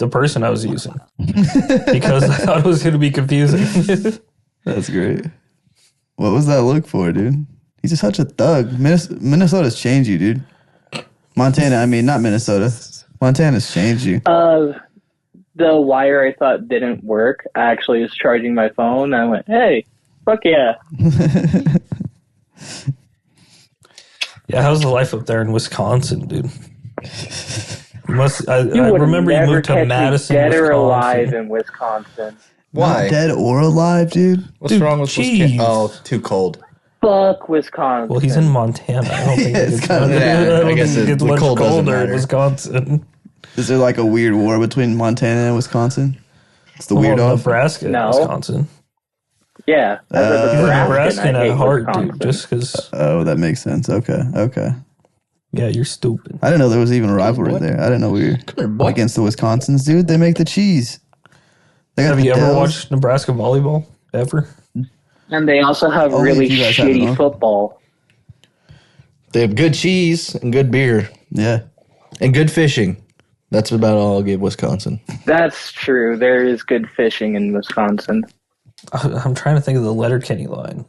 the person I was using because I thought it was going to be confusing. That's great. What was that look for, dude? He's just such a thug. Minnesota's changed you, dude. Montana, I mean, not Minnesota. Montana's changed you. The wire I thought didn't work actually is charging my phone. I went, hey, fuck yeah. Yeah, how's the life up there in Wisconsin, dude? I would remember you never moved to catch me Madison, dead Wisconsin. or alive in Wisconsin. Why? Not dead or alive, dude. What's Dude, wrong with cheese. Wisconsin? Oh, too cold. Fuck Wisconsin. Well, he's in Montana. I don't think It's it's kinda- yeah, I guess it gets the much cold doesn't colder in matter. Wisconsin. Is there like a weird war between Montana and Wisconsin? It's the weird off. Nebraska, No. Wisconsin. Yeah. As a He's a Nebraskan, Nebraskan I hate at heart, Wisconsin. dude. Just because, Oh, that makes sense. Okay. yeah, you're stupid. I didn't know there was even a rivalry boy. there. I didn't know we were Come here, boy. against the Wisconsins, dude. They make the cheese. They got Have the you ever Dells. watched Nebraska volleyball? Ever? And they also have Only really if you guys have it, shitty huh? football. They have good cheese and good beer Yeah. and good fishing. That's about all I'll give Wisconsin. That's true. There is good fishing in Wisconsin. I'm trying to think of the Letterkenny line.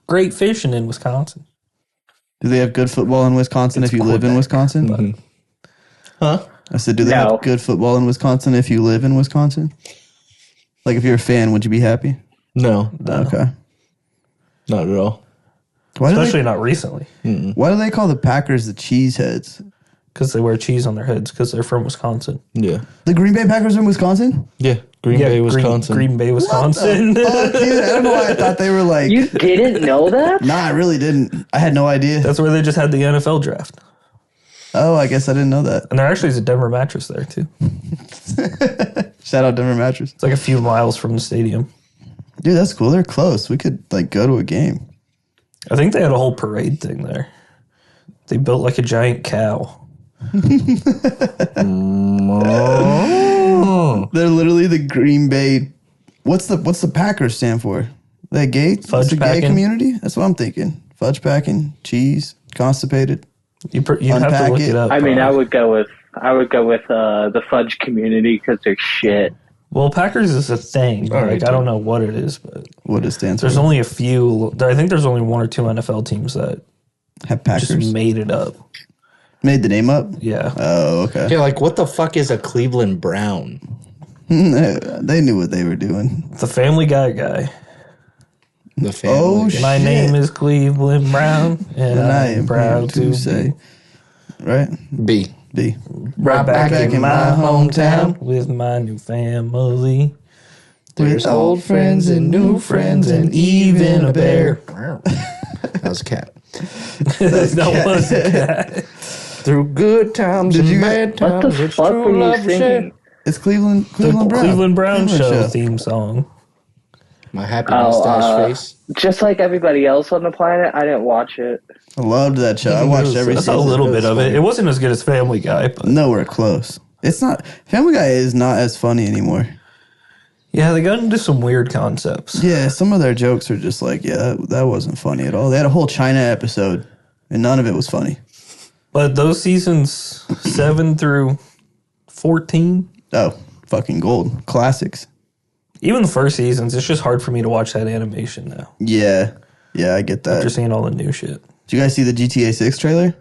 Great fishing in Wisconsin. Do they have good football in Wisconsin if you live in Wisconsin? Huh? I said, do they No. have good football in Wisconsin if you live in Wisconsin? Like, if you're a fan, would you be happy? No, Okay. not at all. Why do, Especially not recently. why do they call the Packers the cheeseheads? Because they wear cheese on their heads because they're from Wisconsin. Yeah. The Green Bay Packers are in Wisconsin? Yeah. Green Bay, Wisconsin. Green Bay, Wisconsin. Fuck, dude, I don't know why I thought they were like... You didn't know that? Nah, I really didn't. I had no idea. That's where they just had the NFL draft. Oh, I guess I didn't know that. And there actually is a Denver mattress there, too. Shout out Denver Mattress. It's like a few miles from the stadium. Dude, that's cool. They're close. We could, like, go to a game. I think they had a whole parade thing there. They built like a giant cow. They're literally the Green Bay... What's the Packers stand for? That gay? Fudge the gay packing? community? That's what I'm thinking. Fudge packing, cheese, constipated. You have to Unpack look it. it up. I mean, I probably. would go with the fudge community because they're shit. Well, Packers is a thing. All right, Like I don't know what it is, but What it stands for. there's only a few. I think there's only one or two NFL teams that Have Packers. just made it up. Made the name up? Yeah. Oh, okay. Yeah, like what the fuck is a Cleveland Brown? They knew what they were doing. The Family Guy guy. The family. Oh, shit. My name is Cleveland Brown, and And I am proud to say. Right? B. B. right back back in my hometown with my new family. There's old friends and new friends and even a bear. That was a cat. That was a cat. Through good times Did and you bad What the times, it's fuck true were you love we share. singing? It's Cleveland The Brown. Cleveland Brown Cleveland show theme song. My happy mustache face. Just like everybody else on the planet, I didn't watch it. I loved that show. I watched every A season. little bit of it. It wasn't as good as Family Guy, but Nowhere close. It's not. Family Guy is not as funny anymore. yeah, they got into some weird concepts. Yeah, some of their jokes are just like, yeah, that wasn't funny at all. They had a whole China episode, and none of it was funny. But those seasons 7 through 14, Oh, fucking gold. Classics. even the first seasons, it's just hard for me to watch that animation now. Yeah. Yeah, I get that. After seeing all the new shit. Did you guys see the GTA 6 trailer?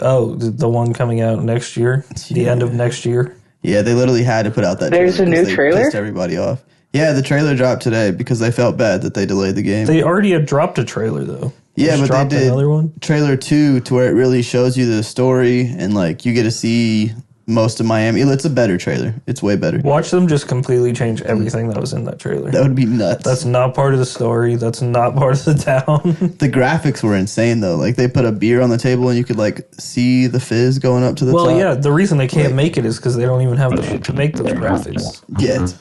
Oh, the one coming out next year, the end of next year. Yeah, they literally had to put out that There's trailer a new 'cause they trailer? pissed everybody off. Yeah, the trailer dropped today because they felt bad that they delayed the game. They already had dropped a trailer though. Yeah, Just but dropped they did another one. trailer 2 to where it really shows you the story and like you get to see most of Miami. It's a better trailer. It's way better. Watch them just completely change everything that was in that trailer. That would be nuts. That's not part of the story. That's not part of the town. The graphics were insane though. Like they put a beer on the table and you could like see the fizz going up to the Well, top. yeah, the reason they can't make it is because they don't even have the shit to make those graphics. Yet.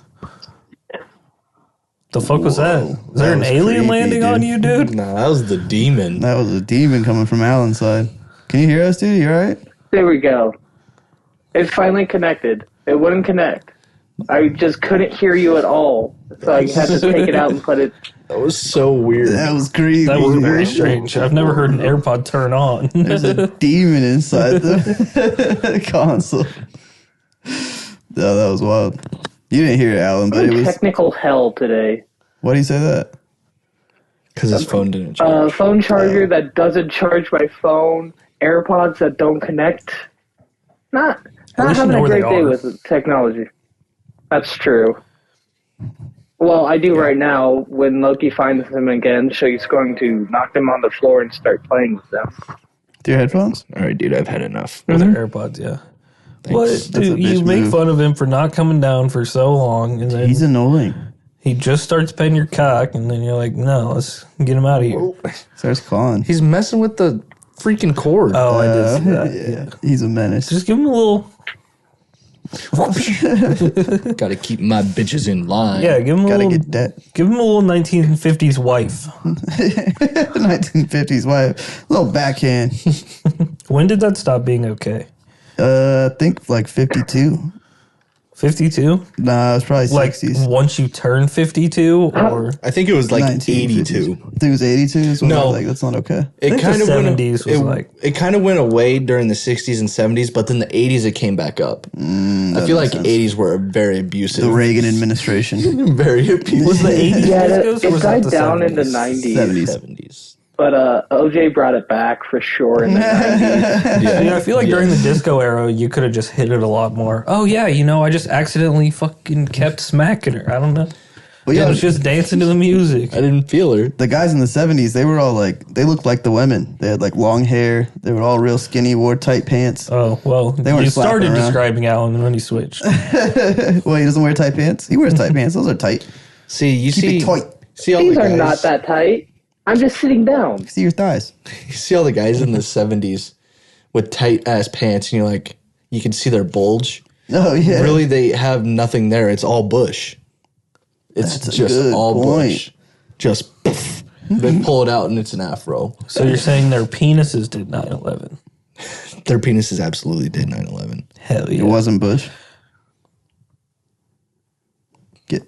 The fuck was that? Is That there an was alien creepy, landing on dude. you, dude? Nah, that was the demon. That was a demon coming from Alan's side. Can you hear us, dude? You alright? There we go. It finally connected. It wouldn't connect. I just couldn't hear you at all. So I had to take it out and put it. That was so weird. That was creepy. That was dude. very strange. I've never heard an AirPod turn on. There's a demon inside the console. Oh, that was wild. You didn't hear it, Alan, but I'm it in was. technical hell today. Why do you say that? Because his phone didn't charge. Phone charger that doesn't charge my phone. AirPods that don't connect. Not least you having know a where they great day are. with technology. That's true. Well, I do right now. When Loki finds them again, so he's going to knock them on the floor and start playing with them. Do your headphones? All right, dude, I've had enough. With their AirPods, yeah. What? That's a Dude, bitch you make move. fun of him for not coming down for so long, and then He's annoying. he just starts petting your cock, and then you're like, no, let's get him out of here. Starts calling. He's messing with the freaking cord. Oh, I did see that. Yeah. He's a menace. Just give him a little. Got to keep my bitches in line. Yeah, give him a Gotta little. get that Give him a little 1950s wife. 1950s wife. Little backhand. When did that stop being okay? I think like 52. 52? Nah, it was probably Like 60s. once you turn 52, or I think it was like 1950s. 82. I think it was 82. So No. I was like, that's not okay. It think kind the of went. 70s was like- it kind of went away during the 60s and 70s, but then the 80s it came back up. I feel like makes sense. 80s were very abusive. The Reagan administration. very abusive. was the 80s Yeah, discos, or it was that died the down 70s? in the 90s. 70s. 70s. But OJ brought it back for sure in the 90s. Yeah, I feel like during the disco era, you could have just hit it a lot more. Oh, yeah, I just accidentally fucking kept smacking her. I don't know. Well, I yeah, was just dancing to the music. I didn't feel her. the guys in the 70s, they were all like, they looked like the women. They had like long hair. They were all real skinny, wore tight pants. Oh, well, weren't you slapping started around. describing Alan and then he switched. Well, he doesn't wear tight pants. He wears tight pants. Those are tight. See, you Keep see, it tight. see all These the are guys. not that tight. I'm just sitting down. See your thighs. You see all the guys in the 70s with tight ass pants, and you're like, you can see their bulge. Oh, yeah. Really, they have nothing there. It's all bush. It's That's a just good all point. bush. Just poof. They pull it out and it's an afro. So you're saying their penises did 9/11? Their penises absolutely did 9/11. Hell yeah. It wasn't Bush. Get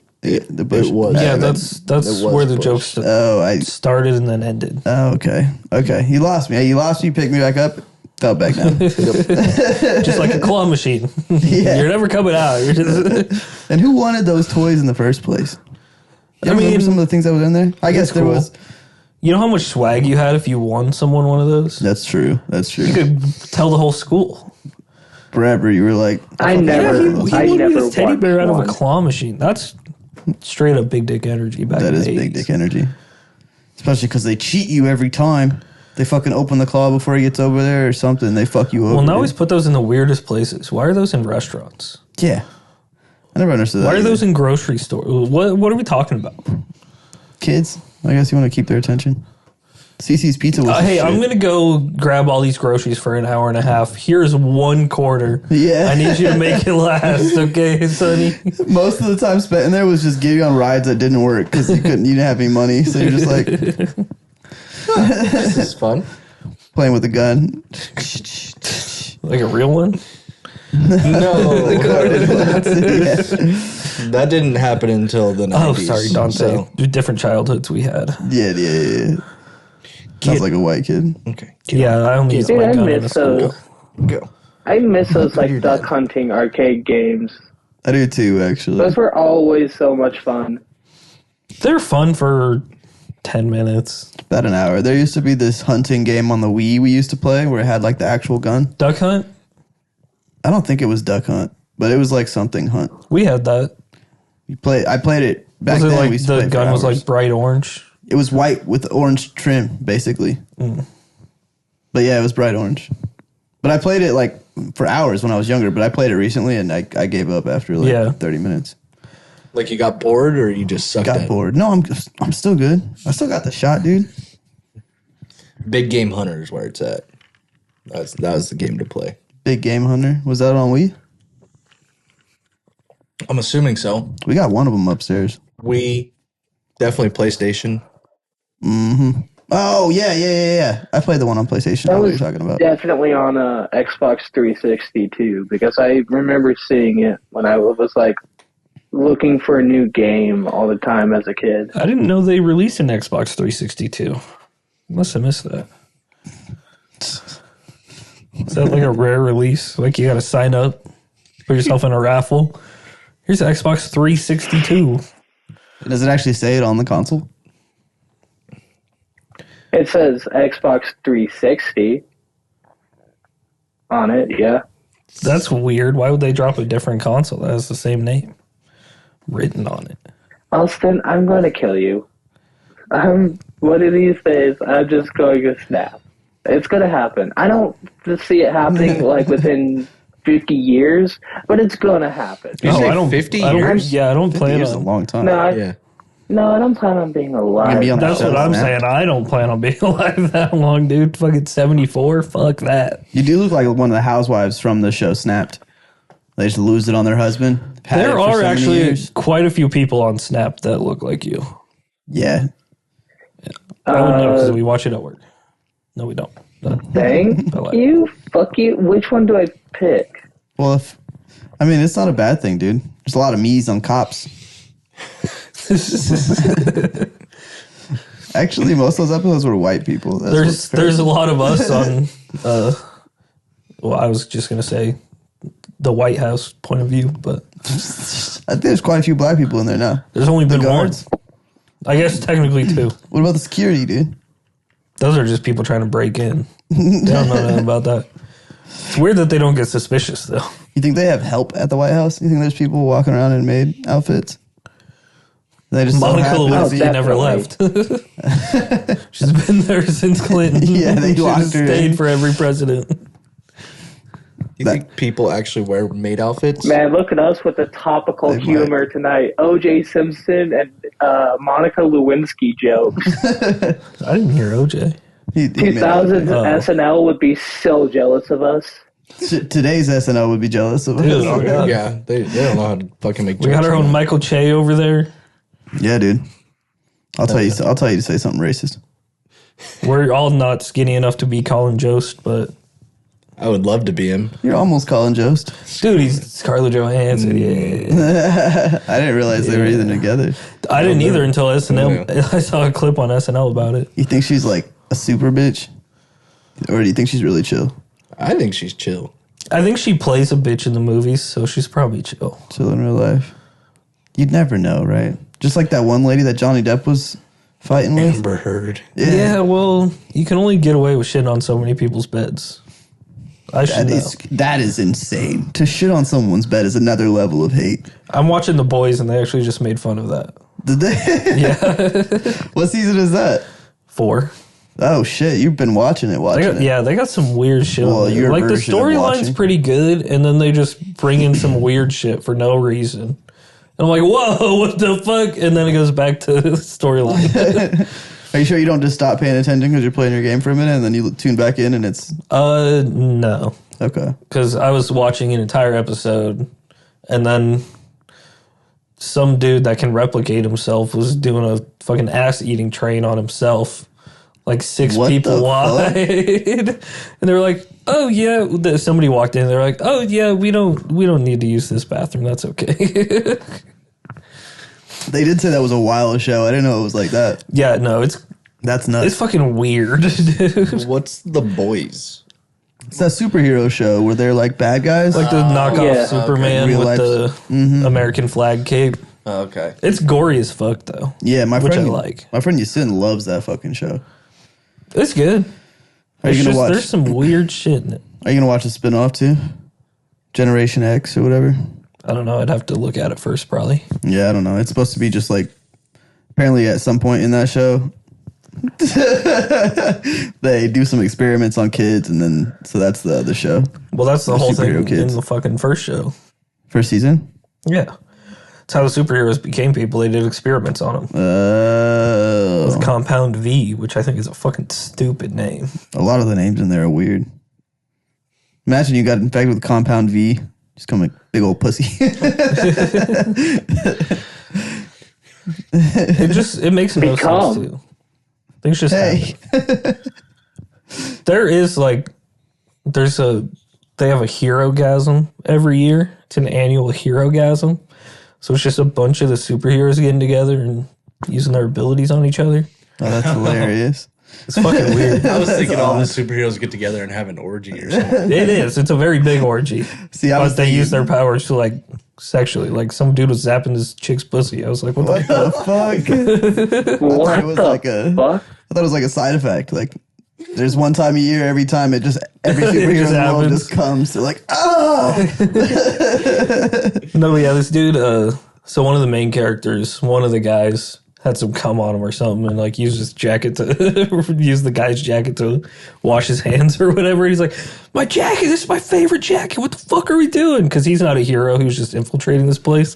the Bush. It was. Yeah, It that's was where the Bush. joke Oh, started and then ended. Oh, okay. Okay. You lost me. You lost me. Picked me back up. Fell back down. Just like a claw machine. Yeah. You're never coming out. You're just, And who wanted those toys in the first place? You I remember mean, some of the things that was in there? I guess there cool. was. you know how much swag you had if you won someone one of those? That's true. That's true. You could tell the whole school. Forever, you were like, I never, he I won never his teddy watched bear out of one. a claw machine. That's straight up big dick energy back that in is the big 80s. dick energy. Especially because they cheat you every time. They fucking open the claw before he gets over there or something. They fuck you over. Well, now dude. he's put those in the weirdest places. Why are those in restaurants? Yeah. I never understood that. Why are either. those in grocery stores? What are we talking about? Kids? I guess you want to keep their attention. Cece's Pizza was. Hey, shit. I'm going to go grab all these groceries for an hour and a half. Here's one quarter. Yeah. I need you to make it last, okay, Sonny? Most of the time spent in there was just getting on rides that didn't work because you didn't have any money. So you're just like This is fun. playing with a gun. Like a real one? No, Yeah. that didn't happen until the 90s. Oh, sorry, Dante. So, Different childhoods we had. Yeah. Sounds like a white kid. okay, Yeah, I only used Dude, my I gun in the miss school. those. go. I miss those You're like duck dead. hunting arcade games. I do too, actually. Those were always so much fun. They're fun for 10 minutes. About an hour. There used to be this hunting game on the Wii we used to play where it had like the actual gun. Duck hunt? I don't think it was Duck Hunt, but it was like something hunt. We had that. I played it back Was it then. we like used to the play for gun was hours. like bright orange? It was white with orange trim, basically. But yeah, it was bright orange. But I played it like for hours when I was younger. But I played it recently, and I gave up after like 30 minutes. Like you got bored, or you just sucked Got at it? bored. No, I'm still good. I still got the shot, dude. Big Game Hunter is where it's at. That was the game to play. Big Game Hunter. Was that on Wii? I'm assuming so. We got one of them upstairs. We definitely PlayStation. Oh yeah. I played the one on PlayStation. I know what you're talking about. Definitely on Xbox 360 too, because I remember seeing it when I was like looking for a new game all the time as a kid. I didn't know they released an Xbox 362. Must have missed that. Is that like a rare release? Like you got to sign up? Put yourself in a raffle. Here's an Xbox 362. Does it actually say it on the console? It says Xbox 360 on it, yeah. That's weird. Why would they drop a different console that has the same name written on it? Austin, I'm going to kill you. One of these days, I'm just going to snap. It's going to happen. I don't see it happening like within 50 years, but it's going to happen. You say I don't. 50 I don't- years? Yeah, I don't 50 plan years is a on. long time. No, Yeah. no, I don't plan on being alive. be on That's Show what I'm Snapped. saying. I don't plan on being alive that long, dude. Fucking 74. Fuck that. You do look like one of the housewives from the show Snapped. They just lose it on their husband. Had it There for are so many actually years. quite a few people on Snap that look like you. Yeah. I would know because we watch it at work. No, we don't. No. Thank I like you. Fuck you. Which one do I pick? Well, it's not a bad thing, dude. There's a lot of me's on cops. Actually, most of those episodes were white people. That's what's There's a lot of us on. Well, I was just gonna say the White House point of view, but I think there's quite a few black people in there now. there's only been one. guards? I guess technically two. What about the security, dude? Those are just people trying to break in. They don't know nothing about that. It's weird that they don't get suspicious though. You think they have help at the White House? You think there's people walking around in maid outfits? They just so Monica happen to Lewinsky be- never left. She's been there since Clinton. Yeah, they She's locked her stayed in. for every president. You think people actually wear maid outfits? Man, look at us with the topical They might. humor tonight. O.J. Simpson and Monica Lewinsky jokes. I didn't hear OJ. He made 2000s Oh. SNL would be so jealous of us. Today's SNL would be jealous of us. Dude, oh, God. Yeah, they don't know how to fucking make jokes. Oh, We got our own Michael Che over there. Yeah, dude. I'll tell you to say something racist. We're all not skinny enough to be Colin Jost, but I would love to be him. You're almost Colin Jost. dude, he's Scarlett Johansson. Yeah. I didn't realize they were even together. I didn't either until SNL. I saw a clip on SNL about it. You think she's like a super bitch? Or do you think she's really chill? I think she's chill. I think she plays a bitch in the movies, so she's probably chill. Chill in real life. You'd never know, right? Just like that one lady that Johnny Depp was fighting with. Amber Heard. Yeah, well, you can only get away with shitting on so many people's beds. I should know. That is insane. To shit on someone's bed is another level of hate. I'm watching The Boys, and they actually just made fun of that. Did they? Yeah. What season is that? 4. Oh shit, you've been watching it, They got some weird shit. Well, on there. your Like the version of storyline's watching. pretty good, and then they just bring in some weird shit for no reason. And I'm like, whoa, what the fuck? And then it goes back to the storyline. Are you sure you don't just stop paying attention because you're playing your game for a minute and then you tune back in and it's No, okay? because I was watching an entire episode, and then some dude that can replicate himself was doing a fucking ass eating train on himself, like 6 What people the wide. And they were like, "Oh yeah," somebody walked in. They're like, "Oh yeah, we don't need to use this bathroom. That's okay." They did say that was a wild show. I didn't know it was like that. Yeah, no, That's nuts. it's fucking weird, dude. What's The Boys? It's that superhero show where they're like bad guys. Like the knockoff yeah. Superman Real with life. the American flag cape. Oh, okay. It's gory as fuck though. yeah, my which friend I like. My friend Yasin loves that fucking show. It's good. Are you It's gonna just, watch? there's some weird shit in it. Are you gonna watch the spinoff too? Generation X or whatever. I don't know. I'd have to look at it first, probably. Yeah, I don't know. It's supposed to be just like apparently at some point in that show they do some experiments on kids and then so that's the show. Well, that's the The whole thing superhero kids. in the fucking first show. First season? Yeah. That's how the superheroes became people. They did experiments on them. Oh. Compound V, which I think is a fucking stupid name. A lot of the names in there are weird. Imagine you got infected with Compound V. Just come a big old pussy. It makes no Become. sense too. Things just Hey. happen. They have a hero-gasm every year. It's an annual hero-gasm. So it's just a bunch of the superheroes getting together and using their abilities on each other. Oh, that's hilarious. It's fucking weird. I was thinking all the odd. superheroes get together and have an orgy or something. It is. It's a very big orgy. See, I was But they use their thinking, powers to like sexually. Like some dude was zapping his chick's pussy. I was like, what the what the fuck? What it was the like a- fuck? I thought it was like a side effect. Like, there's one time a year, every time every superhero just in the world happens. just comes. They're like, oh! No, but yeah, this dude, so one of the main characters, one of the guys had some cum on him or something and like used his jacket to use the guy's jacket to wash his hands or whatever. He's like, my jacket, this is my favorite jacket. What the fuck are we doing? Because he's not a hero. He was just infiltrating this place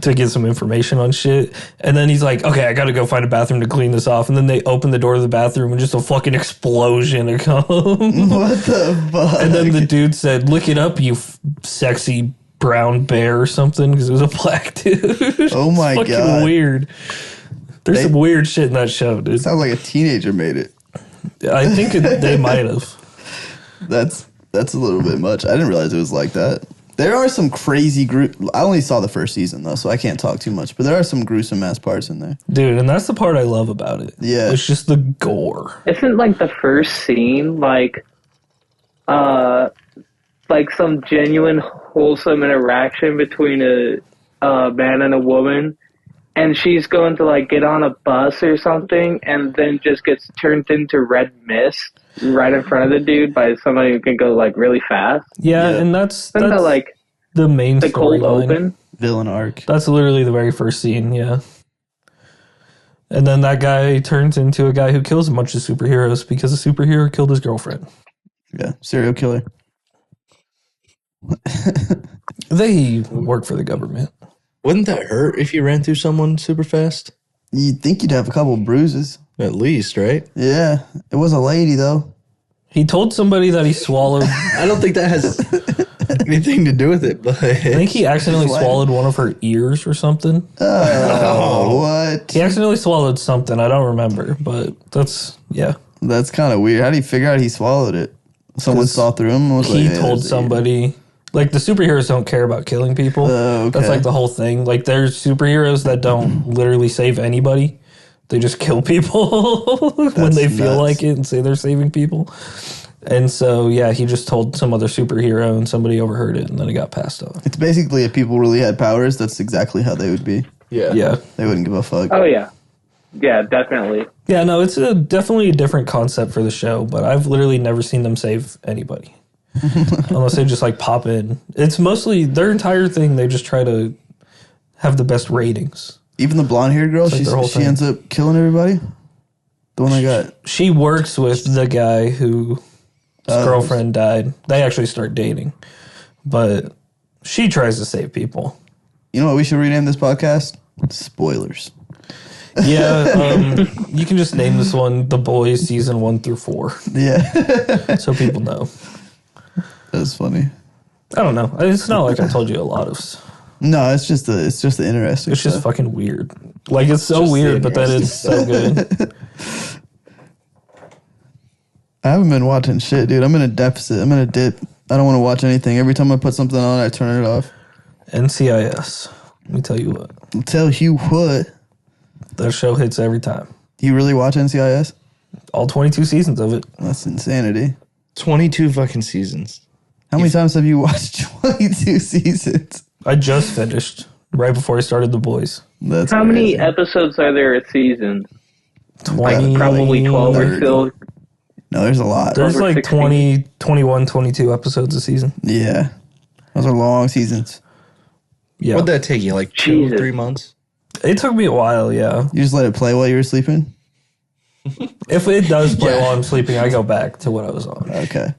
to get some information on shit. And then he's like, okay, I gotta go find a bathroom to clean this off. And then they open the door to the bathroom and just a fucking explosion of cum. What the fuck? And then the dude said, look it up, you sexy brown bear or something, because it was a black dude. Oh my It's fucking God. weird. There's some weird shit in that show, dude. Sounds like a teenager made it. I think they might have. That's a little bit much. I didn't realize it was like that. There are some crazy I only saw the first season though, so I can't talk too much. But there are some gruesome ass parts in there. Dude, and that's the part I love about it. Yeah. It's just the gore. Isn't like the first scene like some genuine wholesome interaction between a man and a woman, and she's going to like get on a bus or something, and then just gets turned into red mist right in front of the dude by somebody who can go like really fast. Yeah, Yeah. and that's Isn't that like the main the cold storyline. open? Villain arc. That's literally the very first scene, yeah. And then that guy turns into a guy who kills a bunch of superheroes because a superhero killed his girlfriend. Yeah, serial killer. They work for the government. Wouldn't that hurt if you ran through someone super fast? You'd think you'd have a couple bruises. At least, right? Yeah, it was a lady though. He told somebody that he swallowed. I don't think that has anything to do with it, but I think he accidentally Just swallowed one of her ears or something. Oh, what? He accidentally swallowed something. I don't remember, but that's, yeah. That's kind of weird. How do you figure out he swallowed it? Someone 'Cause saw through him and was He like, "Hey, told there's the ear." somebody. Like, the superheroes don't care about killing people. Okay. That's like the whole thing. Like, there's superheroes that don't literally save anybody. They just kill people when That's they feel nuts. like it and say they're saving people. And so, yeah, he just told some other superhero and somebody overheard it and then it got passed on. It's basically if people really had powers, that's exactly how they would be. yeah. Yeah. They wouldn't give a fuck. Oh yeah, yeah, definitely. Yeah, no, it's definitely a different concept for the show, but I've literally never seen them save anybody. Unless they just like pop in. It's mostly their entire thing, they just try to have the best ratings. Even the blonde haired girl, like their whole she thing. ends up killing everybody. The one I got. She works with the guy whose girlfriend died. They actually start dating. But she tries to save You know what we should rename this podcast? Spoilers. Yeah, you can just name this one The Boys Season 1 through 4. Yeah. So people know. That's funny. I don't know. It's not like I told you a lot of No, it's just the interesting It's just stuff. fucking weird. Like, it's so Just the weird, but then it's so good. I haven't been watching shit, dude. I'm in a deficit. I'm in a dip. I don't want to watch anything. Every time I put something on, I turn it off. NCIS. Let me tell you what. I'll tell you what. That show hits every time. Do you really watch NCIS? All 22 seasons of it. That's insanity. 22 fucking seasons. How many times have you watched 22 seasons? I just finished right before I started The Boys. That's How many crazy. episodes are there a season? 20. Probably 12 or 30. so. No, there's a lot. There's over like 16. 20, 21, 22 episodes a season. Yeah. Those are long seasons. Yeah. What'd that take you? Like 2 Jesus. 3 months? It took me a while, yeah. You just let it play while you were sleeping? If it does play Yeah. while I'm sleeping, I go back to what I was on. Okay.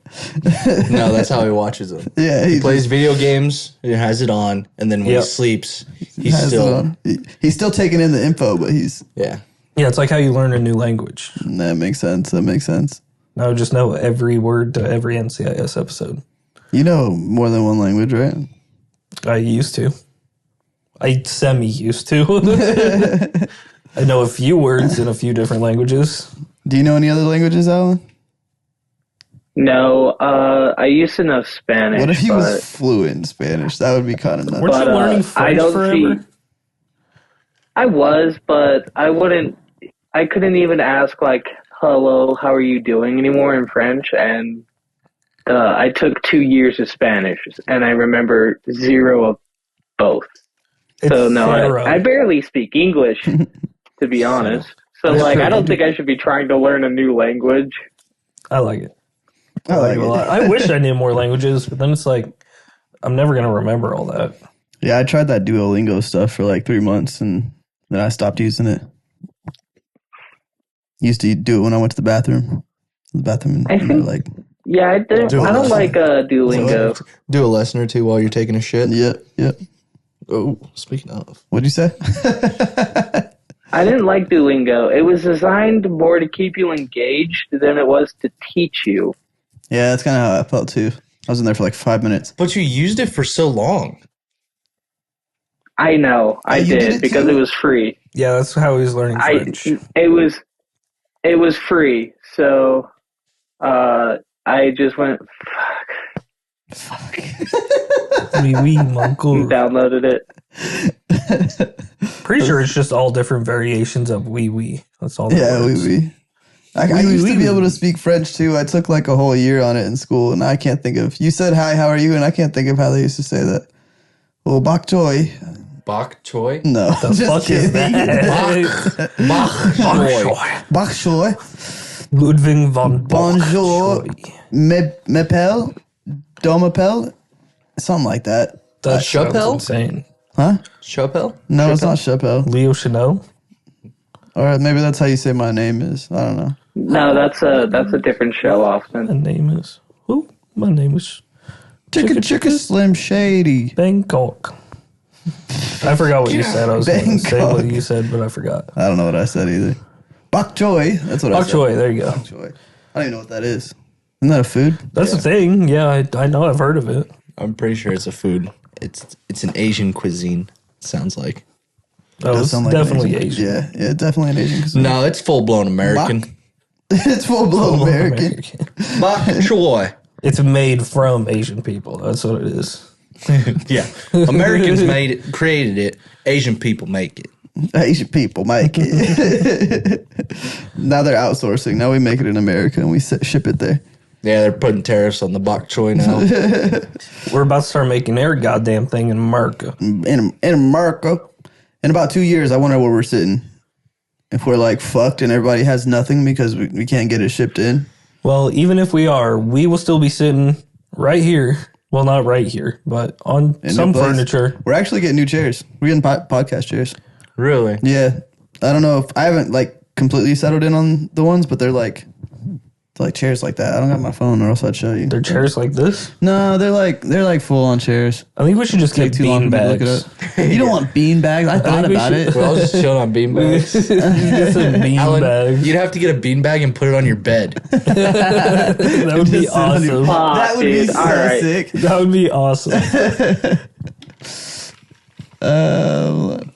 No, that's how he watches them. Yeah, He plays video games, he has it on, and then when Yep. he sleeps, he's has it still on. He's still taking in the info, but yeah. Yeah, it's like how you learn a new language. that makes sense. That makes sense. I would just know every word to every NCIS episode. You know more than one language, right? I used to. I semi-used to. I know a few words in a few different languages. Do you know any other languages, Alan? No, I used to know Spanish. What if he but, was fluent in Spanish? That would be kind of nuts. Weren't but, you learning I French don't forever? I was, but I couldn't even ask like hello, how are you doing anymore in French. And I took 2 years of Spanish, and I remember zero of both. It's So no, zero. I barely speak English, to be honest. So That's like, true. I don't think I should be trying to learn a new language. I like it. I like it a it. lot. I wish I knew more languages, but then it's like I'm never gonna remember all that. Yeah, I tried that Duolingo stuff for like 3 months, and then I stopped using it. Used to do it when I went to the bathroom. I and think- like, Yeah, I don't like Duolingo. Do a lesson or two while you're taking a shit. yep. Oh, speaking of. What'd you say? I didn't like Duolingo. It was designed more to keep you engaged than it was to teach you. Yeah, that's kind of how I felt too. I was in there for like 5 minutes. But you used it for so long. I know, I you did did it because too? it was free. Yeah, that's how he's learning French. It was free, so I just went Oui, oui, mon cool. downloaded it. Pretty sure it's just all different variations of oui, oui. That's all. Yeah, words. oui. I used to be able to speak French too. I took like a whole year on it in school, and I can't think of. You said hi, how are you? And I can't think of how they used to say that. Oh, bok choy. Bok choy? No, The fuck is that? Bok choy. Bok choy. Ludwig von Bonjour. Choy. Mepel. Domapel. Something like that. That Chappelle? sounds insane. Huh? Chappelle? No, it's not Chappelle. Leo Chanel. Or maybe that's how you say my name is. I don't know. No, that's a different show, Austin. My name is. Oh, my name is Chicka Slim Shady. Bangkok. I forgot what you said. I was going to say Bangkok. what you said, but I forgot. I don't know what I said either. Bok choy. That's what I Bok said. choy. There you go. Bok choy. I don't even know what that is. Isn't that a food? That's the thing. Yeah, I know. I've heard of it. I'm pretty sure it's a food. It's an Asian cuisine, sounds like. Oh, Does it's sound like an definitely Asian. Yeah, definitely an Asian cuisine. No, it's full-blown American. It's full-blown American. Bok choy. It's made from Asian people. That's what it is. Yeah. Americans created it. Asian people make it. Asian people make it. Now they're outsourcing. Now we make it in America and we ship it there. Yeah, they're putting tariffs on the bok choy now. We're about to start making every goddamn thing in America. In America. In about 2 years, I wonder where we're sitting. If we're like fucked and everybody has nothing because we can't get it shipped in. Well, even if we are, we will still be sitting right here. Well, not right here, but on In some new place. furniture. We're actually getting new chairs. We're getting podcast chairs. Really? Yeah. I don't know if I haven't like completely settled in on the ones, but they're like chairs like that. I don't got my phone or else I'd show you. They're chairs like this. No, they're like full on chairs. I think we should just get Take too long bean for me to look it bags. up. You don't want bean bags? I thought think we about should- it. Well, I was just chilling on beanbags. Get some bean Alan, bags. you'd have to get a beanbag and put it on your bed. That would be Just sit on your- awesome. That would be dude, so all right. sick. That would be awesome.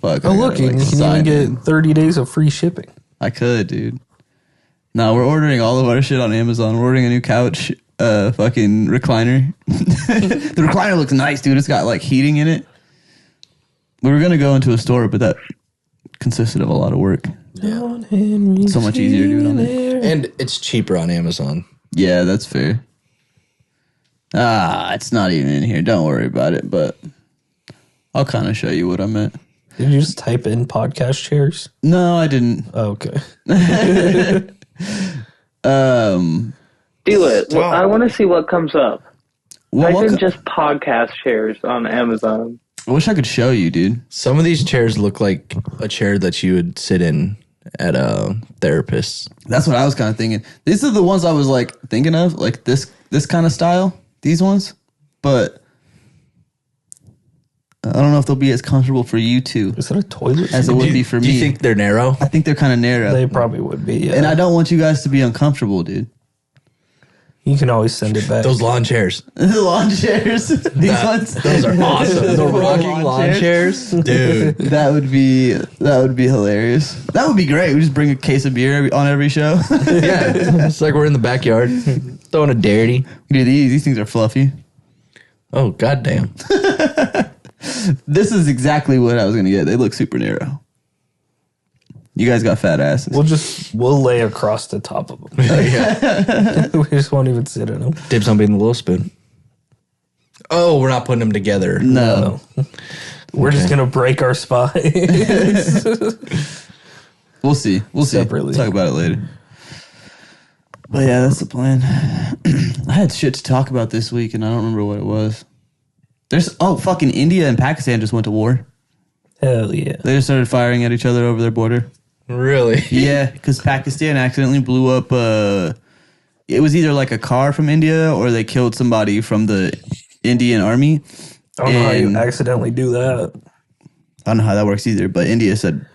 Fuck. Oh, look, you can even get 30 days of free shipping. I could, dude. No, we're ordering all of our shit on Amazon. We're ordering a new couch, fucking recliner. The recliner looks nice, dude. It's got like heating in it. We were gonna go into a store, but that consisted of a lot of work. So much easier to do it on there. And it's cheaper on Amazon. Yeah, that's fair. It's not even in here. Don't worry about it, but I'll kind of show you what I meant. Did you just type in podcast chairs? No, I didn't. Oh, okay. Do it. Well, I want to see what comes up. Well, Type in just podcast chairs on Amazon. I wish I could show you, dude. Some of these chairs look like a chair that you would sit in at a therapist. That's what I was kind of thinking. These are the ones I was like thinking of, like this kind of style. These ones, but I don't know if they'll be as comfortable for you two Is that a toilet? as it would be for Do me. you think they're narrow? I think they're kind of narrow, They probably would be, yeah. and I don't want you guys to be uncomfortable, dude. You can always send it back. Those lawn chairs. The lawn chairs, these ones, Those are awesome. The rocking lawn chairs. Dude. That would be hilarious. That would be great. We just bring a case of beer on every show. Yeah. It's like we're in the backyard throwing a dirty. We do these. These things are fluffy. Oh, goddamn. This is exactly what I was gonna get. They look super narrow. You guys got fat asses. We'll lay across the top of them. Yeah. We just won't even sit in them. Dibs on being the little spoon. Oh, we're not putting them together. No. We're just gonna break our spine. We'll see. We'll Separately. see. Talk about it later. But yeah, that's the plan. I had shit to talk about this week, and I don't remember what it was. Fucking India and Pakistan just went to war. Hell yeah. They just started firing at each other over their border. Really? Yeah, because Pakistan accidentally blew up. It was either like a car from India or they killed somebody from the Indian army. I don't know how you And- accidentally do that. I don't know how that works either, but India said,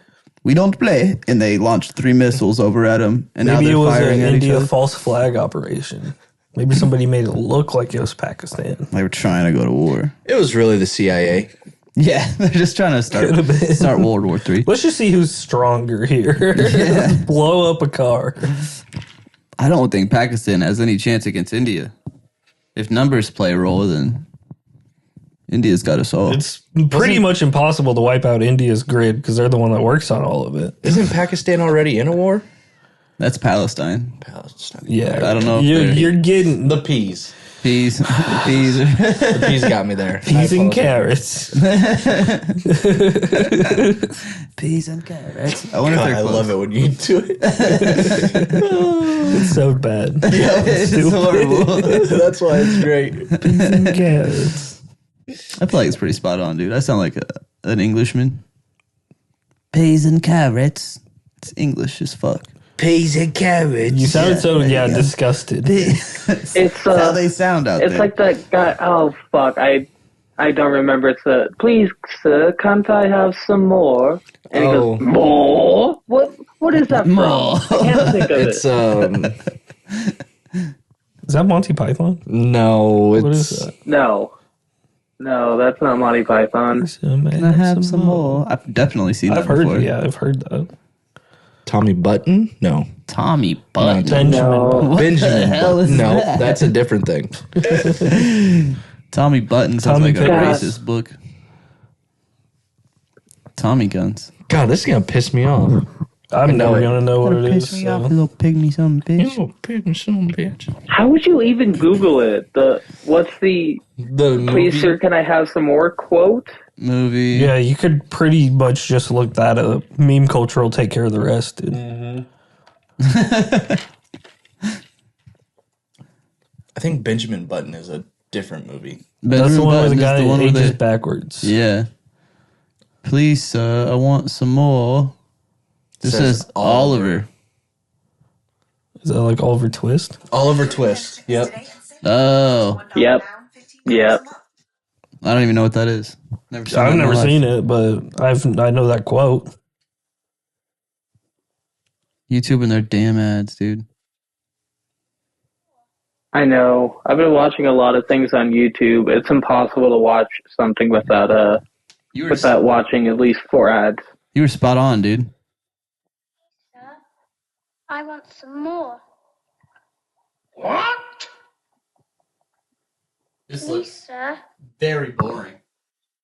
we don't play. And they launched 3 missiles over at them. And Maybe now it they're was an firing at each India other. false flag operation. Maybe somebody made it look like it was Pakistan. They were trying to go to war. It was really the CIA. Yeah, they're just trying to Could've been. start World War III. Let's just see who's stronger here. Let's blow up a car. I don't think Pakistan has any chance against India. If numbers play a role, then India's got us all. It's pretty much impossible to wipe out India's grid because they're the one that works on all of it. Isn't Pakistan already in a war? That's Palestine. Palestine. Yeah, I don't know if You're, they're- you're getting The peas. Peas. Peas. The peas got me there. peas I and apologize. carrots. Peas and carrots. I wonder God, if they're I close. love it when you do it. It's so bad. It's horrible. That's why it's great. Peas and carrots. I feel like it's pretty spot on, dude. I sound like an Englishman. Peas and carrots. It's English as fuck. Peas and carrots. You sounded so there you go. disgusted. It's It's how they sound out it's there. like that guy. Oh fuck! I don't remember. It's please, sir, can't I have some more? And he Oh. goes, more. What is that More. from? I can't think of It's it. Is that Monty Python? No, it's What is that? No, that's not Monty Python. Can I have some more? I've definitely seen that I've heard. before. Yeah, I've heard that. Tommy Button? No. Tommy Button. Benjamin. No. What Benjamin the hell Button. is No, that? that's a different thing. Tommy Button sounds Tommy like a Guns. racist book. Tommy Guns. God, this is gonna piss me off. I'm know never it. gonna know what it Piss is. me off, So. little pygmy son of a bitch. Oh, pig, son of a bitch. How would you even Google it? What's the The please, movie. sir, can I have some more quote? Movie. Yeah, you could pretty much just look that up. Meme culture will take care of the rest, dude. I think Benjamin Button is a different movie. That's the Benjamin one where the Button is guy the one where ages they- backwards. Yeah. Please, sir, I want some more. This Says says Oliver. Is that like Oliver Twist? Oliver Twist. Yep. Oh, Yep. Yep. I don't even know what that is. Never seen I've that in my never life. seen it, but I know that quote. YouTube and their damn ads, dude. I know. I've been watching a lot of things on YouTube. It's impossible to watch something without watching at least 4 ads. You were spot on, dude. I want some more. This Please, sir. very boring.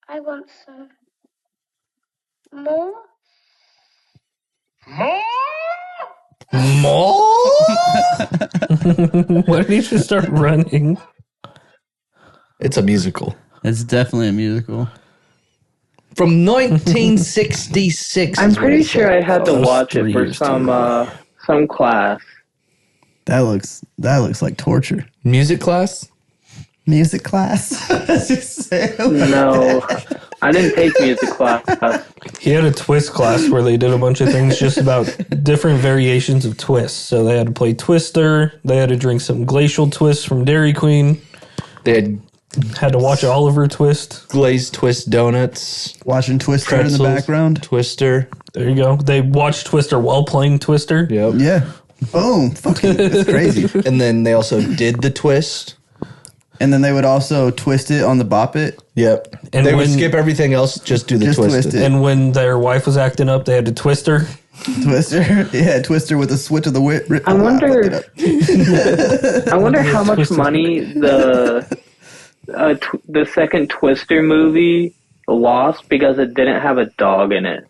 I want some more. Why did he just start running? It's a musical. It's definitely a musical. From 1966. I'm is what pretty it sure said. I had to that's watch it 3 for years some class. That looks like torture. Music class? Music class. No, I didn't take music class. He had a twist class where they did a bunch of things just about different variations of twists. So they had to play Twister. They had to drink some glacial twist from Dairy Queen. They had Had to watch Oliver Twist. glazed twist donuts. Watching Twister Pretzels, in the background. Twister. There you go. They watched Twister while playing Twister. Yep. Yeah. Boom. Fucking, that's crazy. And then they also did the twist. And then they would also twist it on the Bop It. Yep. And they would when- skip everything else, just do the Just twist. twist it. And when their wife was acting up, they had to twist her. Twister. Yeah, Twister with a switch of the whip. I wonder how much Twisted. money the second Twister movie lost because it didn't have a dog in it.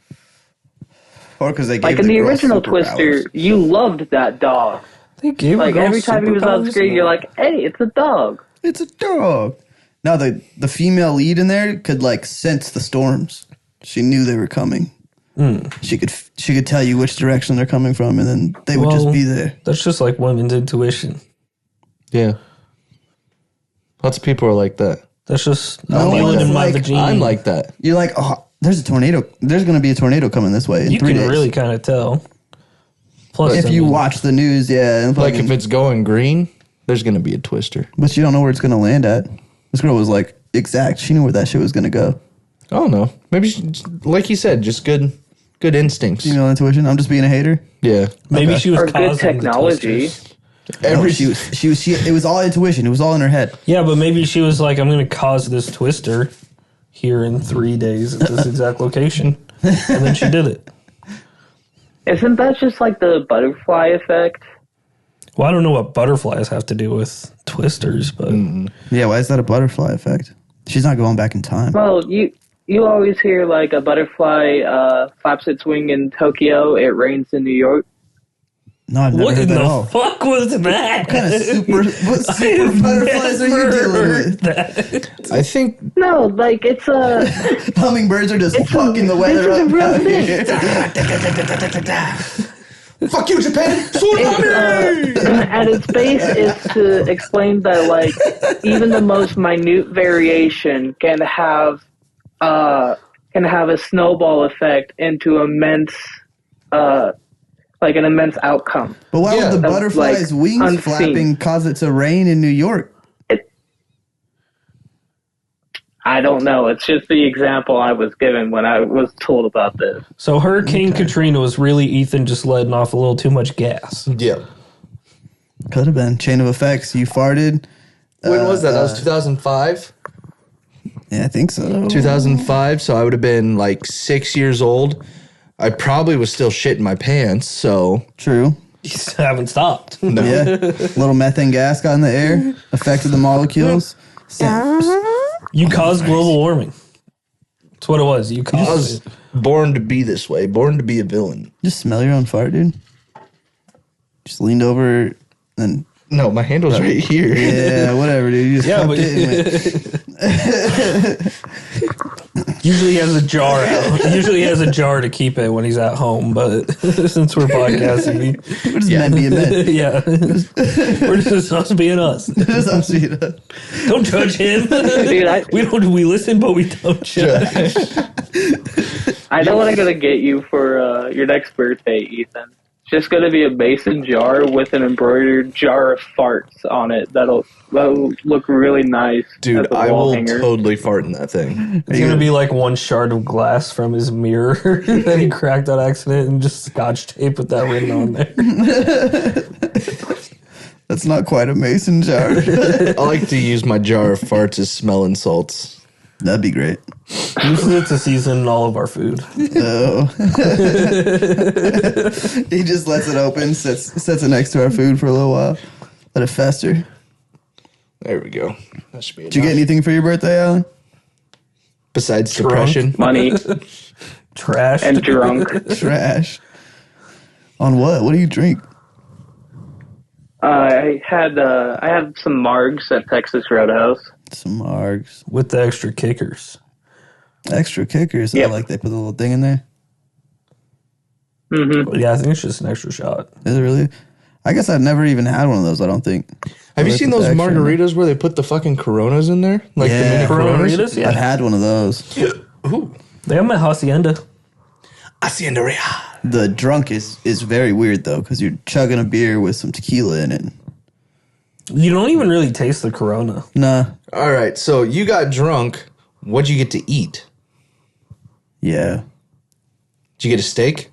Or because they gave Like in the girl original superpowers. Twister, you loved that dog. They gave Like every time he was on screen, you're like, "Hey, it's a dog." It's a dog. Now the female lead in there could like sense the storms. She knew they were coming. She could tell you which direction they're coming from, and then they would just be there. That's just like women's intuition. Yeah. Lots of people are like that. That's just No feeling one's in my like, vagina. I'm like that. You're like, oh, there's a tornado. There's going to be a tornado coming this way in you 3 can days. really kind of tell. Plus, If I you mean, watch the news, yeah. And Like fucking- if it's going green, there's gonna be a twister. but you don't know where it's going to land at. This girl was like exact. She knew where that shit was going to go. I don't know. Maybe like you said, just good instincts. Female intuition. I'm just being a hater. Yeah. maybe she was Or good causing the technology. twisters. No, it was all intuition. It was all in her head. Yeah, but maybe she was like, I'm going to cause this twister here in 3 days at this exact location. And then she did it. Isn't that just like the butterfly effect? Well, I don't know what butterflies have to do with twisters, but Yeah, why is that a butterfly effect? She's not going back in time. Well, you always hear like a butterfly flaps its wing in Tokyo, it rains in New York. No, I've never what heard in that the at all. fuck was that? What super butterflies are you dealing with? That. I think No, like it's a Hummingbirds are just fucking the weather this is a up. real out thing. here. fuck you, Japan. At its base is to explain that like even the most minute variation can have a snowball effect into immense like an immense outcome. But why Yeah. would the Of, butterfly's like, wings unseen. flapping cause it to rain in New York? I don't know. It's just the example I was given when I was told about this. So Hurricane Katrina was really Ethan just letting off a little too much gas. Yeah. Could have been chain of effects. You farted. When was that? That was 2005. Yeah, I think so. 2005. So I would have been like 6 years old. I probably was still shitting my pants. So True. You just haven't stopped. no. Yeah, a little methane gas got in the air, affected the molecules. You caused global warming. That's what it was. You I caused was it. born to be this way. Born to be a villain. Just smell your own fart, dude. Just leaned over and No, my handle's right here. yeah, whatever, dude. You just Yeah, cupped but it and went, usually he has a jar out. Usually he has a jar to keep it when he's at home, but since we're podcasting, we're just men being men. yeah, we're just us being us. Just us being us. Don't judge him. Dude, we listen, but we don't judge. I know what I'm gonna get you for your next birthday, Ethan. It's just gonna be a mason jar with an embroidered jar of farts on it. That'll look really nice. as Dude, a I wall will hanger. totally fart in that thing. It's gonna be like one shard of glass from his mirror that he cracked on accident, and just scotch tape with that written on there. That's not quite a mason jar. I like to use my jar of farts as smelling salts. That'd be great. Uses it to season all of our food. Oh. He just lets it open, sets it next to our food for a little while. Let it fester. There we go. That should be Did you get anything for your birthday, Alan? Besides Drunk. depression. Money Trash. and drunk. Trash. On what? What do you drink? I had some margs at Texas Roadhouse. Some margs. With the extra kickers. Extra kickers. Yep. I like they put the little thing in there. Mm-hmm. Yeah, I think it's just an extra shot. Is it really? I guess I've never even had one of those, I don't think. Have you They seen put those the extra in there. margaritas where they put the fucking Coronas in there? Like Yeah. the mini Coronas? Coronitas? Yeah. I've had one of those. Ooh. They have my hacienda. Hacienda Real. The drunk is very weird, though, because you're chugging a beer with some tequila in it. You don't even really taste the Corona. Nah. All right, so you got drunk. What'd you get to eat? Yeah. Did you get a steak?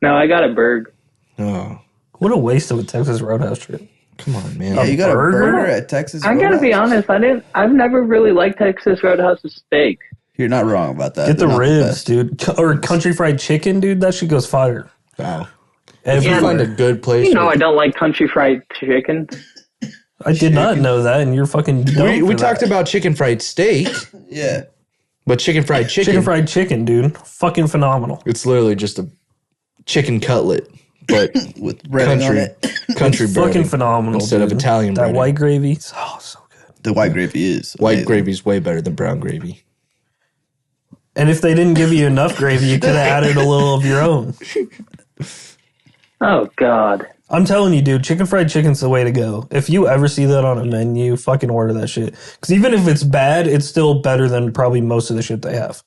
No, I got a burg. Oh, What a waste of a Texas Roadhouse trip. come on, man. Yeah, you got burger? a burger at Texas I gotta be Roadhouse? honest. I've never really liked Texas Roadhouse's steak. You're not wrong about that. Get the They're not ribs, best. dude. Or country fried chicken, dude. That shit goes fire. Wow. If you Everywhere. find a good place. You know where- I don't like country fried chicken. I did not know that, and you're fucking dumb we for talked that. about chicken fried steak. Yeah. But chicken fried chicken, dude. Fucking phenomenal. it's literally just a chicken cutlet, but With breading on it. country Fucking breading phenomenal, instead of dude. Italian That breading. white gravy. Oh, so good. The white gravy is White amazing. gravy's way better than brown gravy. And if they didn't give you enough gravy, you could have added a little of your own. Oh God. I'm telling you, dude, chicken fried chicken's the way to go. If you ever see that on a menu, fucking order that shit. Because even if it's bad, it's still better than probably most of the shit they have.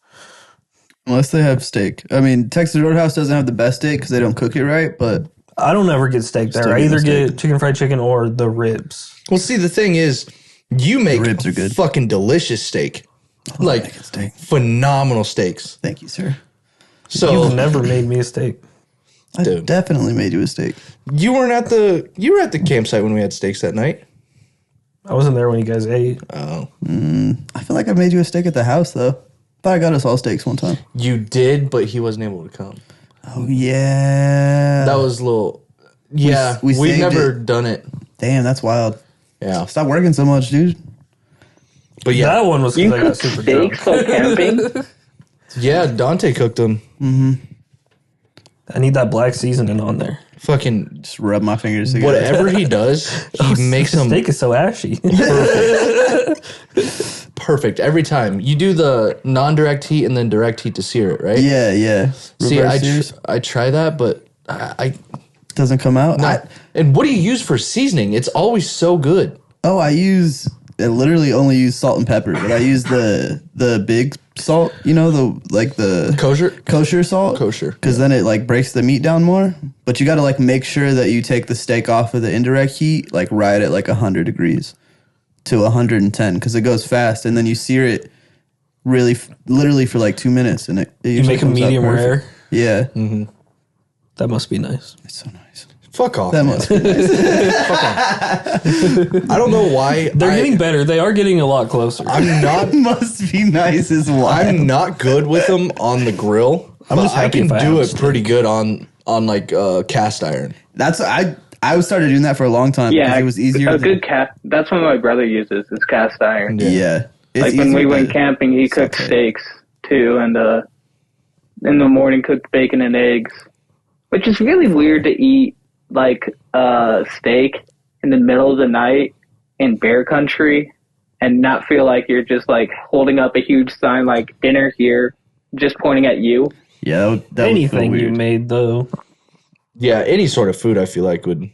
Unless they have steak. I mean, Texas Roadhouse doesn't have the best steak because they don't cook it right, but I don't ever get steak there. Still I get either the steak. get chicken fried chicken or the ribs. Well, see, the thing is, you make ribs are good. fucking delicious steak. Like, make it steak. phenomenal steaks. Thank you, sir. So, You've never made me a steak. I Dude. definitely made you a steak. you were at the campsite when we had steaks that night. I wasn't there when you guys ate. Oh. I feel like I made you a steak at the house, though. Thought I got us all steaks one time. You did, but he wasn't able to come. Oh, yeah. That was a little. Yeah, we we've saved never it. done it. Damn, that's wild. Yeah, Stop working so much, dude. but yeah, That one was You because I got cook super drunk. steaks while camping? yeah. Dante cooked them. I need that black seasoning on there. Fucking Just rub my fingers together. whatever he does, he makes The them steak is so ashy. perfect every time. You do the non-direct heat and then direct heat to sear it, right? Yeah, yeah. See, Reverse sears. I try that, but I Doesn't come out. not. And what do you use for seasoning? It's always so good. I literally only use salt and pepper, but I use the big salt, the Kosher. salt. Kosher, Because then it like breaks the meat down more. But you got to like make sure that you take the steak off of the indirect heat, like right at like 100 degrees to 110, because it goes fast, and then you sear it literally for like 2 minutes, and it You usually make a comes out medium perfect. rare. Yeah, That must be nice. it's so nice. Fuck off. That man. must be nice. I don't know why. They're getting better. They are getting a lot closer. I'm not. must be nice is why. I'm not good with them on the grill. I'm but just I happy can if I do have it steak. pretty good on like cast iron. That's I started doing that for a long time because Yeah, it was easier. a than- good cast. That's what my brother uses. Is cast iron. Yeah. It's Like when easier we went to- camping, he cooked saute. steaks too, and in the morning cooked bacon and eggs, which is really weird to eat like steak in the middle of the night in bear country and not feel like you're just like holding up a huge sign like dinner here, just pointing at you. Yeah, that would feel Anything you weird. made, though. Yeah, any sort of food I feel like would.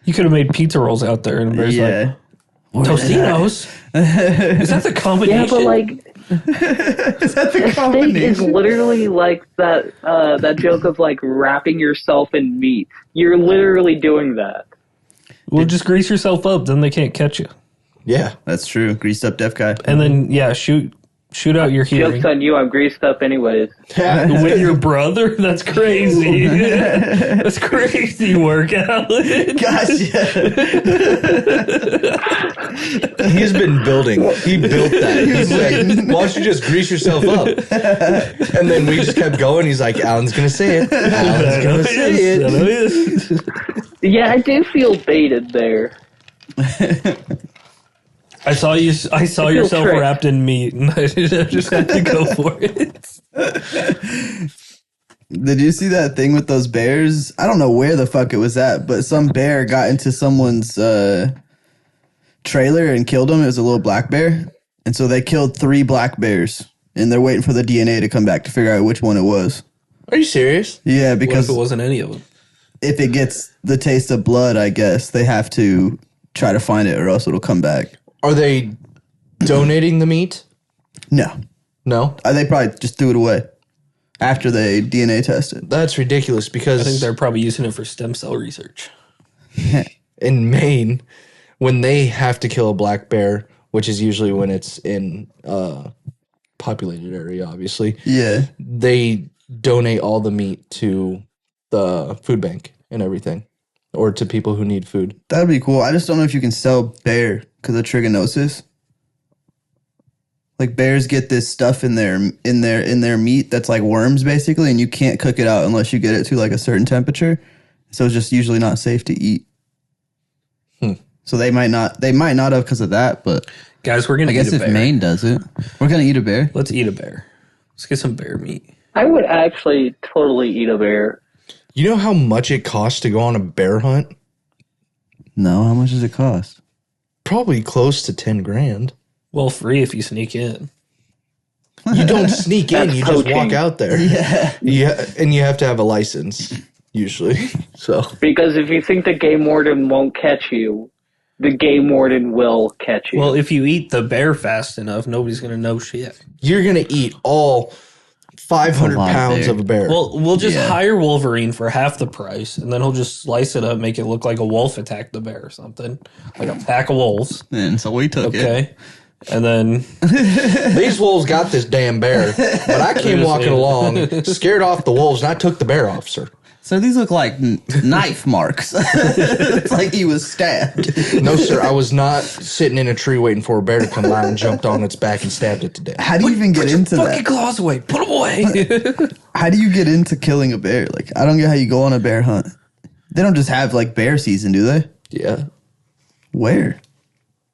You could have made pizza rolls out there, and there's Yeah. like Tostinos. Is that the combination? Yeah, but like Is that the a steak is literally like that joke of like wrapping yourself in meat. You're literally doing that. Well, just grease yourself up, then they can't catch you. Yeah, That's true. Greased up deaf guy. And then, yeah, shoot out your hearing. Joke's on you, I'm greased up anyways. With your brother? That's crazy. That's crazy workout. Gosh, yeah. he's been building. He built that. He's like, why don't you just grease yourself up? And then we just kept going. He's like, Alan's gonna say it. Alan's gonna say it. Yeah, I do feel baited there. I saw yourself tricked. wrapped in meat, and I just had to go for it. Did you see that thing with those bears? I don't know where the fuck it was at, but some bear got into someone's trailer and killed him. It was a little black bear. And so they killed 3 black bears. And they're waiting for the DNA to come back to figure out which one it was. Are you serious? Yeah, What because if it wasn't any of them? if it gets the taste of blood, I guess, they have to try to find it or else it'll come back. Are they donating the meat? No. No, They probably just threw it away after they DNA tested. that's ridiculous. I Because think they're probably using it for stem cell research. in Maine, when they have to kill a black bear, which is usually when it's in populated area, obviously, Yeah. they donate all the meat to the food bank and everything, or to people who need food. That'd be cool. I just don't know if you can sell bear because of trichinosis. Like bears get this stuff in their meat that's like worms basically, and you can't cook it out unless you get it to like a certain temperature. So it's just usually not safe to eat. So they might not have because of that, but Guys, we're gonna I guess eat a if bear. Maine does it, we're gonna eat a bear. Let's eat a bear. Let's get some bear meat. I would actually totally eat a bear. You know how much it costs to go on a bear hunt? No, how much does it cost? Probably close to 10 grand. Well, free if you sneak in. You don't sneak in, That's you just poaching. walk out there. Yeah, and you have to have a license, usually. So Because if you think the game warden won't catch you, the game warden will catch you. Well, if you eat the bear fast enough, nobody's gonna know shit. you're going to eat all 500 lot of pounds bear. of a bear. Well, we'll just Yeah. hire Wolverine for half the price, and then he'll just slice it up, make it look like a wolf attacked the bear or something, like a pack of wolves. And so we took it. Okay, and then These wolves got this damn bear, but I came just walking ate it. along, scared off the wolves, and I took the bear off, sir. So these look like knife marks. It's like he was stabbed. No, sir, I was not sitting in a tree waiting for a bear to come by and jumped on its back and stabbed it to death. How do you even get into fucking that? claws away, put them away. How do you get into killing a bear? Like, I don't get how you go on a bear hunt. They don't just have like bear season, do they? Yeah. Where?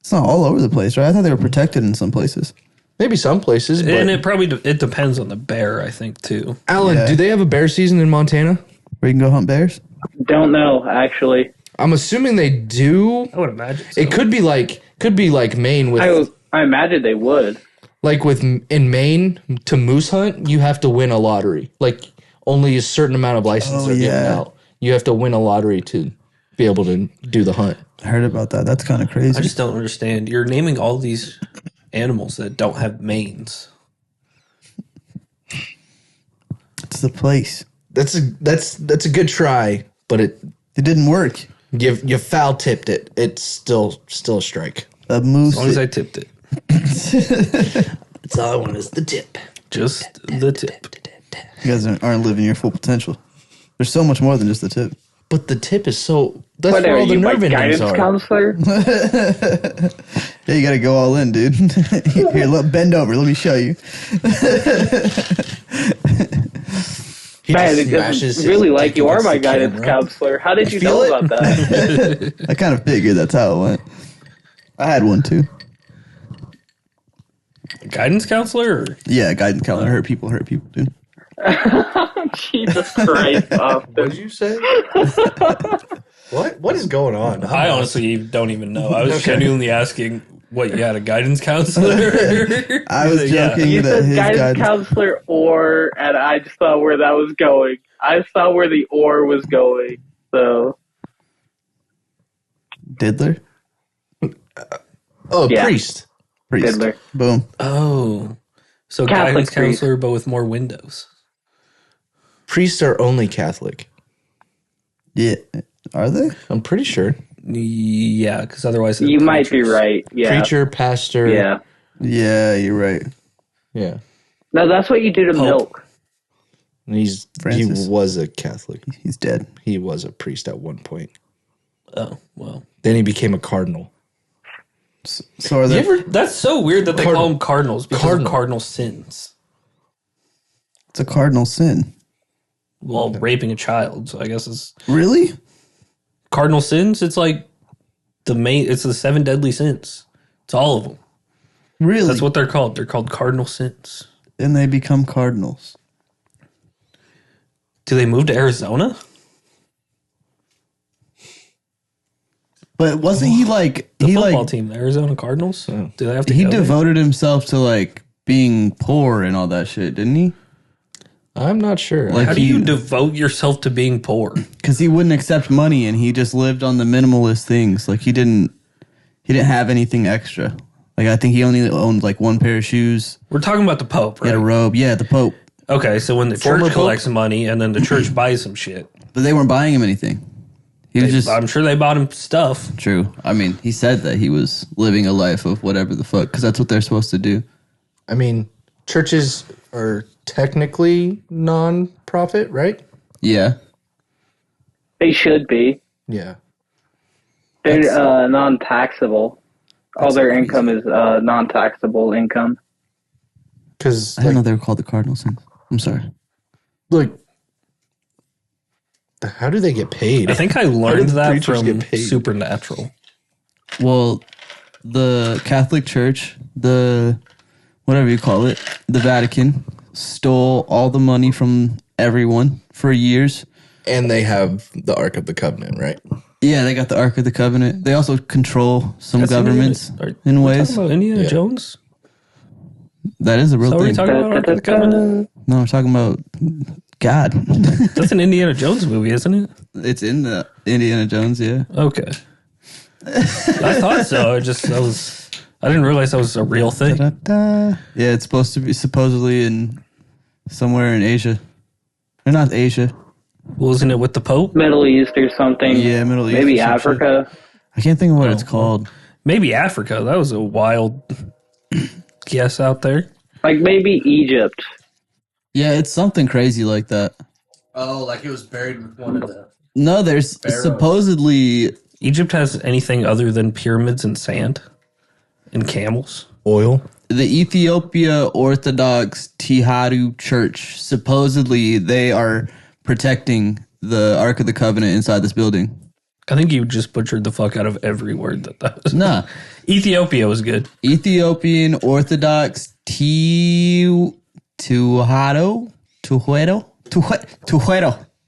It's not all over the place, right? I thought they were protected in some places. Maybe some places, but And it probably it depends on the bear, I think, too. Alan, Yeah. do they have a bear season in Montana? Where you can go hunt bears? Don't know, actually. I'm assuming they do. I would imagine. So. It could be like Maine with I imagine they would. like with in Maine to moose hunt, you have to win a lottery. Like only a certain amount of licenses Oh, are given yeah. out. You have to win a lottery to be able to do the hunt. I heard about that. That's kind of I crazy. just don't understand. You're naming all these animals that don't have manes. It's the place. That's a good try, but It didn't work. you foul tipped it. It's still a strike. A moose. As long as I tipped it. That's all I want is the tip. Just the tip. You guys aren't living your full potential. There's so much more than just the tip. But the tip is so. That's What where are all the you, my nerve endings guidance are. counselor? Yeah, you got to go all in, dude. Here, bend over. Let me show you. He Man, just it smashes doesn't his really dick like you are against my the guidance camera. counselor. How did you feel know it? about that? I kind of figured that's how it went. I had one too. Guidance counselor? Or? Yeah, guidance counselor. Hurt people, dude. Jesus Christ, Austin. What did you say? What is going on? I honestly don't even know. I was genuinely asking what you had a guidance counselor. I was Yeah. joking You that said his guidance guidance. counselor and I just saw where that was going. I saw where the or was going. So, Diddler? Oh, Yeah. priest. Priest. Diddler. Boom. Oh. So Catholic guidance priest. counselor, but with more windows. Priests are only Catholic. Yeah. Are they? I'm pretty sure. Yeah, because otherwise they're you might be preachers. right. Yeah. Preacher, pastor. Yeah. Yeah, you're right. Yeah. No, that's what you do to Pope. milk. And Francis. he was a Catholic. He's dead. He was a priest at one point. Oh, well. Then he became a cardinal. So are there? That's so weird that they call them cardinals because of cardinal sins. It's a cardinal sin. Well, raping a child, so I guess it's Really? cardinal sins. It's like it's the 7 deadly sins. It's all of them. Really? That's what they're called. They're called cardinal sins. And they become cardinals. Do they move to Arizona? But wasn't he like The he football like team, the Arizona Cardinals. Do they have to? he go there? devoted himself to like being poor and all that shit, didn't he? I'm not sure. Like How do he, you devote yourself to being poor? because he wouldn't accept money and he just lived on the minimalist things. Like he didn't have anything extra. Like I think he only owned like one pair of shoes. We're talking about the Pope, He had a right? robe. Yeah, the Pope. Okay, so when the Former church Pope? collects money and then the church buys some shit, But they weren't buying him anything. He was just I'm sure they bought him stuff. true. I mean, he said that he was living a life of whatever the fuck, because that's what they're supposed to do. I mean, churches are technically non-profit, right? Yeah. They should be. Yeah. They're non-taxable. All their income is non-taxable income. Because I didn't know they were called the Cardinal Sins. I'm sorry. like, how do they get paid? I think I do learned the that preachers from get paid? Supernatural. Well, the Catholic Church, the whatever you call it, the Vatican, stole all the money from everyone for years. And they have the Ark of the Covenant, right? Yeah, they got the Ark of the Covenant. They also control some That's governments Indiana, in we're ways. talking about Indiana Yeah. Jones? That is a real So are we thing. talking about Ark of the Covenant? No, we're talking about God. That's an Indiana Jones movie, isn't it? It's in the Indiana Jones, yeah. Okay. I thought so. I didn't realize that was a real thing. Da-da-da. Yeah, it's supposed to be supposedly in somewhere in Asia. Or not Asia. Wasn't it with the Pope? Middle East or something. Yeah, Middle East Maybe or some Africa. I can't think of what it's called. Maybe Africa. That was a wild guess out there. Like maybe Egypt. Yeah, it's something crazy like that. Oh, like it was buried with one of the... No, there's supposedly... Egypt has anything other than pyramids and sand and camels. Oil? The Ethiopia Orthodox Tiharu Church, supposedly they are protecting the Ark of the Covenant inside this building. I think you just butchered the fuck out of every word that was. Nah. Ethiopia was good. Ethiopian Orthodox Tihuero?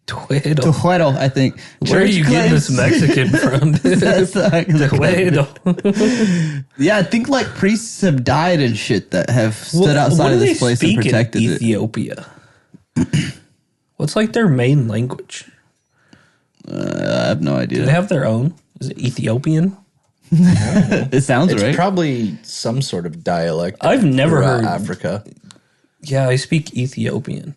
Tujuero, I think. Where are you getting this Mexican from? That's the Ark of the Covenant. Tujuelo. Yeah, I think like priests have died and shit that have stood outside What of do this they place and speak in protected it. Ethiopia? What's like their main language? I have no Do idea. they have their own? Is it Ethiopian? It sounds It's right. probably some sort of dialect. I've never throughout heard. Africa. Yeah, I speak Ethiopian.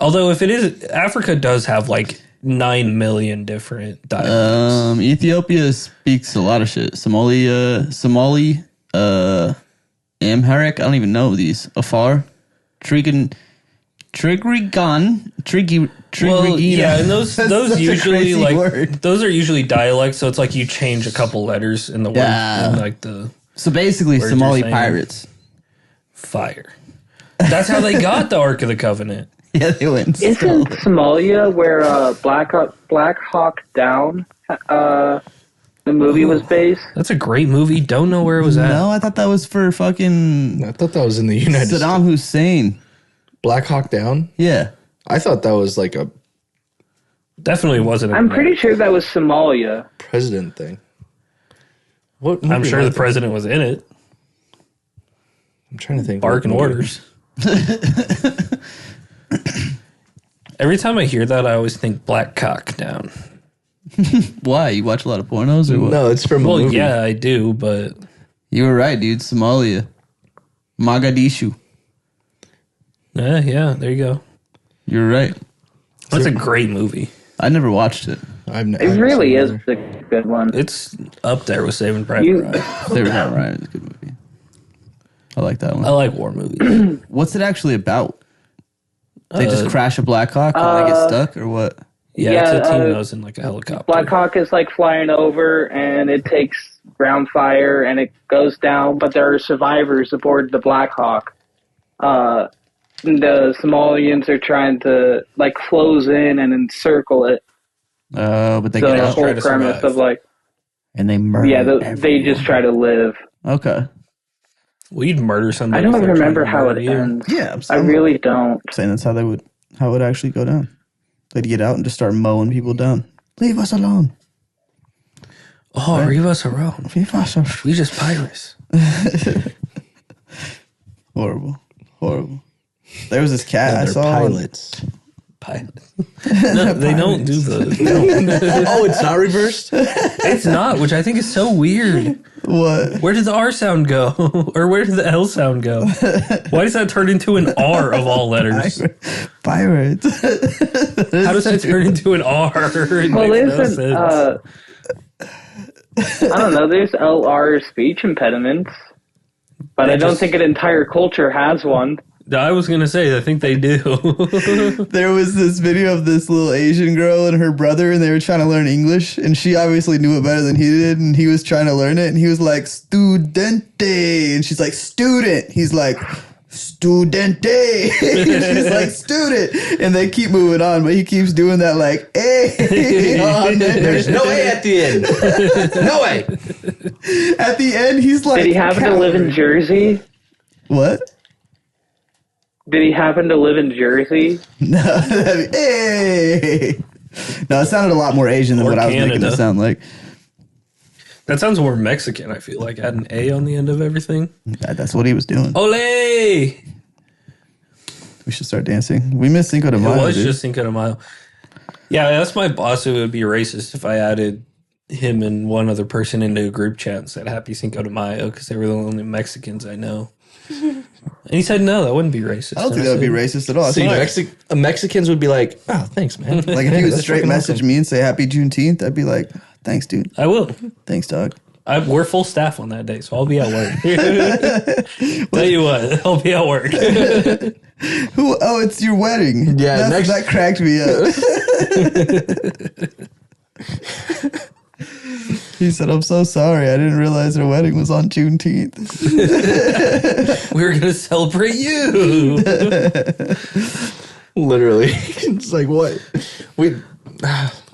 Although if it is, Africa does have like 9 million different dialects. Ethiopia speaks a lot of shit. Somali, Amharic. I don't even know these. Afar, Trigrigan, Well, yeah, and those That's such a usually crazy like word. those are usually dialects. So it's like you change a couple letters in the word, Yeah. in like the So basically, Words Somali you're saying. pirates. fire. That's how they got the Ark of the Covenant. Yeah, they went. Isn't Somalia where Black Hawk Down the movie was based? That's a great movie. Don't know where it was at. No, I thought that was for fucking I thought that was in the United States. Saddam Hussein. Black Hawk Down? Yeah. I thought that was like a Definitely wasn't. I'm pretty sure that was Somalia. president thing. What? I'm movie sure was the that? president was in it, I'm trying to think. barking what movie. orders. Every time I hear that, I always think Black Cock Down. Why? You watch a lot of pornos or what? No, it's from a Well, movie. yeah, I do, but You were right, dude. Somalia. Mogadishu. yeah, there you go. You're right. That's a great movie. I never watched it. It really is a good one. It's up there with Saving Private You- Ryan. They were not right. It's a good movie. I like that I one. like war movies. What's it actually about? They just crash a Black Hawk and they get stuck, or what? Yeah, Yeah, it's a team uh, that was in like a helicopter. Black Hawk is like flying over and it takes ground fire and it goes down, but there are survivors aboard the Black Hawk. The Somalians are trying to like close in and encircle it. But they So get the out try whole to premise survive. of like, and they murder. yeah, they everyone. just try to live. Okay. Well, you'd murder somebody. I don't if they're remember trying to how murder it you. ends. Yeah, I'm I saying, really don't. saying that's how it would actually go down. They'd get out and just start mowing people down. Leave us alone. Oh, leave us alone. Leave us alone. We just pirates. Horrible. There was this cat I They're saw. pilots. Pirates. No, they don't do the. Oh, it's not reversed? It's not, which I think is so weird. What? Where did the R sound go? Or where did the L sound go? Why does that turn into an R of all letters? Pirates. How does that turn into an R? It Well, makes no isn't sense. I don't know. There's LR speech impediments, but I don't just- think an entire culture has one. I was gonna say, I think they do. There was this video of this little Asian girl and her brother, and they were trying to learn English, and she obviously knew it better than he did, and he was trying to learn it, and he was like, studente, and she's like, student. He's like, Studente. She's like, student. And they keep moving on, but he keeps doing that like, hey. There's no A at the end. No A. At the end, he's like, Did he happen to live in Jersey? What? Did he happen to live in Jersey? No. Hey. No, it sounded a lot more Asian than Or what I was making Canada. it sound like. That sounds more Mexican, I feel like. Add an A on the end of everything. Yeah, that's what he was doing. Ole! We should start dancing. We missed Cinco de It Mayo, was dude. just Cinco de Mayo. Yeah, that's my boss who would be racist if I added him and one other person into a group chat and said Happy Cinco de Mayo because they were the only Mexicans I know. And he said no, that wouldn't be racist. I don't think that would be racist at all. I See, think Mexicans would be like, oh, thanks, man. like if you would That's straight fucking message awesome. me and say Happy Juneteenth, I'd be like, thanks, dude. I will. Thanks, dog. We're full staff on that day, so I'll be at work. Tell you what, I'll be at work. Who? Oh, it's your wedding. Yeah, that cracked me up. He said, I'm so sorry. I didn't realize her wedding was on Juneteenth. We were gonna celebrate you. Literally. It's like, what?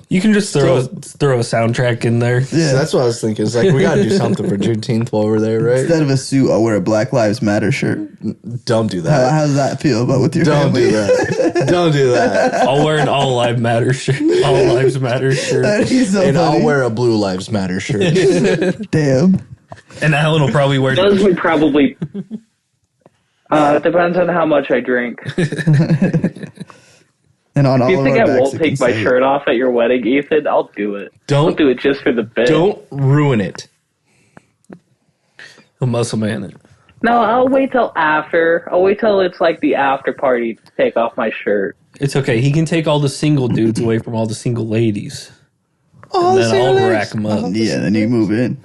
You can just throw a soundtrack in there. So that's what I was thinking. It's like, we got to do something for Juneteenth while we're there, right? Instead of a suit, I'll wear a Black Lives Matter shirt. Don't do How that. does that feel about with your Don't family? do that. Don't do that. I'll wear an All Lives Matter shirt. All Lives Matter shirt. That'd be so And funny. I'll wear a Blue Lives Matter shirt. Damn. And Alan will probably wear. Those would probably. Depends on how much I drink. And on all If you of think our I backs, won't it take can my say- shirt off at your wedding, Ethan, I'll do it. I'll Don't do it just for the bit. don't ruin it. A muscle man it. No, I'll wait till after. I'll wait till it's like the after party to take off my shirt. It's okay. He can take all the single dudes away from all the single ladies. Oh, And then I'll rack them up. Yeah, then you move in.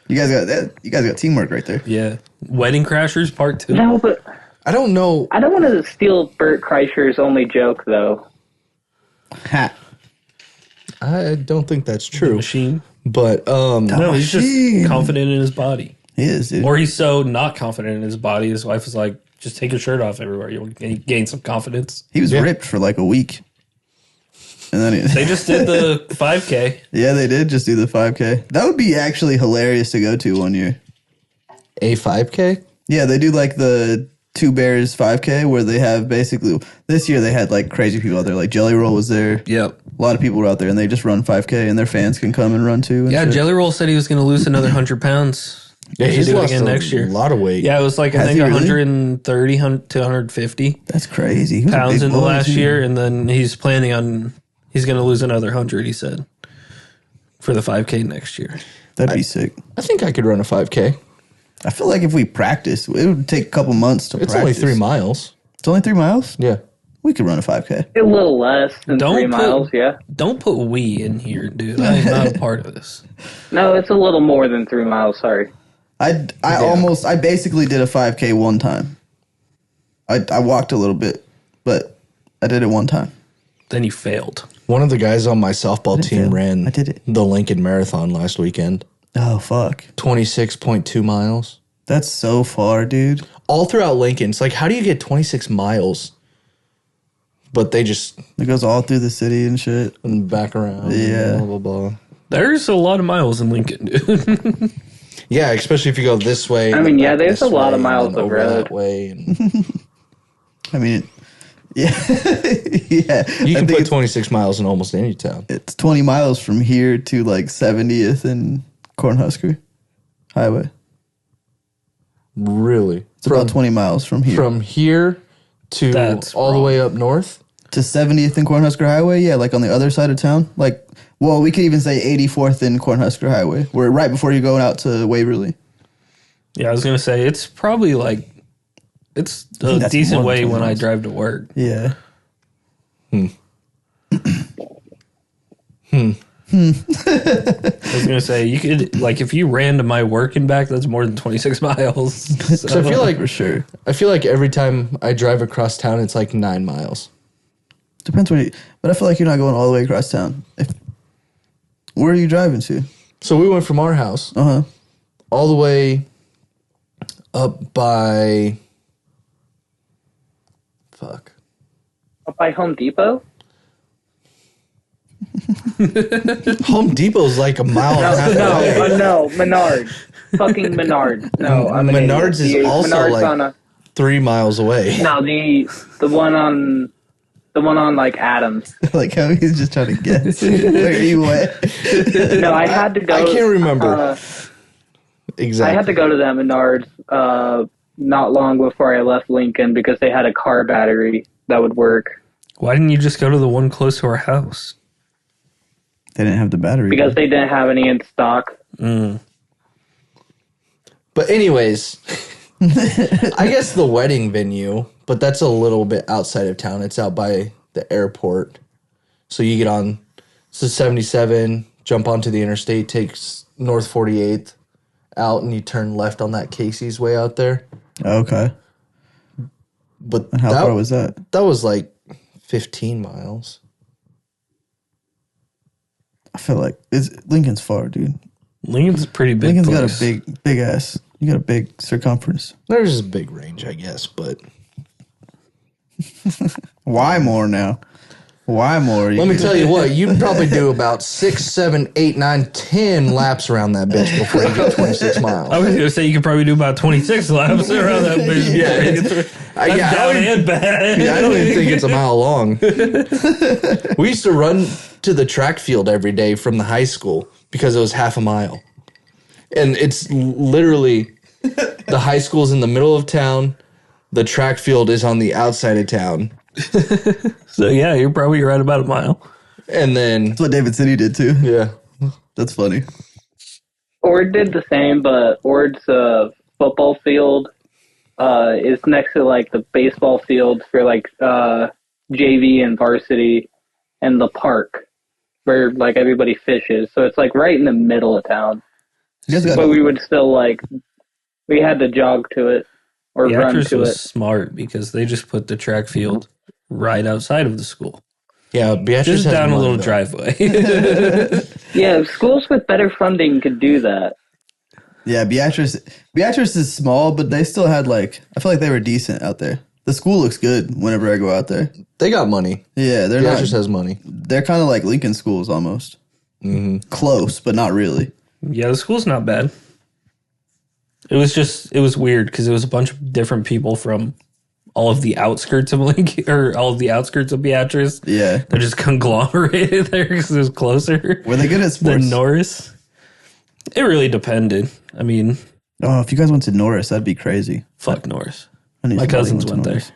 You guys got that. You guys got teamwork right there. Yeah. Wedding Crashers Part 2. No, but I don't know. I don't want to steal Bert Kreischer's only joke, though. Ha. I don't think that's true. Machine. But No, he's Machine. just confident in his body. He is, dude. Or he's so not confident in his body, his wife is like, just take your shirt off everywhere. You'll gain some confidence. He was ripped for like a week. And then They just did the 5K. yeah, they did just do the 5K. That would be actually hilarious to go to one year. a 5K? Yeah, they do like the Two Bears 5K where they have basically this year they had like crazy people out there. Like Jelly Roll was there. Yep. A lot of people were out there and they just run 5K and their fans can come and run too. And Yeah, shit. Jelly Roll said he was going to lose another 100 pounds. Yeah, He he's should do it lost again a next year. lot of weight. Yeah, it was like, I Has think he really? 130 to 150 That's crazy. He was a pounds big in the boy, last too. year. And then he's planning on, he's going to lose another 100, he said, for the 5K next year. That'd be sick. I think I could run a 5K. I feel like if we practice, it would take a couple months to It's practice. only 3 miles. It's only 3 miles? Yeah. We could run a 5K. A little less than Don't 3 put- miles, yeah. Don't put we in here, dude. I am not a part of this. No, it's a little more than 3 miles, sorry. I basically did a 5K one time. I walked a little bit, but I did it one time. Then you failed. One of the guys on my softball team fail. ran I did it. the Lincoln Marathon last weekend. Oh, fuck. 26.2 miles. That's so far, dude. All throughout Lincoln. It's like, how do you get 26 miles? But they just It goes all through the city and shit. back around. Yeah. Blah, blah, blah. There's a lot of miles in Lincoln, dude. Yeah, especially if you go this way. I and mean, then yeah, back there's this a lot of way, miles and then of over road. that way. And I mean, yeah. Yeah. you I can think put 26 miles in almost any town. it's 20 miles from here to like 70th and Cornhusker Highway. Really? It's about 20 miles from here. From here to That's all the wrong. way up north? To 70th and Cornhusker Highway, yeah, like on the other side of town. Like, well, we could even say 84th and Cornhusker Highway. We're right before you're going out to Waverly. Yeah, I was going to say, it's probably like, it's think a that's decent more than way 20 when I miles. drive to work. Yeah. I was going to say, you could, like, if you ran to my work and back, that's more than 26 miles. So I feel like For sure. I feel like every time I drive across town, it's like 9 miles. Depends where you, but I feel like you're not going all the way across town. Where are you driving to? So we went from our house Uh huh. all the way up by Fuck. Up by Home Depot? Home Depot's like a mile and a half away. No, Menards. Fucking Menards. No, I'm an Menards idiot. is also Menards like on a, 3 miles away. no, the one on like Adams. Like how he's just trying to guess where you went. No, I had to go. I can't remember exactly. I had to go to that Menards not long before I left Lincoln because they had a car battery that would work. Why didn't you just go to the one close to our house? They didn't have the battery. Because they didn't have any in stock. Mm. But anyways, I guess the wedding venue, but that's a little bit outside of town. It's out by the airport. So you get on, so 77, jump onto the interstate, takes North 48th out, and you turn left on that Casey's way out there. Okay. But And how far was that? That was like 15 miles. I feel like Lincoln's far, dude. Lincoln's a pretty big Lincoln's place. got a big ass. You got a big circumference. There's a big range, I guess, but Why more now? Why more? let me tell you what, you'd probably do about 6, 7, 8, 9, 10 laps around that bitch before you get 26 miles. I was going to say you could probably do about 26 laps around that bitch. Yeah, That's down and bad. I don't even think it's a mile long. We used to run to the track field every day from the high school because it was half a mile. And it's literally the high school's in the middle of town. The track field is on the outside of town. So yeah, you're probably right about a mile. And then, That's what David City did too. yeah. That's funny. Ord did the same, but Ord's football field is next to like the baseball field for like JV and varsity and the park where like everybody fishes. So it's like right in the middle of town. You guys got But we would still like, we had to jog to it or The run actress to was it. smart because they just put the track field right outside of the school. Yeah, Beatrice Just has down a money, little though. driveway. Yeah, schools with better funding could do that. Yeah, Beatrice is small, but they still had like, I feel like they were decent out there. The school looks good whenever I go out there. They got money. Yeah, they're Beatrice not. has money. They're kind of like Lincoln schools almost. Mm-hmm. Close, but not really. Yeah, the school's not bad. It was weird because it was a bunch of different people from all of the outskirts of Lincoln, or all of the outskirts of Beatrice. Yeah. They're just conglomerated there because it was closer Were they good at sports? than Norris. It really depended. I mean, Oh, if you guys went to Norris, that'd be crazy. fuck Norris. I need My somebody cousins who went to there. Norris.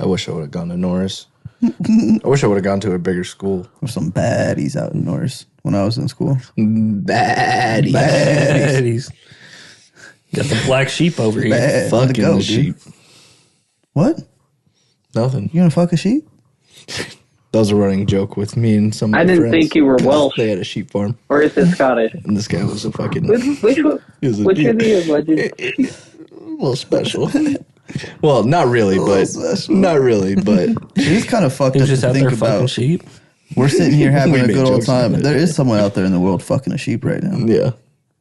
I wish I would have gone to Norris. I wish I would have gone to a bigger school. There's some baddies out in Norris when I was in school. Baddie. Baddies. Got the black sheep over here. Bad. Fucking Go, the dude. sheep. What? Nothing. You gonna fuck a sheep? That was a running joke with me and some of my I didn't friends. think you were Welsh. They had a sheep farm. Or is it Scottish? And this guy was a fucking... Which one? he was a Which are dude. the alleged? A little special. Well, not really, but... special. Not really, but... It is kind of fucked He up was just to out there think fucking about. sheep. We're sitting here having We a made good old jokes time. about it. There is someone out there in the world fucking a sheep right now. Yeah.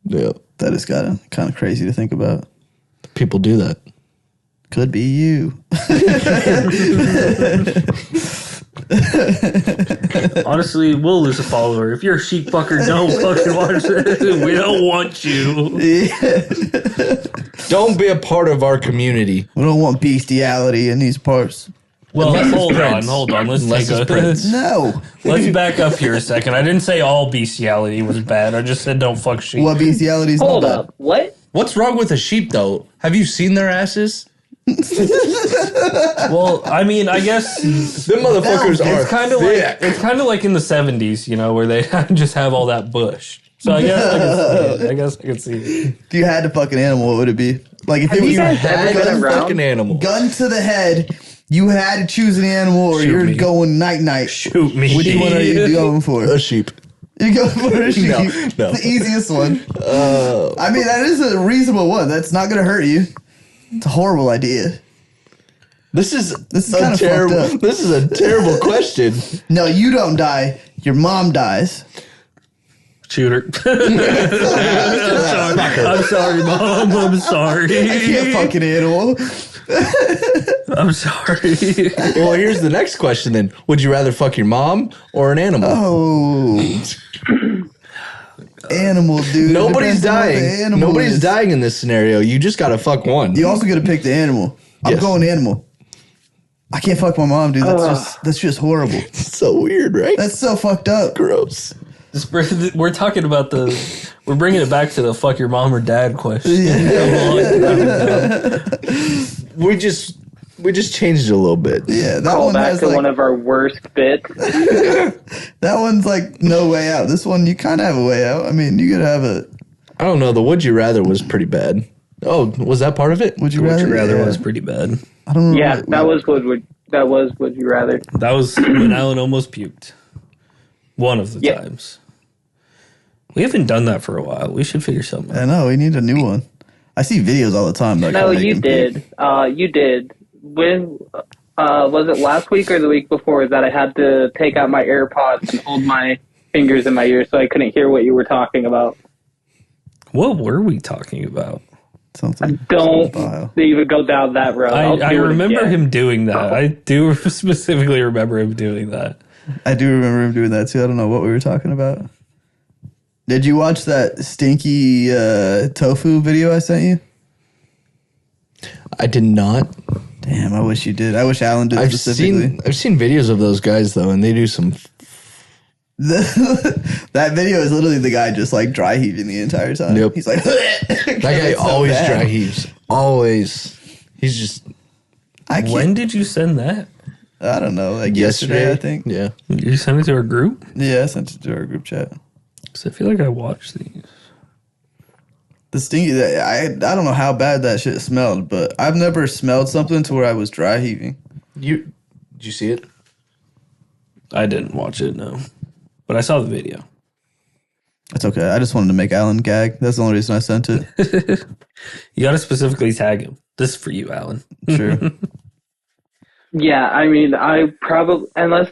Yeah. That is kind of crazy to think about. People do that. Could be you. Honestly, we'll lose a follower. If you're a sheep fucker, don't fucking watch it. We don't want you. Don't be a part of our community. We don't want bestiality in these parts. Well, hold Prince. on. Let's Unless take it's a Prince. No. let's back up here a second. I didn't say all bestiality was bad. I just said don't fuck sheep. What bestiality is Hold not up. What? What's wrong with a sheep, though? Have you seen their asses? Well, I mean, I guess Them motherfuckers are it's kind of like in the 70s, you know, where they just have all that bush. So I guess I can see it. If you had to fuck an animal, what would it be? Like if Have it you was guys ever Had been a around? fucking animal. gun to the head, you had to choose an animal or Shoot you're me. going night. Shoot me. Which one are you going for? A sheep. You go for a sheep. No. The easiest one. I mean, that is a reasonable one. That's not going to hurt you. It's a horrible idea. This is kinda fucked terrible. up. This is a terrible question. No, you don't die. Your mom dies. Shoot her. I'm sorry, Mom. I'm sorry. I can't fuck an animal. I'm sorry. Well, here's the next question then. Would you rather fuck your mom or an animal? Oh. Animal, dude. Nobody's Depends on what the dying. animal Nobody's is. dying in this scenario. You just gotta fuck one. You also got to pick the animal. I'm Yes. going animal. I can't fuck my mom, dude. That's just horrible. It's so weird, right? That's so fucked up. gross. We're talking about we're bringing it back to the fuck your mom or dad question. We just changed it a little bit. Yeah, that Call one back has to like one of our worst bits. that one's like no way out. This one you kind of have a way out. I mean, you could have a. I don't know. The would you rather was pretty bad. Oh, was that part of it? Would you Would rather? you rather Yeah. was pretty bad. I don't know. Yeah, that was would you rather. That was when Alan almost puked. One of the Yeah. times. We haven't done that for a while. We should figure something out. I know. We need a new one. I see videos all the time. That No, kinda make you them did. puke. You did. When was it last week or the week before that I had to take out my AirPods and hold my fingers in my ears so I couldn't hear what you were talking about? What were we talking about? Something. Don't Vile. even go down that road. I'll I do it remember again. him doing that. I do specifically remember him doing that. I do remember him doing that too. I don't know what we were talking about. Did you watch that stinky tofu video I sent you? I did not. Damn, I wish you did. I wish Alan did I've specifically. seen videos of those guys though, and they do some. That video is literally the guy just like dry heaving the entire time. Yep. He's like, That guy always dry heaves. Always. He's just I can't. When did you send that? I don't know. Like yesterday, I think. Yeah. Did you send it to our group? Yeah, I sent it to our group chat. Because I feel like I watched these. The stinky. I don't know how bad that shit smelled, but I've never smelled something to where I was dry heaving. Did you see it? I didn't watch it, no. But I saw the video. It's okay. I just wanted to make Alan gag. That's the only reason I sent it. You got to specifically tag him. This is for you, Alan. Sure. Yeah, I mean, I probably unless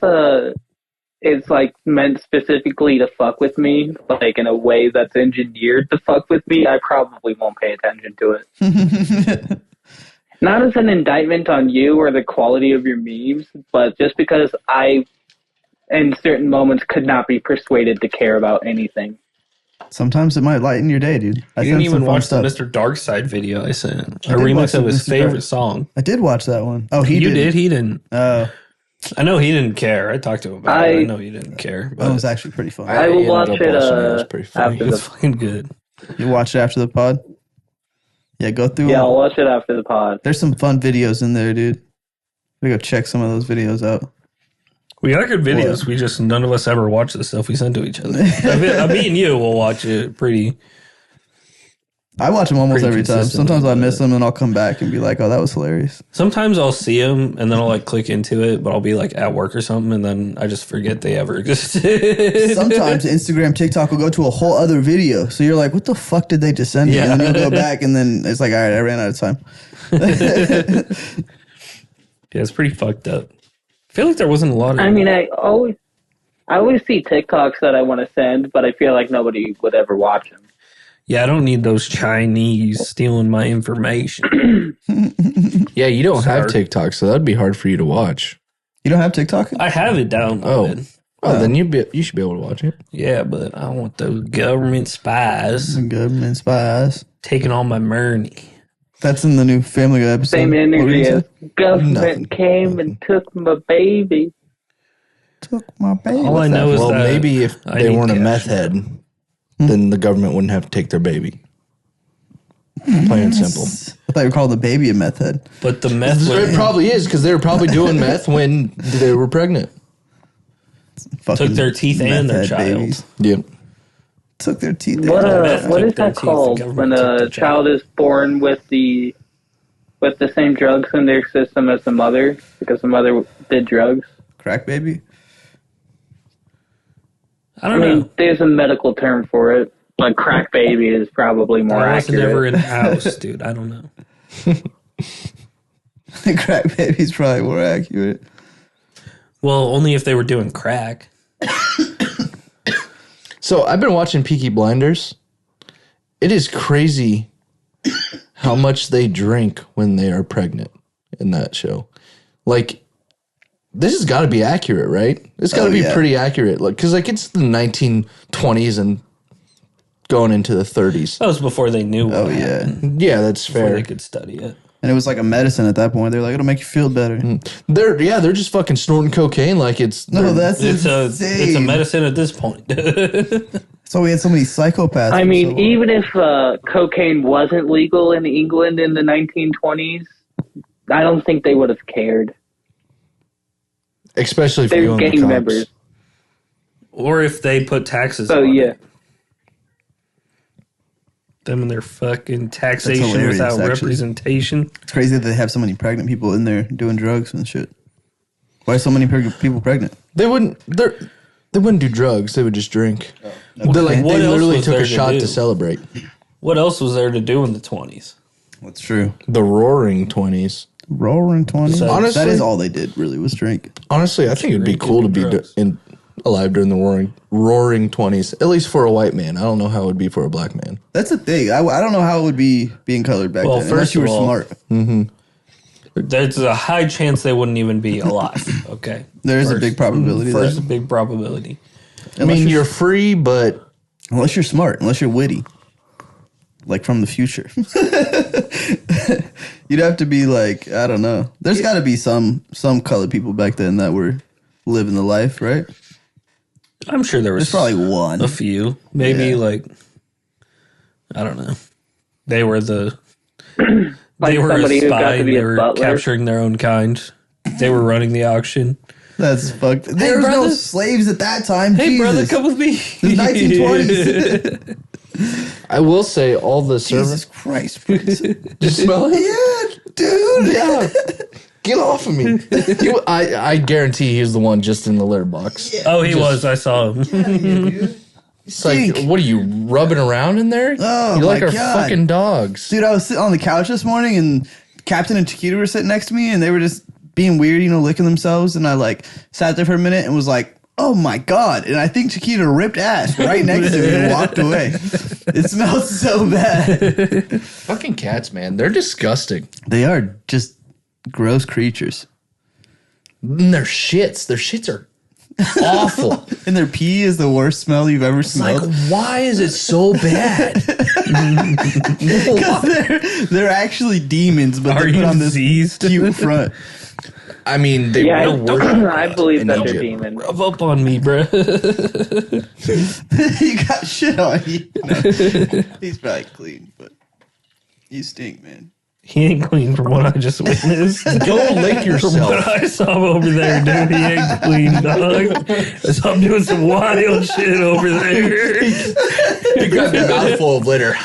it's like meant specifically to fuck with me, like in a way that's engineered to fuck with me, I probably won't pay attention to it. Not as an indictment on you or the quality of your memes, but just because I, in certain moments, could not be persuaded to care about anything. Sometimes it might lighten your day, dude. I You didn't sent some even fun watch the stuff. Mr. Darkside video I sent. A did watch remix the of his Mr. favorite Dark- song. I did watch that one. Oh, he You did. did? He didn't. Oh, I know he didn't care. I talked to him about it. I know he didn't care. that But was actually pretty fun. I will ended watch up it watching it. It was pretty funny. after it's the. fucking good. You watch it after the pod? Yeah, go through Yeah, them. I'll watch it after the pod. There's some fun videos in there, dude. We go check some of those videos out. We got good videos. We just, none of us ever watch the stuff we send to each other. Me and you will watch it pretty. I watch them almost Pretty every time. consistently, Sometimes I but- miss them and I'll come back and be like, oh, that was hilarious. Sometimes I'll see them and then I'll like click into it, but I'll be like at work or something and then I just forget they ever existed. Sometimes Instagram, TikTok will go to a whole other video. So you're like, what the fuck did they just send me? Yeah. And then you'll go back and then it's like, all right, I ran out of time. Yeah, it's pretty fucked up. I feel like there wasn't a lot of. I mean, I always see TikToks that I want to send, but I feel like nobody would ever watch them. Yeah, I don't need those Chinese stealing my information. Yeah, you don't have Sorry. TikTok, so that'd be hard for you to watch. You don't have TikTok? I have it downloaded. Then you should be able to watch it. Yeah, but I don't want those government spies Government spies. taking all my money. That's in the new Family Guy episode. Same What were energy you as saying? government Nothing. came and took my baby. Took my baby. All I know is Well, that maybe if I they need weren't a cash. meth head, then the government wouldn't have to take their baby. Plain and simple. I thought you were calling the baby a meth head. But the meth It would, probably is because they were probably doing meth when they were pregnant. Fucking took their teeth and their meth head child. babies. Yep. Took their teeth. What meth what took is their that teeth, called the when government took a their child is born with the same drugs in their system as the mother because the mother did drugs? Crack baby? I I don't mean, know. there's a medical term for it, but crack baby is probably more I was accurate. never in the house, dude. I don't know. Crack baby's probably more accurate. Well, only if they were doing crack. So I've been watching Peaky Blinders. It is crazy how much they drink when they are pregnant. in that show. Like, this has got to be accurate, right? It's got to be pretty accurate. Like, because like it's the 1920s and going into the 30s. That was before they knew. Oh yeah, Yeah, that's Before fair. they could study it. and it was like a medicine at that point. They're like, it'll make you feel better. They're just fucking snorting cocaine like it's No, that's It's insane. a medicine at this point. So we had so many psychopaths. I for mean, so long. even if cocaine wasn't legal in England in the 1920s, I don't think they would have cared. especially if They're you own the gang cops. members. Or if they put taxes So, on yeah. it. Them and their fucking taxation hilarious, without actually. representation. It's crazy that they have so many pregnant people in there doing drugs and shit. Why are so many people pregnant? They wouldn't do drugs. They would just drink. They Okay. What they else literally was took there a to shot do? to celebrate. What else was there to do in the 20s? That's true. The Roaring 20s. Roaring 20. So- Honestly- that is all they did, really, was drink. Honestly, I think it'd be Drink cool to and be drugs. alive during the roaring 20s. At least for a white man. I don't know how it would be for a black man. That's the thing. I don't know how it would be being colored back Well, then. Unless first you were of all- smart. There's a high chance they wouldn't even be alive. Okay. There is a big probability of First, that. a big probability. I mean, you're free, but Unless you're smart, unless you're witty. Like from the future. You'd have to be like, I don't know. There's got to be some colored people back then that were living the life, right? I'm sure there was There's probably one. a few. Maybe Yeah. like, I don't know. They were the. Like They were somebody a who got spy. to be They a were butler. capturing their own kind. They were running the auction. That's fucked. There was no brother. slaves at that time. Hey, Jesus. brother, come with me. The 1920s. I will say all the Jesus servants. Christ. Prince. Just smell it? Yeah, dude. Yeah. Get off of me. I guarantee he was the one just in the litter box. Oh, he was. I saw him. It's like, Stink. what are you rubbing around in there? Oh, You're like my our God. fucking dogs. Dude, I was sitting on the couch this morning and Captain and Chiquita were sitting next to me and they were just being weird, licking themselves. And I like sat there for a minute and was like, oh my God. And I think Chiquita ripped ass right next to me and walked away. It smells so bad. Fucking cats, man. They're disgusting. They are just gross creatures. And their shits are awful. And their pee is the worst smell you've ever Like, smelled. why is it so bad? They're actually demons, but Are they put you on this diseased? cute front. I mean, they Yeah, were worshipped I believe in that they're Egypt. demons. Rub up on me, bro. You got shit on you. No, he's probably clean, but you stink, man. He ain't clean from what I just witnessed. Go lick From yourself. what I saw him over there, dude, he ain't clean, dog. I saw him doing some wild shit over there. He grabbed a mouthful of litter.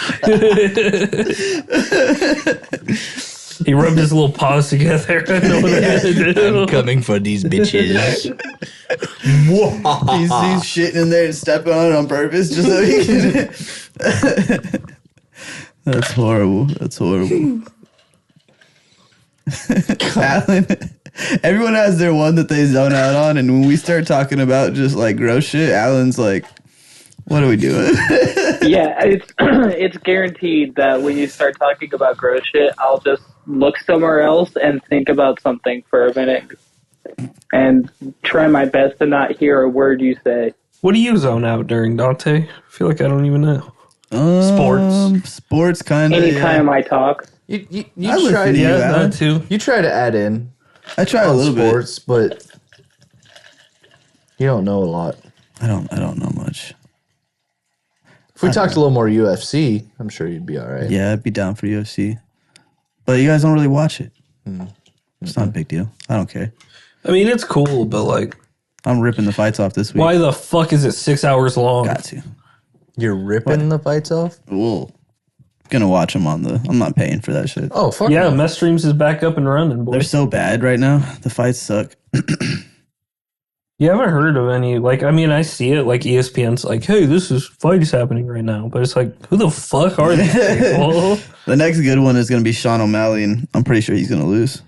He rubbed his little paws together. I know what I do. I'm coming for these bitches. He's shitting in there and stepping on it on purpose just so he can. That's horrible. That's horrible. Alan, everyone has their one that they zone out on, and when we start talking about just like gross shit, Alan's like, "What are we doing?" Yeah, it's guaranteed that when you start talking about gross shit, I'll just look somewhere else and think about something for a minute and try my best to not hear a word you say. What do you zone out during, Dante? I feel like I don't even know. Sports, kind of. Anytime I talk, You I listen try to you, Yeah, Alan. that too. You try to add in I try a little sports, but you don't know a lot. bit. I don't know much. If we talked a little more UFC, I'm sure you'd be all right. Yeah, I'd be down for UFC, but you guys don't really watch it. It's not a big deal. I don't care. I mean, it's cool, but like, I'm ripping the fights off this week. why the fuck is it 6 hours long? Got to. You're ripping the fights off? Well, gonna watch them on the. I'm not paying for that shit. Oh, fuck Yeah, no. Mess Streams is back up and running, They're boys. so bad right now. The fights suck. You haven't heard of any, like, I mean, I see it, like, ESPN's like, hey, this is fight is happening right now. But it's like, who the fuck are these people? The next good one is gonna be Sean O'Malley, and I'm pretty sure he's gonna lose.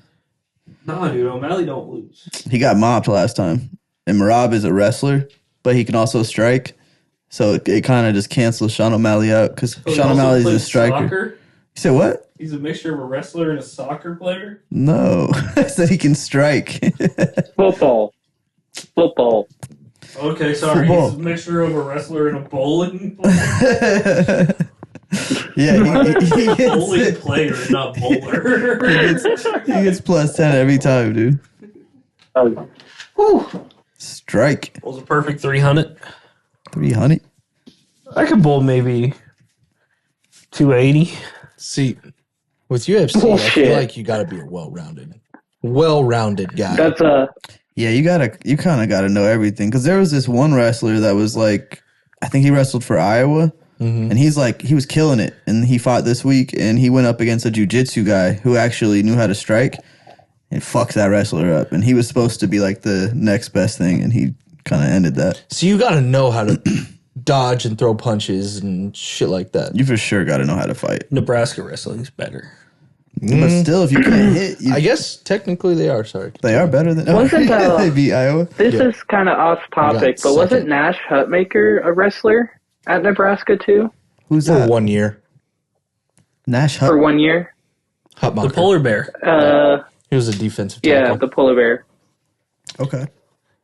Nah, dude, O'Malley don't lose. He got mopped last time, and Marab is a wrestler, but he can also strike. So it kind of just cancels Sean O'Malley out because Sean O'Malley's a striker. Soccer? You said what? He's a mixture of a wrestler and a soccer player. No. I said he can strike. Football. Okay, sorry. Football. He's a mixture of a wrestler and a bowling player. Yeah, he Bowling player, not bowler. he gets plus 10 every time, dude. Strike. Was a perfect 300. 300. I could bowl maybe 280. See, with UFC, I Bullshit. feel like you got to be a well-rounded guy. That's a Yeah, you kind of gotta know everything. Because there was this one wrestler that was like, I think he wrestled for Iowa. And he was killing it. And he fought this week and he went up against a jiu-jitsu guy who actually knew how to strike and fucked that wrestler up. And he was supposed to be like the next best thing. And he kind of ended that. So you got to know how to dodge and throw punches and shit like that. You for sure gotta know how to fight. Nebraska wrestling's better. But still, if you can't hit, I guess technically they are. Sorry. they are better than Wasn't, they beat Iowa. This is kind of off topic, but wasn't second. Nash Hutmaker a wrestler at Nebraska too Who's For that? 1 year. Nash for Hut. 1 year? The Hutmacher. polar bear. He was a defensive Yeah, tackle. the polar bear. Okay.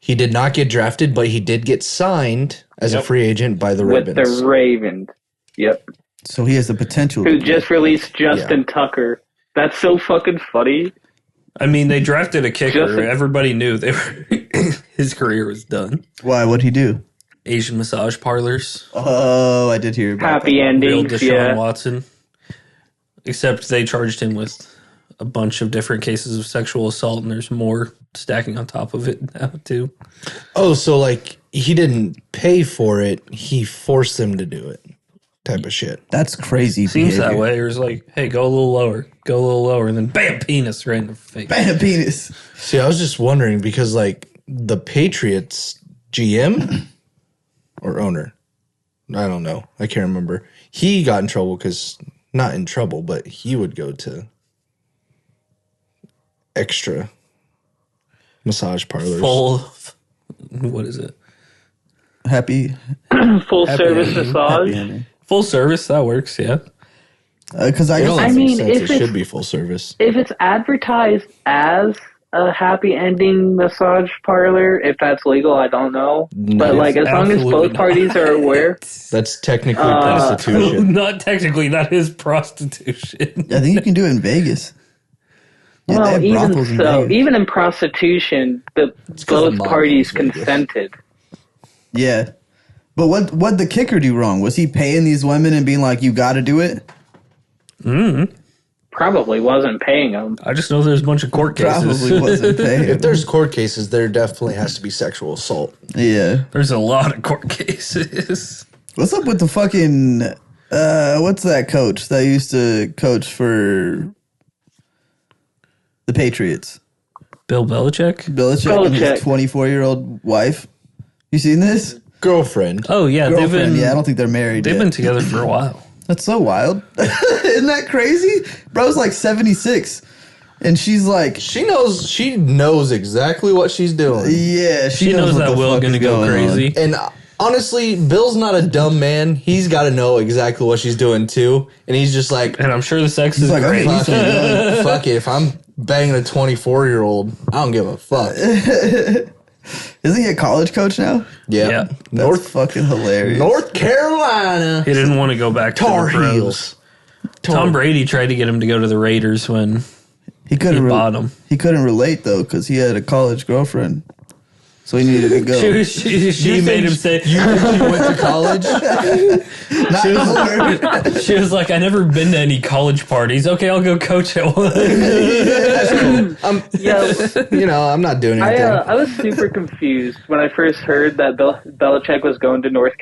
He did not get drafted, but he did get signed as a free agent by the With Ravens. the Ravens. Yep. So he has the potential. Who to just released Justin Tucker. That's so fucking funny. I mean, they drafted a kicker. Justin- Everybody knew they were his career was done. Why? What'd he do? Asian massage parlors. Oh, I did hear about Happy that. Real endings, Deshaun yeah. Watson. Except they charged him with a bunch of different cases of sexual assault, and there's more stacking on top of it now, too. Oh, so like he didn't pay for it, he forced them to do it. Type of shit. That's crazy. Seems behavior. that way. It was like, hey, go a little lower, and then bam, penis right in the face. Bam, penis. See, I was just wondering because like the Patriots GM or owner, I don't know. I can't remember. He got in trouble because not in trouble, but he would go to extra massage parlors. Full, what is it? Happy. Full service ending. massage. Full service, that works, yeah. Because I It guess only I makes mean, sense. if It it's- should be full service. If it's advertised as a happy ending massage parlor, if that's legal, I don't know. But like, as long as absolutely both not. parties are aware, That's technically prostitution. Not technically, that is prostitution. I think you can do it in Vegas. Yeah, they well, have even brothels in so, Vegas. even in prostitution, 'cause both the mob parties owns Vegas. consented. Yeah. But what the kicker do wrong? Was he paying these women and being like, you got to do it? Probably wasn't paying them. I just know there's a bunch of court cases. Probably wasn't paying. If there's court cases, there definitely has to be sexual assault. Yeah. There's a lot of court cases. What's up with the fucking, what's that coach that used to coach for the Patriots? Bill Belichick? Belichick and his Belichick. 24-year-old wife. You seen this? Girlfriend. Oh yeah, Girlfriend. Yeah, I don't think they're married they've yet. been together for a while. That's so wild. Isn't that crazy? Bro's like 76. And she's like, She knows exactly what she's doing. yeah, She knows what that the Will fuck gonna is go going crazy. And honestly, Bill's not a dumb man. He's got to know exactly what she's doing too. And he's just like, And I'm sure the sex is like, great. okay, fuck it. If I'm banging a 24-year-old, I don't give a fuck. Isn't he a college coach now? Yeah. Yeah. That's fucking hilarious. North Carolina. He didn't want to go back to Tar the pros. Heels. Tom Brady tried to get him to go to the Raiders when He couldn't he bought him. He couldn't relate though because he had a college girlfriend, so he needed to go. She made him say, You went to college? she was like, I never been to any college parties. Okay, I'll go coach at one. Yeah, I'm not doing anything. I was super confused when I first heard that Belichick was going to North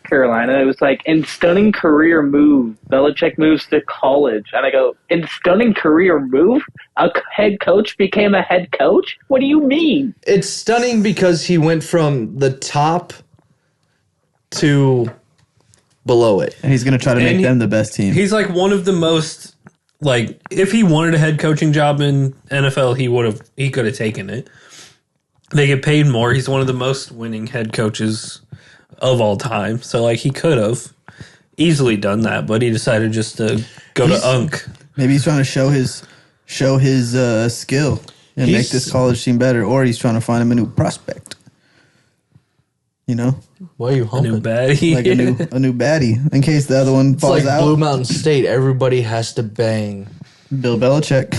Carolina. It was like, in stunning career move, Belichick moves to college. And I go, in stunning career move? A head coach became a head coach? What do you mean? It's stunning because he went from the top to below it. And he's gonna try to make And them the best team. He's like one of the most, like, if he wanted a head coaching job in NFL, he could have taken it. They get paid more. He's one of the most winning head coaches of all time. So, like, he could have. easily done that, but he decided just to go to Unk. Maybe he's trying to show his skill and make this college team better, or he's trying to find him a new prospect. You know, Why are you A humping? new baddie. like a new baddie in case the other one It's falls like out. Blue Mountain State. Everybody has to bang. Bill Belichick.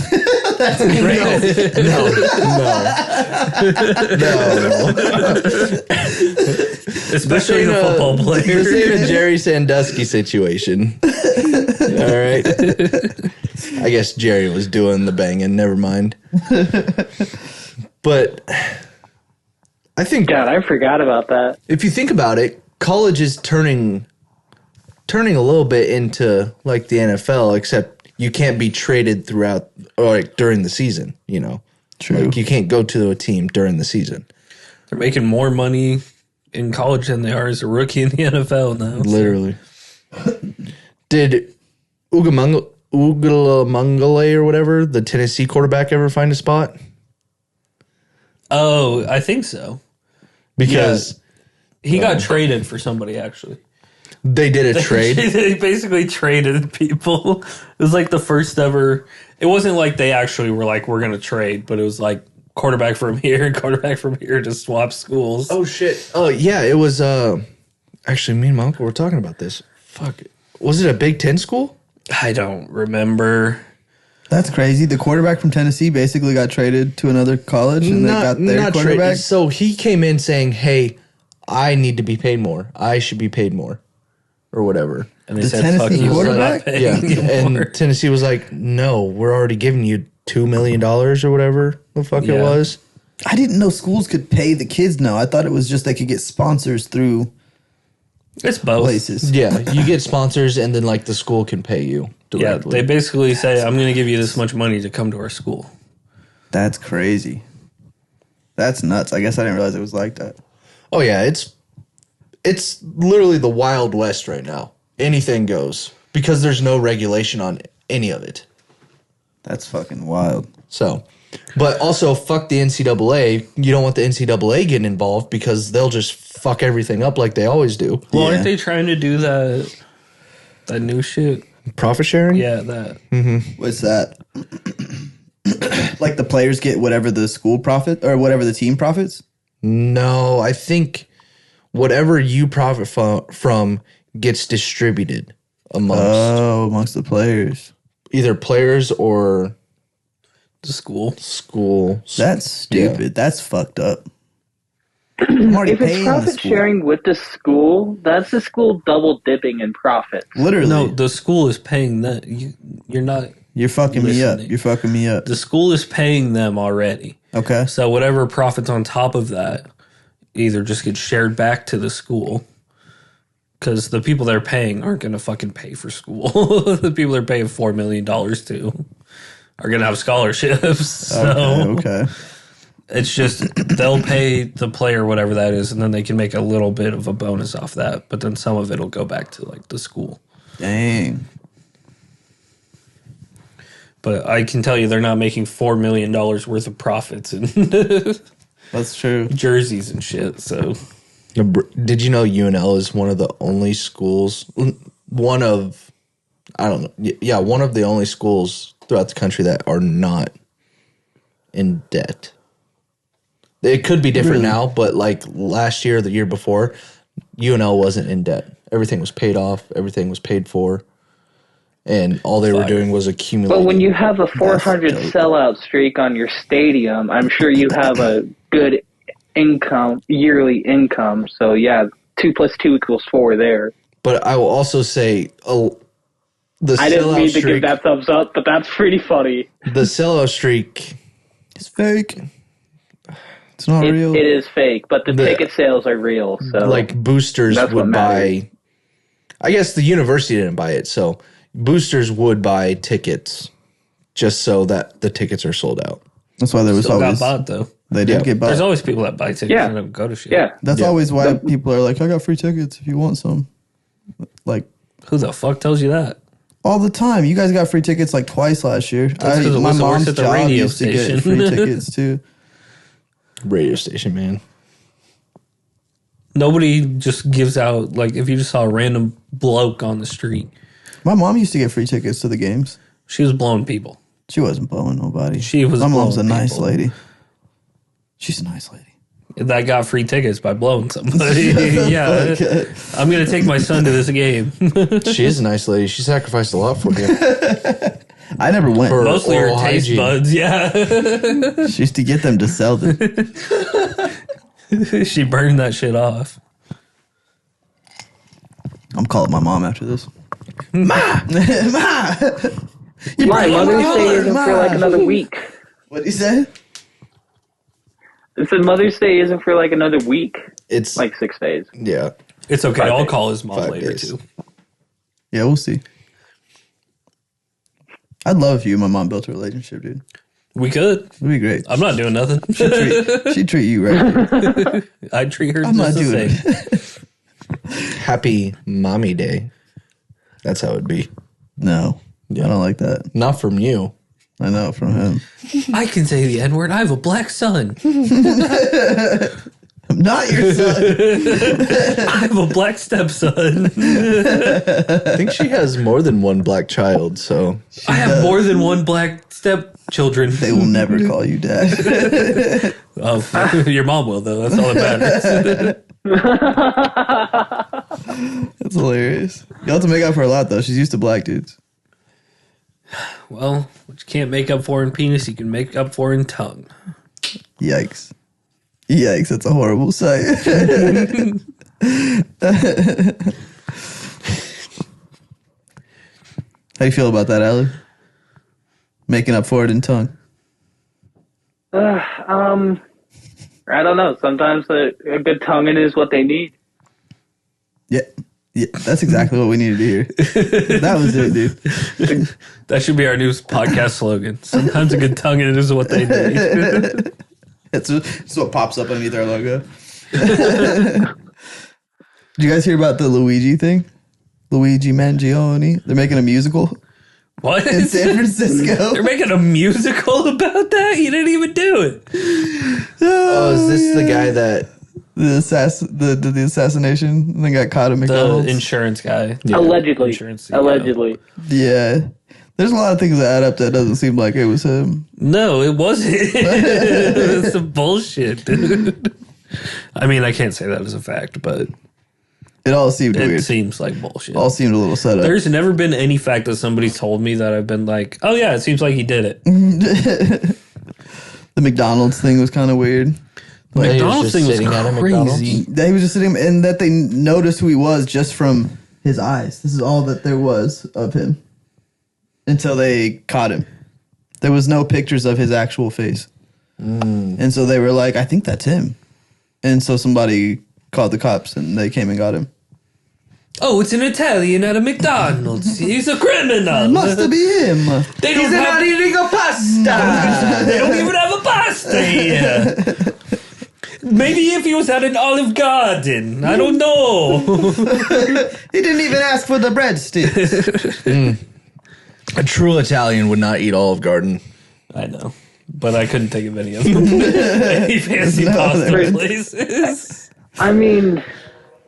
Especially the football This player. ain't a Jerry Sandusky situation. All right. I guess Jerry was doing the banging. Never mind. But I think God, I forgot about that. if you think about it, college is turning a little bit into like the NFL, except you can't be traded throughout or like during the season. You know, True. Like you can't go to a team during the season. They're making more money in college than they are as a rookie in the NFL now. Literally. Did Ugalamangale or whatever, the Tennessee quarterback, ever find a spot? Oh, I think so. Because He got traded for somebody, actually. they did a trade. They basically traded people. It was like the first ever. It wasn't like they actually were like, we're going to trade, but it was like quarterback from here and quarterback from here to swap schools. Oh, shit. Oh, yeah, it was, actually, me and my uncle were talking about this. Fuck. Was it a Big Ten school? I don't remember. That's crazy. The quarterback from Tennessee basically got traded to another college, and they got their quarterback. traded. So he came in saying, hey, I need to be paid more. I should be paid more. Or whatever. And they The said, Tennessee fuck you, we're quarterback? not paying Yeah. you more. And Tennessee was like, no, we're already giving you $2 million or whatever the fuck it Yeah. was. I didn't know schools could pay the kids now. I thought it was just they could get sponsors through It's both. places. Yeah, you get sponsors and then like the school can pay you Yeah, directly. they basically say, I'm going to give you this much money to come to our school. That's crazy. That's nuts. I guess I didn't realize it was like that. Oh yeah, it's literally the Wild West right now. Anything goes because there's no regulation on any of it. That's fucking wild. So, but also fuck the NCAA. You don't want the NCAA getting involved because they'll just fuck everything up like they always do. Well, Yeah. aren't they trying to do that new shit? Profit sharing? Yeah, that. What's that? Like the players get whatever the school profit or whatever the team profits? No, I think whatever you profit from gets distributed amongst Amongst the players. either players or The school. school. That's stupid. That's fucked up. I'm already If it's paying the profit school. sharing with the school, that's the school double dipping in profits. Literally. No, the school is paying that. You're not. You're fucking me up. Listening. You're fucking me up. The school is paying them already. Okay. So whatever profits on top of that either just get shared back to the school because the people they're paying aren't going to fucking pay for school. The people they're paying $4 million to are going to have scholarships. So Okay. it's just they'll pay the player whatever that is, and then they can make a little bit of a bonus off that. But then some of it will go back to like the school. Dang. But I can tell you they're not making $4 million worth of profits in That's true. jerseys and shit. So Did you know UNL is one of the only schools, one of the only schools throughout the country that are not in debt? It could be different Really? now, but like last year, the year before, UNL wasn't in debt. Everything was paid off. Everything was paid for. And all they were Fire. doing was accumulating. But when you have a 400 dope. sellout streak on your stadium, I'm sure you have a good income, yearly income. So yeah, 2 + 2 = 4 there. But I will also say, the I didn't sellout mean to give streak, that thumbs up, but that's pretty funny. the sellout streak, It's fake. It's not It, real. it is fake, but the The- ticket sales are real. So like boosters That's what would matters. buy. I guess the university didn't buy it, so boosters would buy tickets just so that the tickets are sold out. That's why there was still got always bought though. they did Yeah. get bought. There's always people that buy tickets Yeah. and don't go to shit. yeah, That's Yeah. always why people are like, I got free tickets if you want some. Like Who the fuck tells you that? all the time. You guys got free tickets like twice last year. That's 'cause My Alyssa works mom's at the job radio used to get station. free tickets too. Radio station, man. Nobody just gives out, like, if you just saw a random bloke on the street. My mom used to get free tickets to the games. She was blowing people. She wasn't blowing nobody. She was My mom's a blowing nice people. lady. She's a nice lady. That got free tickets by blowing somebody. Yeah. I'm going to take my son to this game. She is a nice lady. She sacrificed a lot for you. I never went. For Mostly her oral taste hygiene. buds, yeah. She used to get them to sell them. She burned that shit off. I'm calling my mom after this. My Mother's Day isn't for like another week. What did he say? I said Mother's Day isn't for like another week. It's Like 6 days. yeah. It's okay. 5 I'll days. call his mom 5 later, days. too. Yeah, we'll see. I'd love if you and my mom built a relationship, dude. We could. It'd be great. I'm not doing nothing. She'd treat you right. I'd treat her I'm not just the doing same. it. Happy Mommy Day. That's how it'd be. No, I don't like that. Not from you. I know from him. I can say the N-word. I have a black son. I'm not your son. I have a black stepson. I think she has more than one black child, so I have more than one black stepchildren. They will never call you dad. Oh, your mom will, though. That's all that matters. That's hilarious. You'll have to make up for a lot, though. She's used to black dudes. Well, what you can't make up for in penis, you can make up for in tongue. Yikes. Yikes, that's a horrible sight. How you feel about that, Allie? Making up for it in tongue. I don't know. Sometimes a good tonguing is what they need. Yeah. Yeah, that's exactly what we needed to hear. That was it, dude. That should be our new podcast slogan. Sometimes a good tongue is what they need. It's what pops up underneath our logo. Did you guys hear about the Luigi thing? Luigi Mangione? They're making a musical What? in San Francisco. They're making a musical about that? You didn't even do it. oh, is this the guy that The assassination and then got caught at The McDonald's. insurance guy. Allegedly. Insurance CEO. Allegedly. Yeah. There's a lot of things that add up that doesn't seem like it was him. No, it wasn't. It's some bullshit, dude. I mean, I can't say that as a fact, but It all seemed it weird. seems like bullshit. All seemed a little set up. There's never been any fact that somebody's told me that I've been like, oh yeah, it seems like he did it. The McDonald's thing was kind of weird. The he was McDonald's just thing was sitting at a crazy. That he was just sitting, and that they noticed who he was just from his eyes. This is all that there was of him until they caught him. There was no pictures of his actual face, and so they were like, "I think that's him." And so somebody called the cops, and they came and got him. Oh, it's an Italian at a McDonald's. He's a criminal. It must be him. They don't have, eating a pasta. they don't even have a pasta here. Maybe if he was at an Olive Garden. I don't know. He didn't even ask for the breadsticks. A true Italian would not eat Olive Garden. I know. But I couldn't think of any of them. Any fancy pasta there- places. I mean,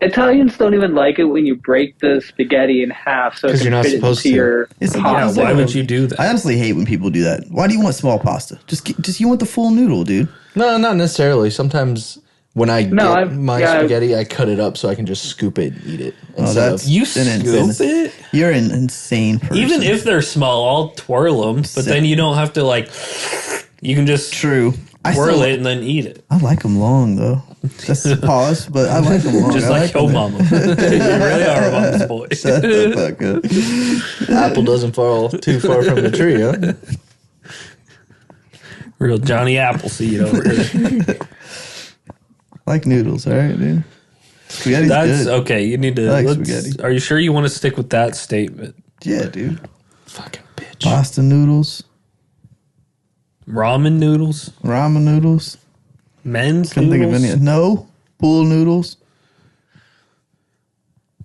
Italians don't even like it when you break the spaghetti in half so it 'Cause can you're not fit supposed into to. your It's- Yeah, pasta. why would you do that? I honestly hate when people do that. Why do you want small pasta? Just you want the full noodle, dude. No, not necessarily. Sometimes when I No, get I've- my yeah, I've- spaghetti, I cut it up so I can just scoop it and eat it. Instead that's- of, You An scoop insane- it? You're an insane person. Even if they're small, I'll twirl them. But then you don't have to, like, you can just true, I twirl still, it and then eat it. I like them long though. That's a pause, but I like them long. Just I like your them. mama. You really are a mama's boy. Shut the fuck up. apple doesn't fall too far from the tree, huh? Real Johnny Appleseed over here. Like noodles, all right, dude. Spaghetti's That's good. okay. You need to. I like let's- spaghetti. Are you sure you want to stick with that statement? Yeah, dude. Fucking bitch. Pasta noodles, Ramen noodles, ramen noodles. men's Couldn't noodles. think of any. No, pool noodles.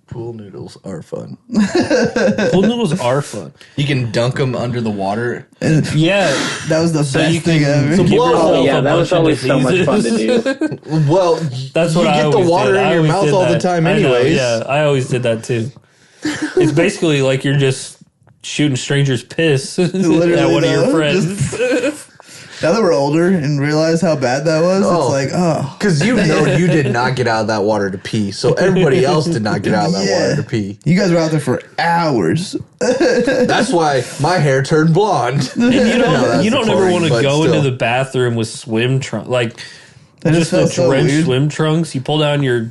Pool noodles are fun. Pool noodles are fun. You can dunk them under the water. And Yeah. that was the So best you thing can ever. give blow- yourself Oh, yeah, a that was bunch of always so much fun to diseases. do. Well, That's you what I get the always water did. I in your always mouth did all the that. time I know, anyways. yeah, I always did that too. It's basically like you're just shooting strangers' piss at one of your though, friends. Now that we're older and realize how bad that was, Oh. it's like, oh. Because you know you did not get out of that water to pee, so everybody else did not get out of that water to pee. You guys were out there for hours. That's why my hair turned blonde. And you don't ever want to but go still. into the bathroom with swim trunks, like That just the felt so drenched weird. swim trunks. You pull down your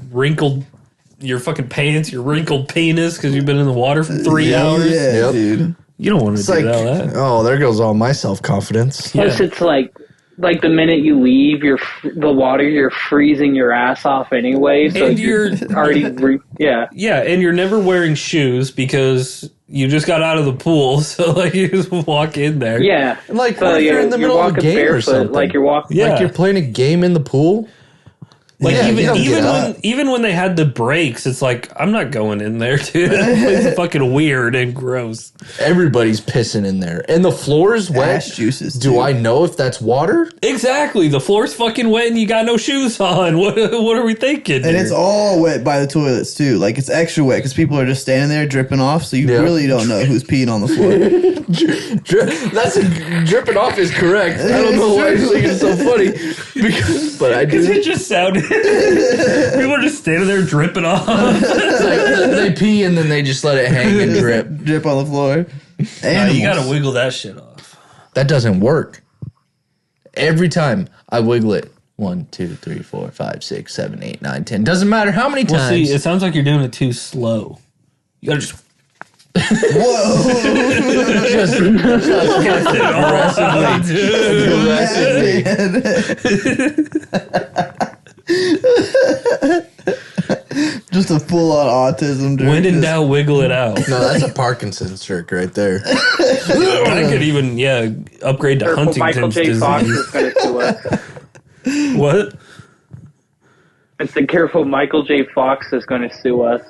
fucking pants, your wrinkled penis because you've been in the water for 3 hours. Yeah, Yep. dude. You don't want to It's do like, that. oh, there goes all my self-confidence. Plus, Yeah. it's like the minute you leave the water, you're freezing your ass off anyway. So And you're you're- already yeah. Yeah, and you're never wearing shoes because you just got out of the pool, so like you just walk in there. Yeah, Like, so what if you're in the middle of a walking game or barefoot, something? like you're walking. Yeah. Like you're playing a game in the pool? Like Yeah, you don't get out. even when they had the breaks, it's like I'm not going in there, dude. It's fucking weird and gross. Everybody's pissing in there. And the floor is wet. Ash juices, Do too. I know if that's water? Exactly, the floor's fucking wet and you got no shoes on. What are we thinking? And here? it's all wet by the toilets, too. Like, it's extra wet because people are just standing there dripping off, so you Yeah. really don't know who's peeing on the floor. Dripping off is correct. I don't know why you're thinking it's so funny. But I Because do. it just sounded. People are just standing there dripping off. It's like they pee and then they just let it hang and drip. Drip on the floor. No, Animals. you gotta wiggle that shit off. That doesn't work. Every time I wiggle it. 1, 2, 3, 4, 5, 6, 7, 8, 9, 10. Doesn't matter how many Well, times. see, it sounds like you're doing it too slow. You gotta just Whoa. just Just a full-on autism. Dude. when in Just- doubt, wiggle it out. No, that's a Parkinson's trick right there. I could even upgrade to Careful, Michael Huntington's J. Fox disease. is going to sue us. What? I said, careful, Michael J. Fox is going to sue us.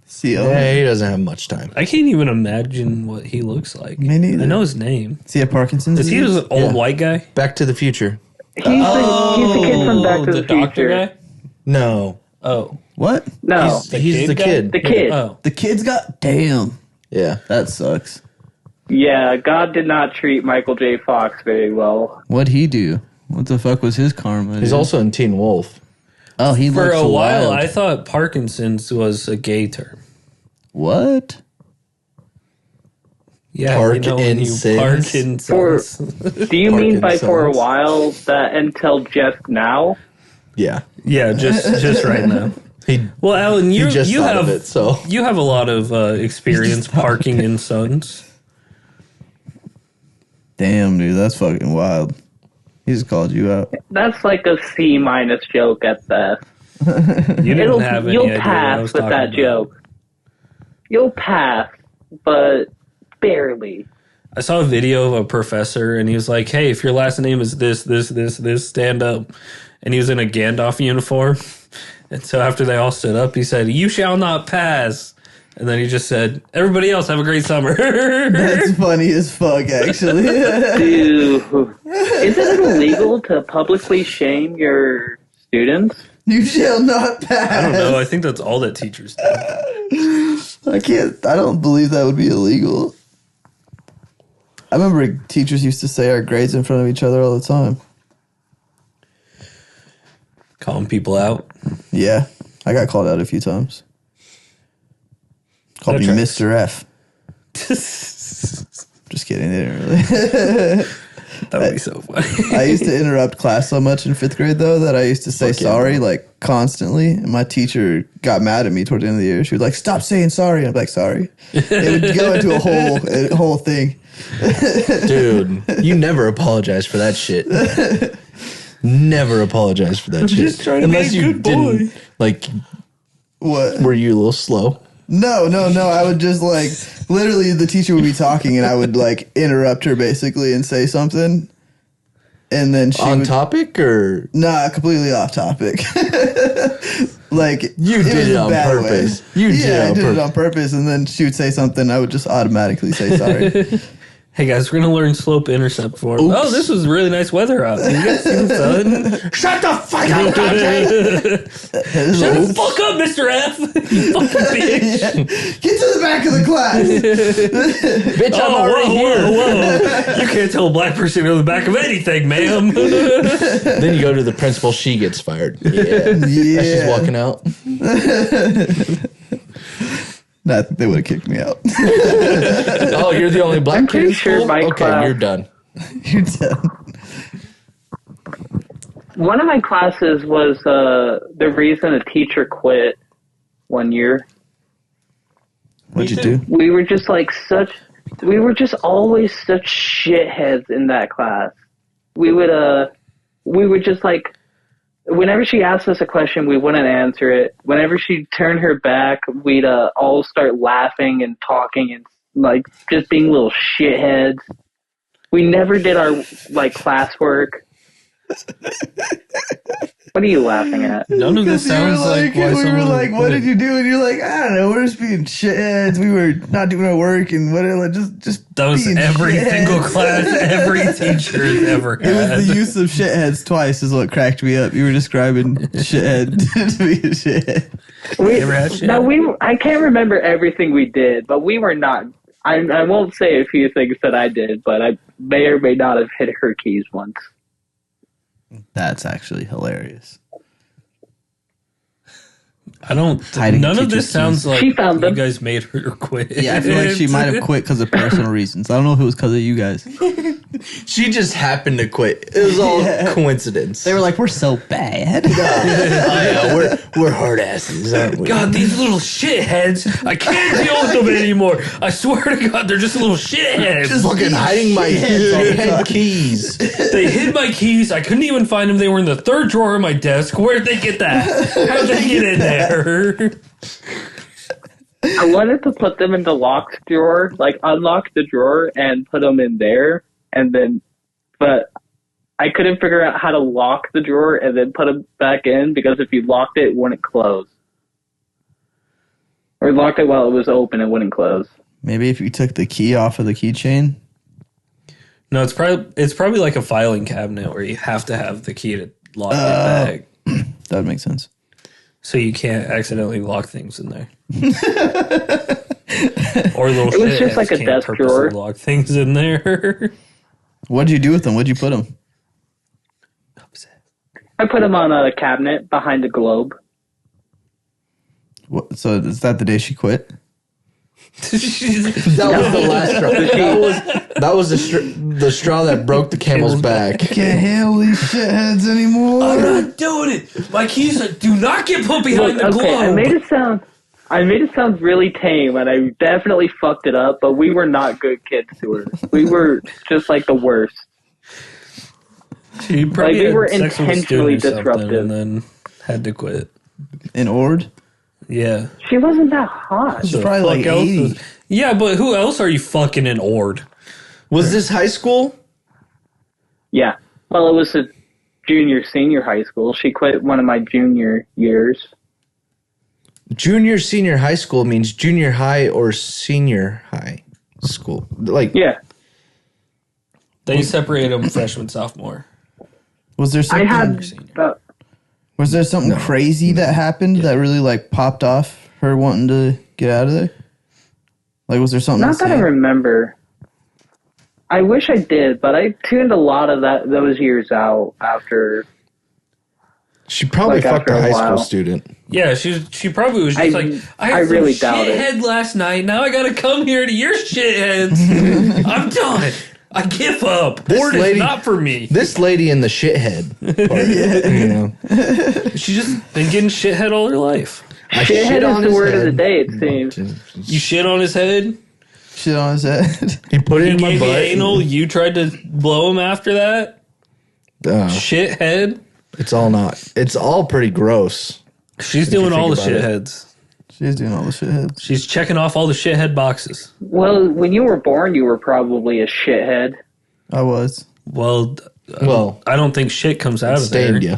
See, Yeah, he doesn't have much time. I can't even imagine what he looks like. Me neither. I know his name. see a Parkinson's Is he disease? just an old Yeah. white guy? Back to the Future. He's the kid from Back to the, doctor Future. guy? No. Oh. What? No, He's the guy? kid. the kid. Oh. The kid's got... Damn. Yeah. That sucks. Yeah, God did not treat Michael J. Fox very well. What'd he do? What the fuck was his karma? He's dude? also in Teen Wolf. Oh, he For looks a while, wild. I thought Parkinson's was a gay term. What? Yeah, when you Parkinson's? Parkinson's. Do you mean by for a Parkinson's. while that until just now? Yeah. Yeah, just right now. He Well, Alan, you just you thought have of it, so. you have a lot of experience parking in Sons. Damn, dude, that's fucking wild. He just called you out. That's like a C minus joke at best. You didn't have any You'll idea what I pass was with talking that about. joke. You'll pass, but barely. I saw a video of a professor, and he was like, "Hey, if your last name is this, stand up." And he was in a Gandalf uniform, and so after they all stood up, he said, "You shall not pass." And then he just said, "Everybody else, have a great summer." That's funny as fuck, actually. Dude, isn't it illegal to publicly shame your students? You shall not pass. I don't know. I think that's all that teachers do. I don't believe that would be illegal. I remember teachers used to say our grades in front of each other all the time. Calling people out. Yeah, I got called out a few times. Called That me tracks. Mr. F. Just kidding, they didn't really. That would be so funny. I used to interrupt class so much in 5th grade, though, that I used to say Fuck yeah, sorry, bro. like, constantly. And my teacher got mad at me toward the end of the year. She was like, stop saying sorry. And I'm like, sorry. It would go into a whole thing. Dude, you never apologize for that shit. Never apologize for that shit. just trying to be Unless a you good boy. didn't, like, What? were you a little slow? No. I would just, like, literally the teacher would be talking and I would, like, interrupt her basically and say something. And then she On would... topic or? Nah, completely off topic. Like You did was it a on bad purpose. way. You did it I on did it purpose. on purpose, and then she would say something. I would just automatically say sorry. Hey guys, we're gonna learn slope intercept form. Oh, this was really nice weather out. Did you guys see the sun? Shut the fuck up, Dante! Shut the fuck up, Mr. F. You fucking bitch. Get to the back of the class. Bitch, I'm already here. Whoa. You can't tell a black person to the back of anything, ma'am. Then you go to the principal, she gets fired. Yeah. Yeah. She's walking out. Nah, they would have kicked me out. Oh, you're the only black I'm kid pretty in sure school? my Okay, class- you're done. You're done. One of my classes was the reason a teacher quit one year. What'd you do? We were just always such shitheads in that class. We would just like, whenever she asked us a question, we wouldn't answer it. Whenever she turned her back, we'd all start laughing and talking and like just being little shitheads. We never did our like classwork. What are you laughing at? None of this sounds like why we were someone like, would what quit. did you do? And you're like, I don't know, we're just being shitheads. We were not doing our work and whatever. Just That was being every shitheads. single class every teacher has ever It was had. the use of shitheads twice is what cracked me up. You were describing shithead to be a shithead. We, ever had shit? no, I can't remember everything we did, but we were not. I won't say a few things that I did, but I may or may not have hit her keys once. That's actually hilarious. I don't. Hiding None of teacher's this sounds like She found you them. guys made her quit. Yeah, I feel like she might have quit because of personal reasons. I don't know if it was because of you guys. She just happened to quit. It was all coincidence. They were like, we're so bad. oh, yeah, we're hard asses, aren't we? God, these little shitheads! I can't deal with them anymore. I swear to God, they're just little shitheads. Just fucking hiding my head keys. They hid my keys. I couldn't even find them. They were in the third drawer of my desk. Where'd they get that? How'd they get in there? I wanted to put them in the locked drawer, like unlock the drawer and put them in there, and then, but I couldn't figure out how to lock the drawer and then put them back in because if you locked it, it wouldn't close. Or locked it while it was open, it wouldn't close. Maybe if you took the key off of the keychain. No, it's probably like a filing cabinet where you have to have the key to lock it back, That would make sense. so you can't accidentally lock things in there. Or little It was just shitheads like a can't desk purposely drawer. lock things in there. What'd you do with them? What'd you put them? I put them on a cabinet behind a globe. What, so is that the day she quit? That was the last straw. That was the straw that broke the camel's back. Can't handle these shitheads anymore. I'm not doing it. My keys do not get put behind the Okay, globe. I made it sound really tame, and I definitely fucked it up. But we were not good kids to her. We were just like the worst. She probably Like, we had were sex with a student intentionally or something disruptive. and then had to quit. In Ord? Yeah. She wasn't that hot. She's probably like Fuck else 80. is- Yeah, but who else are you fucking in Ord? Was this high school? Yeah. Well, it was a senior high school. She quit one of my junior years. Junior, senior high school means junior high or senior high school. Like, Yeah. They separate them freshman, sophomore. Was there I something? had. Was there something crazy that happened that really like popped off her wanting to get out of there? Like, was there something? Not that I insane? remember. I wish I did, but I tuned a lot of those years out after. she probably Like, fucked after a a high school while. student. Yeah, she probably was just like, I I had really some doubt it. shithead last night. Now I gotta come here to your shitheads. I'm done. I give up. This Ord lady- is not for me. This lady in the shithead part, you know. She's just been getting shithead all her life. I Shithead shit on is the his word of head. the day, it seems. You shit on his head. Shit on his head. He put it He in my gave you butt. anal. You tried to blow him after that. Shithead. It's all not. It's all pretty gross. She's If you doing all the think about it. shitheads. She's doing all the shitheads. She's checking off all the shithead boxes. Well, when you were born, you were probably a shithead. I was. Well, Well, I don't think shit comes out of there. stained you.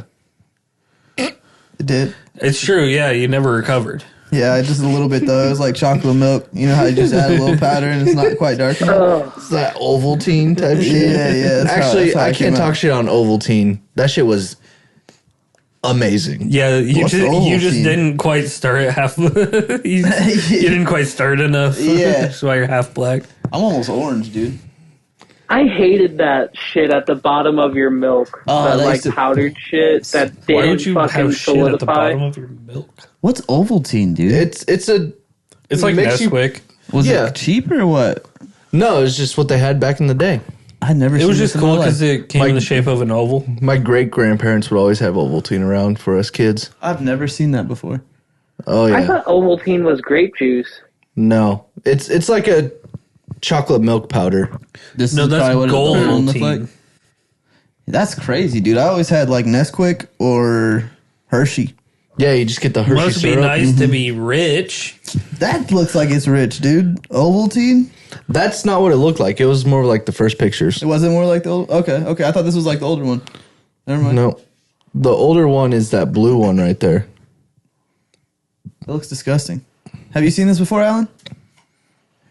It did. It's true. Yeah, you never recovered. Yeah, just a little bit though. It was like chocolate milk. You know how you just add a little powder and it's not quite dark enough. Oh, It's that Ovaltine type shit. Yeah. Actually, I it can't came talk out. shit on Ovaltine. That shit was amazing. Yeah, you What's just Ovaltine? didn't quite start at half. you didn't quite start enough. Yeah. That's why you're half black. I'm almost orange, dude. I hated that shit at the bottom of your milk. Oh, that that like used to- powdered shit that Why didn't would you fucking have shit at the bottom solidify. of your milk? What's Ovaltine, dude? It's like makes you- Nesquik. Was yeah. it cheap or what? No, it's just what they had back in the day. I never. It seen was this just in my cool life. because it came in the shape of an oval. My great grandparents would always have Ovaltine around for us kids. I've never seen that before. Oh I yeah. thought Ovaltine was grape juice. No, it's like a chocolate milk powder. This No, is that's probably what gold it looked tea. like. That's crazy, dude. I always had like Nesquik or Hershey. Yeah, you just get the Hershey Must be syrup. nice to be rich. That looks like it's rich, dude. Ovaltine? That's not what it looked like. It was more like the first pictures. It wasn't more like the old. Okay. I thought this was like the older one. Never mind. No, the older one is that blue one right there. That looks disgusting. Have you seen this before, Alan?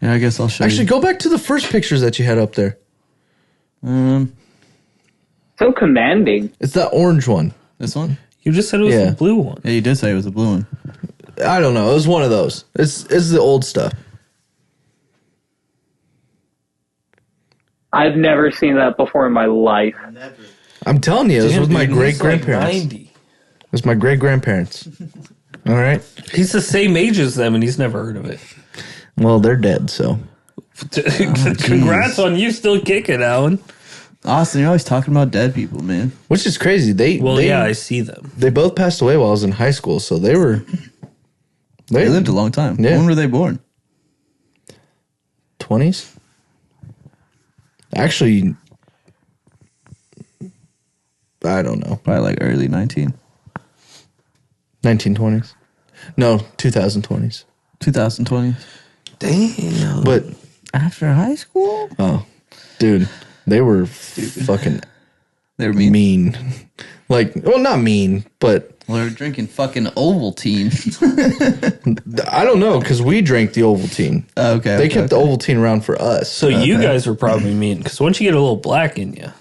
Yeah, I guess I'll show Actually, you. go back to the first pictures that you had up there. So commanding. It's that orange one. This one? You just said it was Yeah. the blue one. Yeah, you did say it was a blue one. I don't know. It was one of those. It's the old stuff. I've never seen that before in my life. I'm telling you, it was Damn, with my dude, great he's like grandparents. 90. It was my great grandparents. All right. He's the same age as them, and he's never heard of it. Well, they're dead, so. Congrats on you still kicking, Alan. Austin, you're always talking about dead people, man. Which is crazy. They I see them. they both passed away while I was in high school, so they They lived a long time. Yeah. When were they born? 20s. Actually, I don't know. Probably like early 1920s. No, 2020s. 2020. Damn. But After high school? oh, dude, they were fucking They were mean. mean. Like, well, not mean, but Well, they were drinking fucking Ovaltine. I don't know because we drank the Ovaltine. Okay. They kept the Ovaltine around for us. So you guys were probably mean, because once you get a little black in you,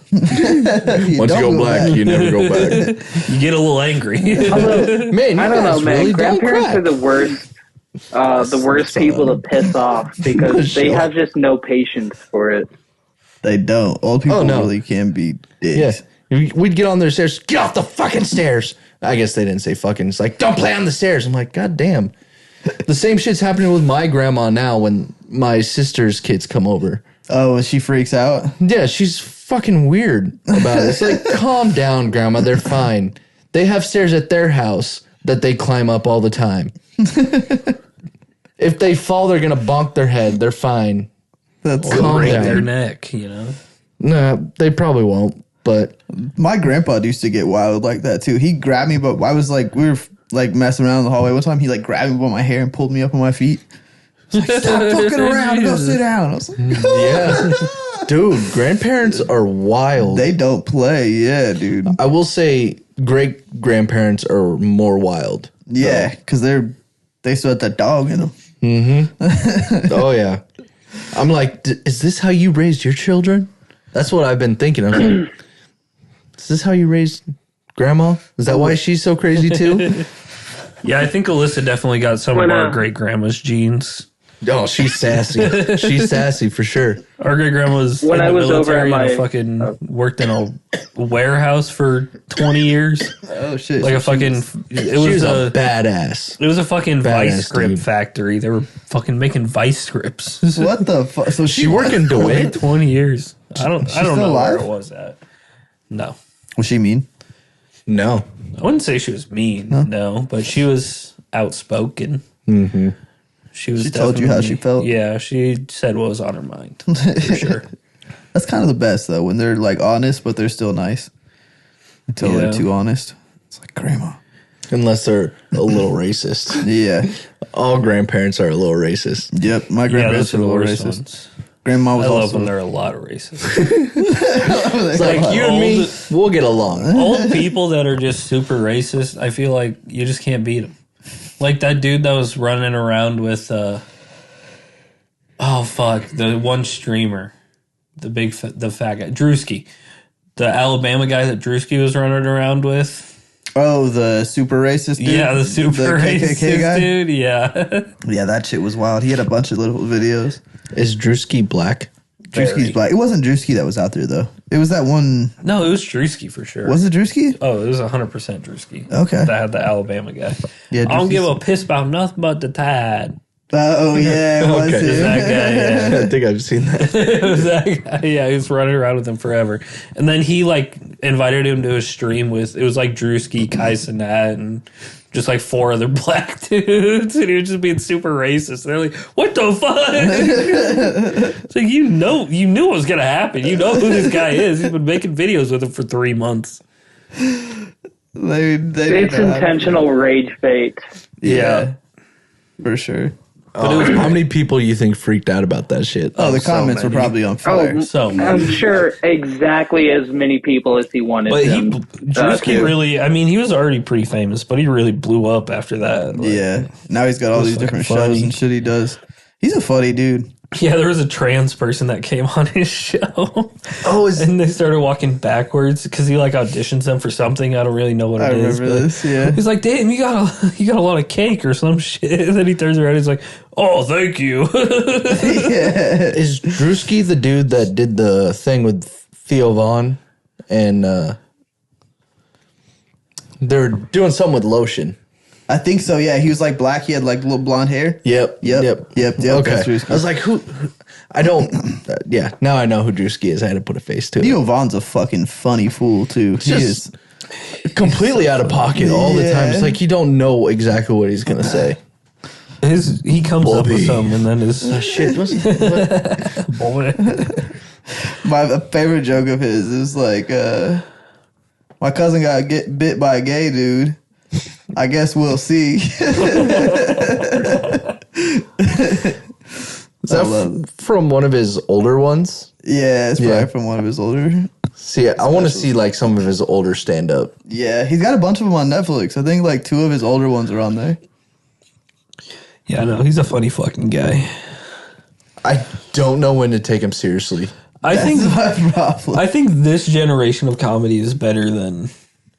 Once you go black, you never go back. you get a little angry. Although, Man, you I don't know, guys man. really don't Grandparents crack. are the worst. The worst people to piss off because they have just no patience for it. They don't. Old people Oh, no. really can be Yeah. dicks. We'd get on their stairs. Get off the fucking stairs. I guess they didn't say fucking. It's like, don't play on the stairs. I'm like, God damn. The same shit's happening with my grandma now when my sister's kids come over. Oh, she freaks out? Yeah, she's fucking weird about it. It's like, calm down, grandma. They're fine. They have stairs at their house that they climb up all the time. If they fall, they're going to bonk their head. They're fine. That's Calm Break down. their neck, you know. No, they probably won't. But My grandpa used to get wild like that too. He grabbed me, but I was like, we were like messing around in the hallway. One time he like grabbed me by my hair and pulled me up on my feet. He's like, stop fucking around and go sit down. I was like, yeah. Dude, grandparents are wild. they don't play. Yeah, dude. I will say great grandparents are more wild. Yeah, because they still had that dog in them. Oh, yeah. I'm like, is this how you raised your children? That's what I've been thinking. I'm like, is this how you raised grandma? Is that why she's so crazy too? Yeah, I think Alyssa definitely got some When, of our great grandma's genes. Oh, she's sassy. She's sassy for sure. Our great grandma's When in I the was over at military and my- fucking worked in a warehouse for 20 years. Oh shit! Like a So fucking, she it She was was a a, badass. it was a fucking Badass vice script dude. factory. They were fucking making vice scripts. what the fuck? So She worked in For DeWitt. 20 years. I don't still know where alive? it was at. No. Was she mean? No. I wouldn't say she was mean, no, but she was outspoken. Mm-hmm. She was. She told you how she definitely- felt? Yeah, she said what was on her mind for sure. That's kind of the best though, when they're like honest, but they're still nice. Until Yeah. they're too honest. It's like grandma. Unless they're a little racist. Yeah. All grandparents are a little racist. Yep. My Yeah, grandparents those are are a the little worst racist. ones. Grandma was I love also when they're a lot of racist. It's like, you and me, we'll get along. Old people that are just super racist, I feel like you just can't beat them. Like that dude that was running around with, the one streamer, the fat guy, Drewski, the Alabama guy that Drewski was running around with. Oh, the super racist dude? Yeah, the super KKK racist guy? dude. Yeah. Yeah, that shit was wild. He had a bunch of little videos. Is Drewski black? Drewski's black. It wasn't Drewski that was out there, though. It was that one. No, it was Drewski for sure. Was it Drewski? Oh, it was 100% Drewski. Okay. That had the Alabama guy. Yeah, I don't Drewski's- give a piss about nothing but the Tide. Oh, yeah, it was Okay. him. That guy, yeah. I think I've seen that. It was that guy. Yeah, he was running around with him forever. And then he like invited him to a stream with, it was like Drewski, Kai Cenat, and just like 4 other black dudes. And he was just being super racist. And they're like, what the fuck? It's like, you knew what was going to happen. You know who this guy is. He's been making videos with him for 3 months. They It's intentional rage bait. Yeah, for sure. How many people you think freaked out about that shit? Oh, the comments were probably on fire. So I'm sure exactly as many people as he wanted But them. Drewski to. really, I mean, he was already pretty famous, but he really blew up after that. Like, Yeah. Now he's got all these different fucking funny. shows and shit he does. He's a funny dude. Yeah, there was a trans person that came on his show. Oh, And they started walking backwards because he like auditions them for something. I don't really know what I it is. remember but this, yeah. He's like, damn, you got a lot of cake or some shit. And then he turns around and he's like, oh, thank you. Yeah. Is Drewski the dude that did the thing with Theo Vaughn? And they're doing something with lotion. I think so, yeah. He was like black. He had like little blonde hair. Yep. Yep. Okay. That's I Drewski. was like, who? I don't. Yeah. Now I know who Drewski is. I had to put a face to it. Theo Vaughn's a fucking funny fool, too. He Just- is. Completely out of pocket all the time. Yeah. It's like you don't know exactly what he's gonna say. He comes up with Bobby. something and then his Shit. My favorite joke of his is like, my cousin got bit by a gay dude. I guess we'll see. Is that from one of his older ones? Yeah, it's probably Yeah. from one of his older. See, I want to see like some of his older stand up. Yeah, he's got a bunch of them on Netflix. I think like 2 of his older ones are on there. Yeah, no, he's a funny fucking guy. I don't know when to take him seriously. I think That's my problem. I think this generation of comedy is better than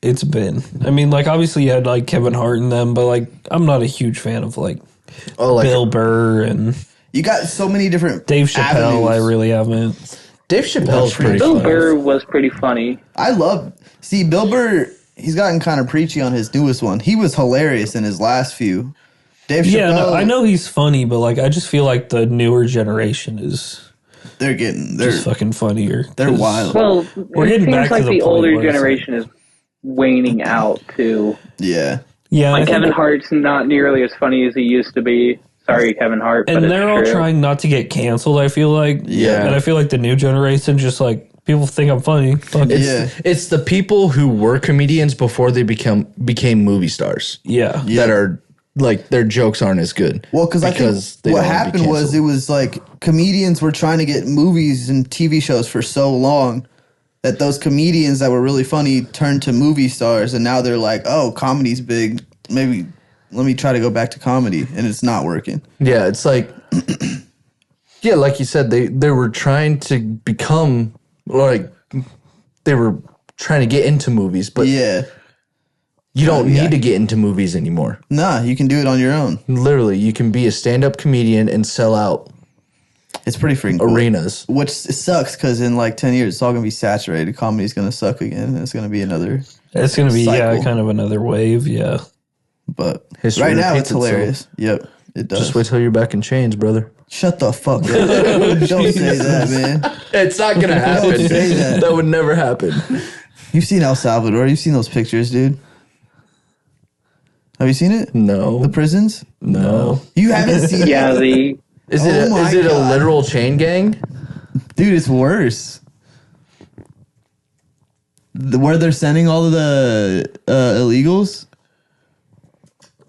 it's been. I mean, like obviously you had like Kevin Hart and them, but like I'm not a huge fan of like Oh, like Bill Burr and You got so many different Dave Chappelle. avenues. I really haven't. Dave Chappelle's pretty Bill funny. Burr was pretty funny. I love. See, Bill Burr, he's gotten kind of preachy on his newest one. He was hilarious in his last few. Dave Chappelle, Yeah, no, I know he's funny, but like I just feel like the newer generation is they're just fucking funnier. they're 'Cause wild. Well, getting it back seems to like the the point older where it's generation is waning out too. Yeah. Yeah, I Like think Kevin that- Hart's not nearly as funny as he used to be. Sorry, Kevin Hart, but and it's they're all true. trying not to get canceled. I feel like, Yeah. and I feel like the new generation just like people think I'm funny. Fuck it. Yeah. It's the people who were comedians before they became movie stars Yeah. that are like their jokes aren't as good. Well, because I think they what don't wanna be happened was canceled. it was like comedians were trying to get movies and TV shows for so long that those comedians that were really funny turned to movie stars, and now they're like, oh, comedy's big. Maybe let me try to go back to comedy, and it's not working. Yeah, it's like yeah, like you said, they were trying to become like they were trying to get into movies, but Yeah. you don't Yeah. need to get into movies anymore. Nah, you can do it on your own. Literally, you can be a stand-up comedian and sell out It's pretty freaking cool. arenas. Which sucks because in like 10 years, it's all going to be saturated. Comedy's going to suck again. And it's going to be another. It's gonna be Cycle. kind of another wave. Yeah. But History right now, repeats it's hilarious. Yep, it does. Just wait till you're back in chains, brother. Shut the fuck up. Don't say that, man. It's not gonna happen. Don't say that. That would never happen. You've seen El Salvador. You've seen those pictures, dude. Have you seen it? No, The prisons? no. You haven't seen Yeah, it? the Is Oh it my is it a God. literal chain gang? Dude, it's worse. Where they're sending all of the illegals?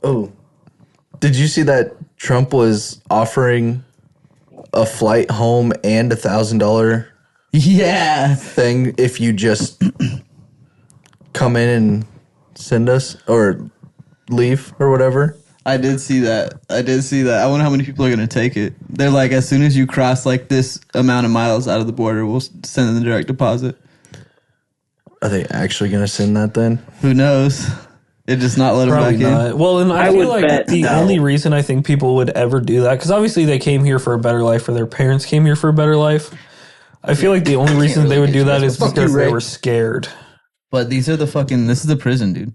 Oh, did you see that Trump was offering a flight home and $1,000 Yeah. thing if you just come in and send us or leave or whatever? I did see that. I wonder how many people are going to take it. They're like, as soon as you cross like this amount of miles out of the border, we'll send in the direct deposit. Are they actually going to send that then? Who knows? It just not let them Probably back not. in. Well, and I I feel would like bet the no. only reason I think people would ever do that, because obviously they came here for a better life, or their parents came here for a better life. I feel like the only reason they would do that is Fuck you, because they Ray. were scared. But these are this is the prison, dude.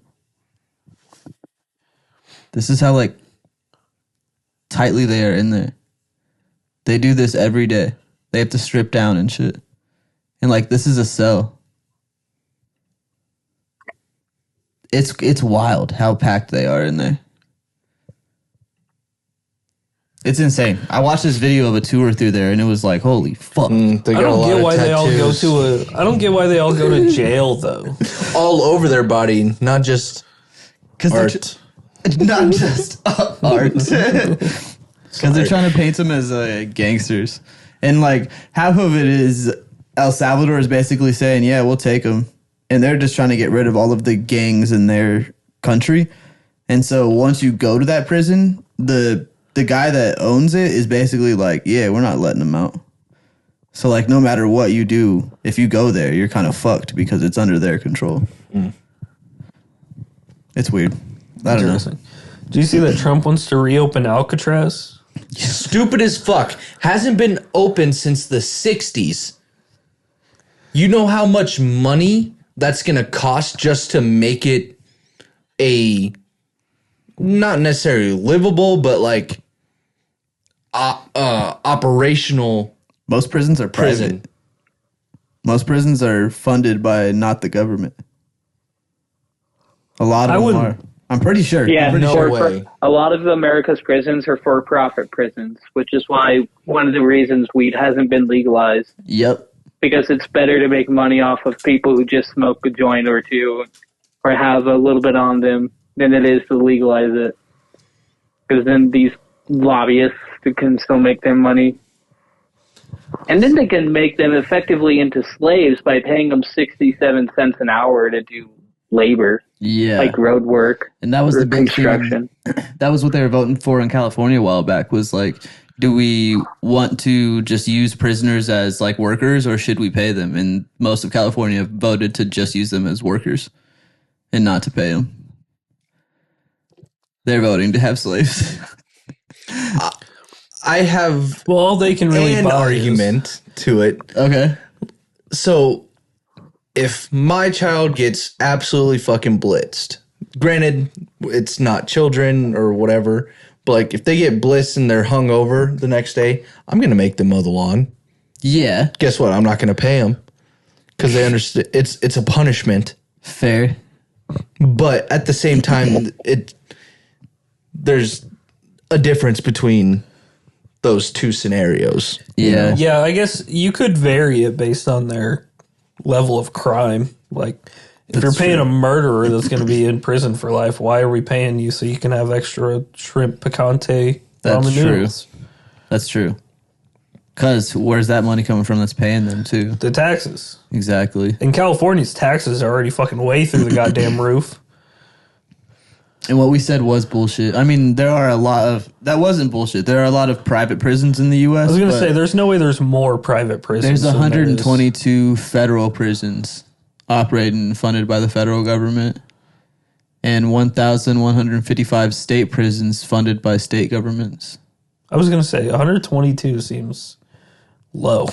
This is how like tightly they are in there. They do this every day. They have to strip down and shit. And like this is a cell. It's wild how packed they are in there. It's insane. I watched this video of a tour through there and it was like, holy fuck. They I got a don't lot get of why they all go tattoos to I don't get why they all go to jail though. all over their body, not just art. Not just art. Because they're trying to paint them as gangsters. And like half of it is El Salvador is basically saying, yeah, we'll take them. And they're just trying to get rid of all of the gangs in their country. And so once you go to that prison, the guy that owns it is basically like, yeah, we're not letting them out. So like no matter what you do, if you go there, you're kind of fucked because it's under their control. It's weird. I don't know. Do you see that Trump wants to reopen Alcatraz? Stupid as fuck. Hasn't been open since the 60s. You know how much money that's going to cost just to make it a not necessarily livable, but like operational Most prisons are private. prison. Most prisons are funded by not the government. A lot of them are. I'm pretty sure. Yeah, I'm pretty no sure. way. a lot of America's prisons are for-profit prisons, which is why one of the reasons weed hasn't been legalized, Yep. because it's better to make money off of people who just smoke a joint or two or have a little bit on them than it is to legalize it. Because then these lobbyists can still make their money. And then they can make them effectively into slaves by paying them 67 cents an hour to do labor, Yeah. like road work And that was or the big construction. thing. That was what they were voting for in California a while back was like, do we want to just use prisoners as like workers or should we pay them? And most of California voted to just use them as workers and not to pay them. They're voting to have slaves. I have Well, all they can really an buy argument to it. Okay. So, if my child gets absolutely fucking blitzed, granted, it's not children or whatever, but like if they get blitzed and they're hungover the next day, I'm gonna make them mow the lawn. Yeah. Guess what? I'm not gonna pay them because they understand it's a punishment. Fair. But at the same time, there's a difference between those two scenarios. Yeah. Yeah, I guess you could vary it based on their level of crime. Like, if you're paying a murderer that's going to be in prison for life, why are we paying you so you can have extra shrimp picante That's ramen true. noodles? That's true. Because where's that money coming from that's paying them too? The taxes. Exactly. In California's taxes are already fucking way through the goddamn roof. And what we said was bullshit. I mean, there are a lot of... That wasn't bullshit. There are a lot of private prisons in the U.S. I was going to but say, there's no way there's more private prisons. there's than there is. 122 federal prisons operating and funded by the federal government and 1,155 state prisons funded by state governments. I was going to say, 122 seems low.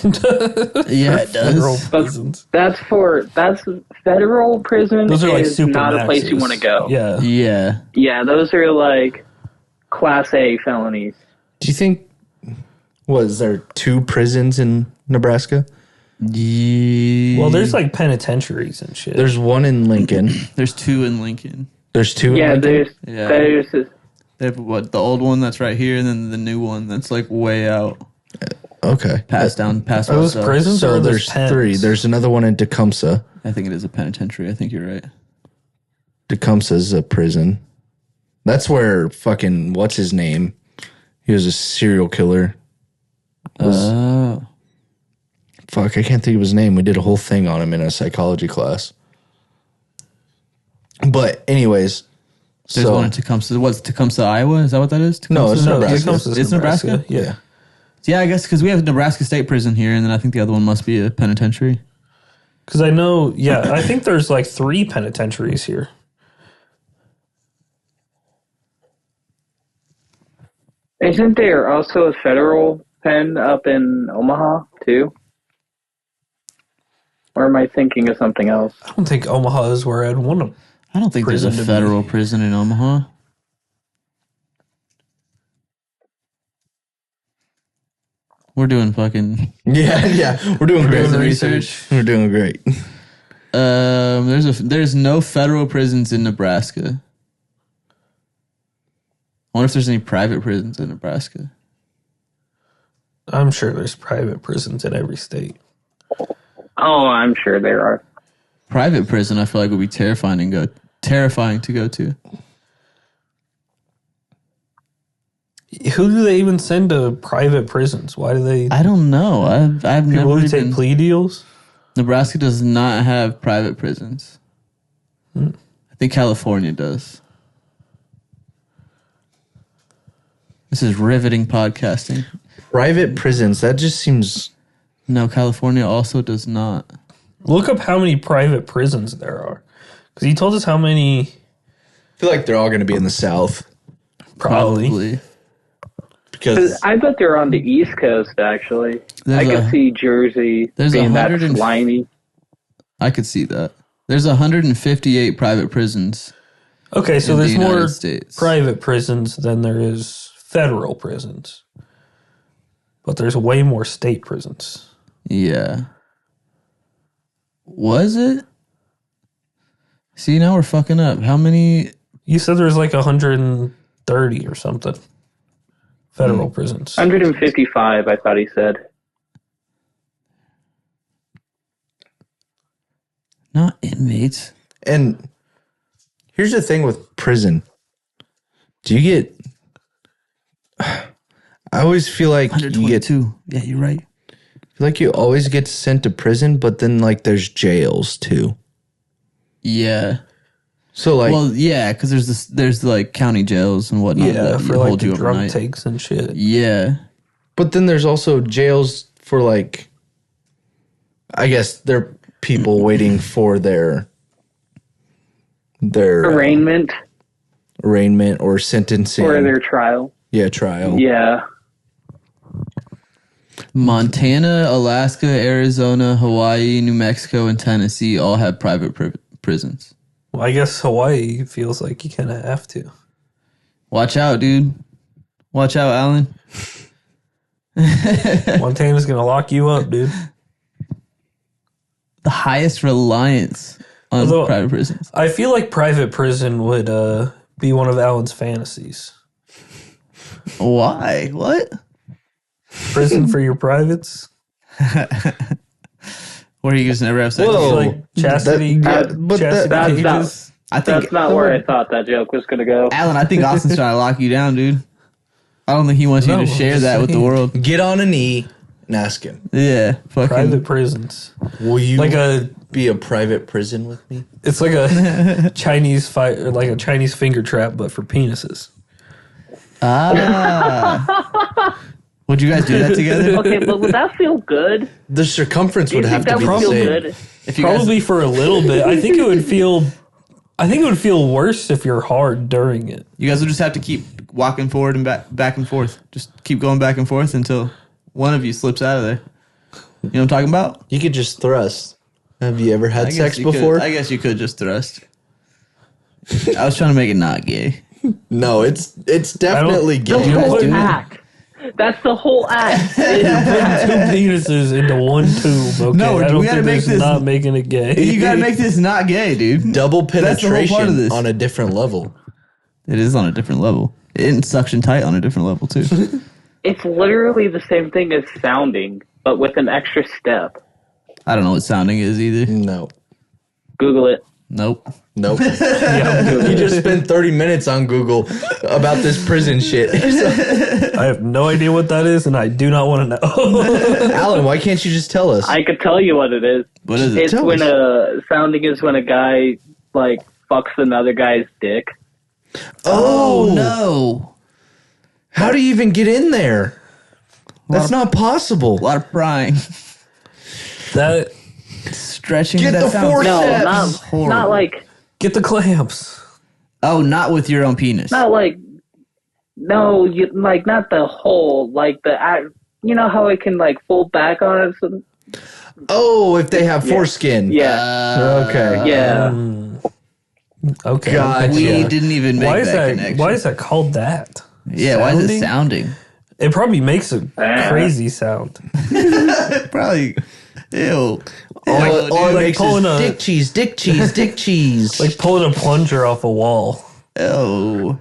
Yeah, it Federal does. prisons. That's federal prison. Those are like is super not a place you maxes. want to go. Yeah. Yeah. Yeah, those are like class A felonies. Do you think was there 2 prisons in Nebraska? Well, there's like penitentiaries and shit. There's one in Lincoln. There's 2 in Lincoln. There's 2 Yeah, in Lincoln. there's They have what, the old one that's right here and then the new one that's like way out. Okay. Past Are west those up. prisons So or there's pens? 3. There's another one in Tecumseh. I think it is a penitentiary. I think you're right. Tecumseh's a prison. That's where fucking what's his name? He was a serial killer. Oh. Fuck, I can't think of his name. We did a whole thing on him in a psychology class. But anyways, There's one in Tecumseh. What's Tecumseh, Iowa? Is that what that is? No, it's Tecumseh? Nebraska. Tecumseh's It's Nebraska? Yeah. Yeah, I guess because we have Nebraska State Prison here, and then I think the other one must be a penitentiary. Because I know, I think there's like 3 penitentiaries here. Isn't there also a federal pen up in Omaha too? Or am I thinking of something else? I don't think Omaha is where I'd want to. I don't think there's a Prison to federal prison in Omaha. We're doing fucking Yeah. We're doing great. prison research. We're doing great. There's no federal prisons in Nebraska. I wonder if there's any private prisons in Nebraska. I'm sure there's private prisons in every state. Oh, I'm sure there are. Private prison, I feel like would be terrifying to go to. Who do they even send to private prisons? Why do they? I don't know. I've People never who take even. plea deals? Nebraska does not have private prisons. I think California does. This is riveting podcasting. Private prisons. That just seems. No, California also does not. Look up how many private prisons there are. Because he told us how many. I feel like they're all going to be in the South. Probably. Because I bet they're on the East Coast, actually. There's I could a- see Jersey there's being that 100 and- slimy. I could see that. There's 158 private prisons. Okay, so In the there's more United States. private prisons than there is federal prisons. But there's way more state prisons. Yeah. Was it? See, now we're fucking up. How many? You said there's like 130 or something. Federal prisons. 155, I thought he said. Not inmates. and here's the thing with prison. Do you get? I always feel like you get 122. Yeah, you're right. feel like you always get sent to prison, but then like there's jails too. Yeah. So like, Well, yeah, because there's like county jails and whatnot. Yeah, that for like hold the you drug overnight. takes and shit. Yeah. but then there's also jails for like, I guess they're people waiting for their Arraignment arraignment or sentencing. or their trial. Yeah, trial. Yeah. Montana, Alaska, Arizona, Hawaii, New Mexico, and Tennessee all have private prisons. Well, I guess Hawaii feels like you kind of have to. Watch out, dude. Watch out, Alan. Montana's going to lock you up, dude. The highest reliance on Although- private prisons. I feel like private prison would be one of Alan's fantasies. Why? What? Prison for your privates? Where you just never have sex? Whoa. Like chastity, but chastity that's not- cages? I think That's not where I thought that joke was going to go. Alan, I think Austin's trying to lock you down, dude. I don't think he wants you No, to I'm share just that with the saying. world. Get on a knee and ask him. Yeah, fucking. Private prisons. Will you Like a, be a private prison with me? it's like a Chinese fight, or like a Chinese finger trap, but for penises. Ah. Would you guys do that together? Okay, but would that feel good? The circumference Do you would have think to that be would the feel same. good? If you guys, Probably for a little bit. I think it would feel. I think it would feel worse if you're hard during it. you guys would just have to keep walking forward and back and forth. Just keep going back and forth until one of you slips out of there. You know what I'm talking about? You could just thrust. Have you ever I had guess sex you could- before? I guess you could just thrust. I was trying to make it not gay. No, it's definitely The gay. You whole do it. act. That's the whole act. Two penises into one tube. Okay, No, I don't we gotta think make that's this- not making it gay. You gotta make this not gay, dude. Double That's the whole penetration part of this. on a different level. It is on a different level. It suction tight on a different level too. It's literally the same thing as sounding, but with an extra step. I don't know what sounding is either. No. Google it. Nope. Nope. Yeah, You just spent 30 minutes on Google about this prison shit. I have no idea what that is, and I do not want to know. Alan, why can't you just tell us? I could tell you what it is. What is it? It's when sounding is when a guy like fucks another guy's dick. Oh, no. How do you even get in there? That's not possible. A lot of prying. That Stretching. Get that the sounds force- No, Steps. not like get the clamps. Oh, not with your own penis. not like no, you like not the hole, like you know how it can like fold back on it. So, Oh, if they have foreskin. yeah, Okay. yeah. Okay. Gotcha. We Yeah. didn't even make Why is that? connection. Why is that called that? Yeah, why is it Sounding? sounding? It probably makes a crazy sound. Probably. Ew. All it like makes pulling is a- dick cheese, dick cheese, dick cheese. Like pulling a plunger off a wall. Oh.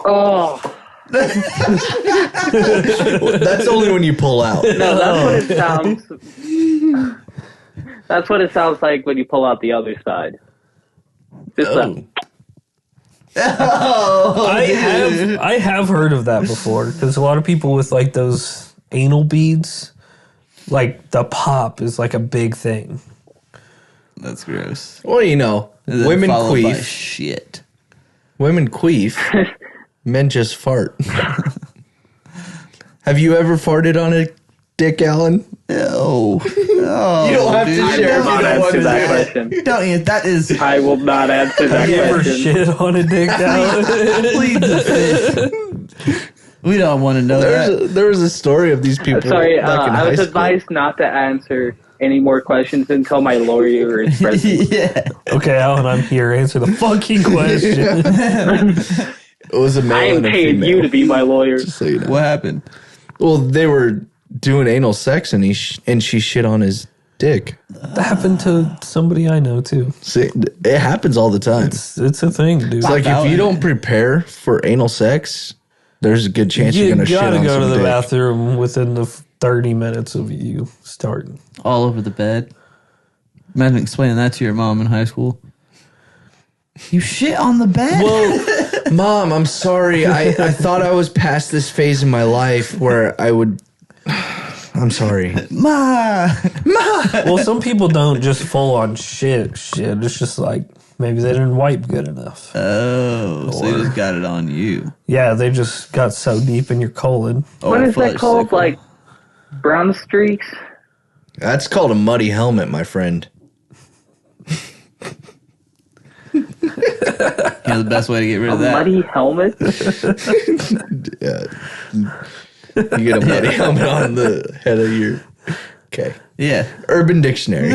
Oh That's only when you pull out. no, that's what it sounds. That's what it sounds like when you pull out the other side. Just I have heard of that before because a lot of people with like those anal beads, like the pop is like a big thing. That's gross. Well, you know, And then women followed by queef. shit. Women queef. Men just fart. Have you ever farted on a dick, Alan? No. Oh, You don't have dude. to I share. will not answer that question. Don't you? That is. I will not answer that Have you ever question. shit on a dick down? Plead the fifth. We don't want to know that. There was a story of these people. Sorry, back in I high was school. advised not to answer any more questions until my lawyer is present. Yeah. Okay, Alan, I'm here. Answer the fucking question. It was a male I am and a paying female. you to be my lawyer. So you know. What happened? Well, they were doing anal sex, and she shit on his dick. That happened to somebody I know too. See, it happens all the time. It's a thing, dude. It's like if you don't prepare for anal sex, there's a good chance you're You gonna shit gotta on go some to the dick. bathroom within the 30 minutes of you starting. All over the bed. Imagine explaining that to your mom in high school. You shit on the bed? Well, Mom, I'm sorry. I thought I was past this phase in my life where I would. I'm sorry. Ma. Well, some people don't just full on shit. It's just like maybe they didn't wipe good enough. Oh, so you just got it on you. Yeah, they just got so deep in your colon. What is that fudge called? sickle. Like brown streaks? That's called a muddy helmet, my friend. You know the best way to get rid A of that? muddy helmet? Yeah. You get a muddy helmet on the head of your. Okay. Yeah, Urban Dictionary.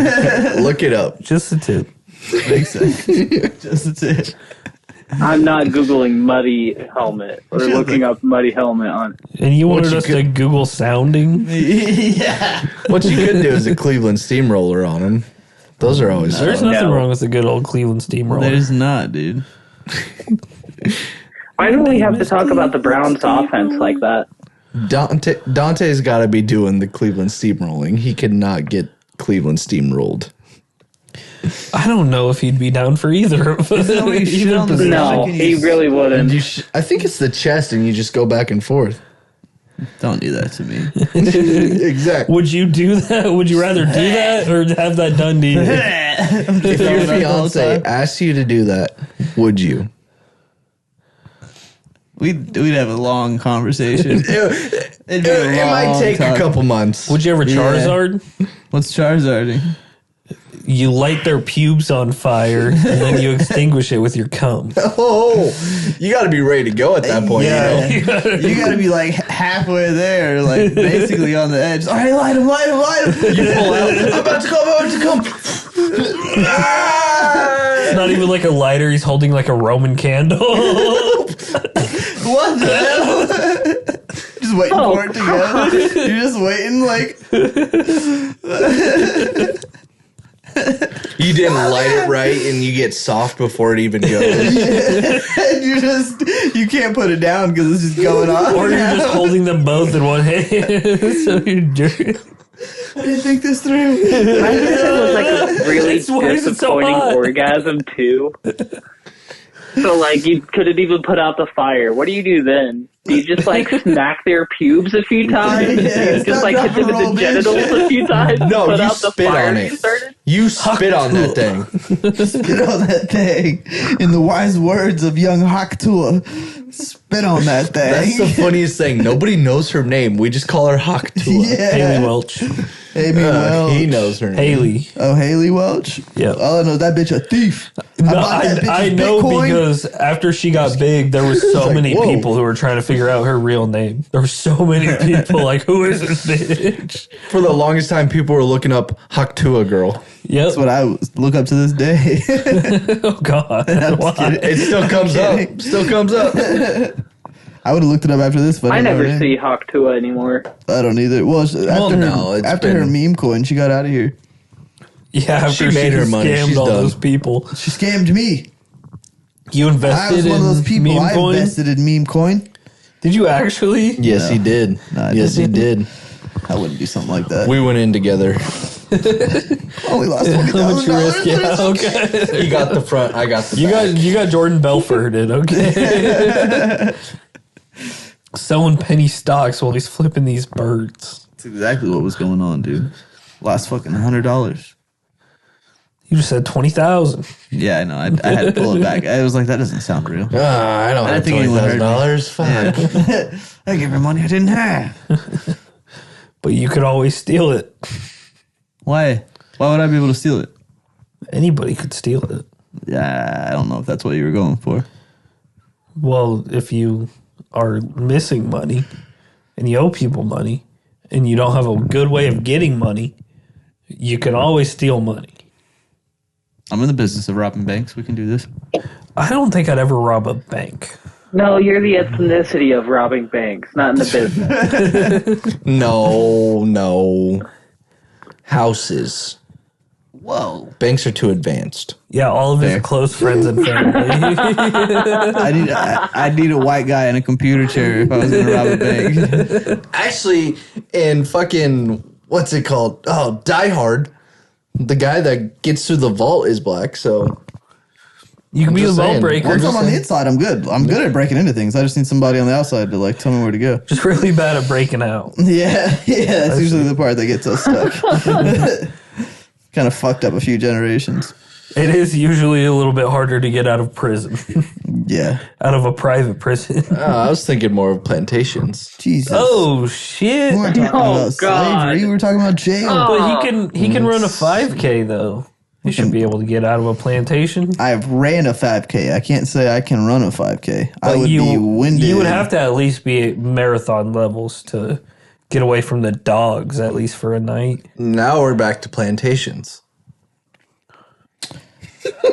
Look it up. Just the tip. makes sense. Just a tip. I'm not Googling muddy helmet or looking up muddy helmet on. And you wanted you us to Google sounding? Yeah. What you could do is a Cleveland steamroller on them. Those are always There's fun. nothing No. wrong with a good old Cleveland steamroller. There's not, dude. Why do we have to talk about the Browns offense like that? Dante's got to be doing the Cleveland steamrolling. He could not get Cleveland steamrolled. I don't know if he'd be down for either of us. that what you shit Either on the position. No, he really wouldn't. I think it's the chest, and you just go back and forth. Don't do that to me. Exactly. Would you do that? Would you rather do that or have that done to you? If your fiance asked you to do that, would you? We'd have a long conversation. It'd be a It might long take talk. a couple months. Would you ever Yeah. Charizard? What's Charizarding? You light their pubes on fire and then you extinguish it with your cum. Oh, you got to be ready to go at that point. Yeah. You know? You gotta be like halfway there, like basically on the edge. All right, light him. You pull out. I'm about to come. It's not even like a lighter. He's holding like a Roman candle. What the hell? Just waiting for it to go. You're just waiting, like You didn't light it right, and you get soft before it even goes. you can't put it down because it's just going on. Or you're just holding them both in one hand. So you're jerking. I didn't think this through. I think it was like a really Why is it so disappointing hot? orgasm too. So like you couldn't even put out the fire. What do you do then? Do you just like smack their pubes a few times? Yeah, Do you just like hit them in the genitals a few times? No, put you out the spit fire on you it. started? You spit on that thing. Spit on that thing. In the wise words of young Haktua, spit on that thing. That's the funniest thing. Nobody knows her name. We just call her Haktua. Yeah. Haley Welch. Amy Welch. He knows her name. Haley. Oh, Haley Welch? Yeah. Oh, no, that bitch a thief. No, bought that bitch's I know Bitcoin. because after she got big, there was so like, many whoa. people who were trying to figure out her real name. There were so many people like, who is this bitch? For the longest time, people were looking up Haktua girl. Yep. That's what I look up to this day. Oh God. Why? It still comes up. Still comes up. I would have looked it up after this, but I didn't know her never name. see Hawktua anymore. I don't either. Well, no, after it's her been- meme coin, she got out of here. Yeah, after She made her money. scammed She's all done. those people. She scammed me. You I invested was in one of those people. meme I coin? invested in meme coin. Did you actually? Yes, he did. No, I Yes, he didn't. did. I wouldn't do something like that. We went in together. only lost How much you risk? Yeah, $20,000. okay. He got the front. I got the You back. got Jordan Belforted, okay? Selling penny stocks while he's flipping these birds. That's exactly what was going on, dude. Lost fucking $100. You just said 20,000. Yeah, I know. I had to pull it back. I was like, that doesn't sound real. I don't I have think anyone heard me. $20,000. Fuck. I gave her money I didn't have. But you could always steal it. Why? Why would I be able to steal it? Anybody could steal it. Yeah, I don't know if that's what you were going for. Well, if you are missing money and you owe people money and you don't have a good way of getting money, you can always steal money. I'm in the business of robbing banks. We can do this. I don't think I'd ever rob a bank. No, you're the ethnicity of robbing banks, not in the business. No. Houses. Whoa. Banks are too advanced. Yeah, all of his Fair. close friends and family. I need a white guy in a computer chair if I was going to rob a bank. Actually, in fucking, what's it called? Oh, Die Hard. The guy that gets through the vault is black, so. You can be a just vault saying. breaker. Once I'm on the inside, I'm good. I'm good at breaking into things. I just need somebody on the outside to like tell me where to go. Just really bad at breaking out. Yeah, that's usually the part that gets us stuck. Kind of fucked up a few generations. It is usually a little bit harder to get out of prison, Yeah. out of a private prison. I was thinking more of plantations. Jesus. Oh shit! We weren't talking Oh, about God. slavery. We were talking about jail. But he can run a 5K though. He should be able to get out of a plantation. I've ran a 5K. I can't say I can run a 5K. I But would be winded. You would have to at least be at marathon levels to get away from the dogs, at least for a night. Now we're back to plantations.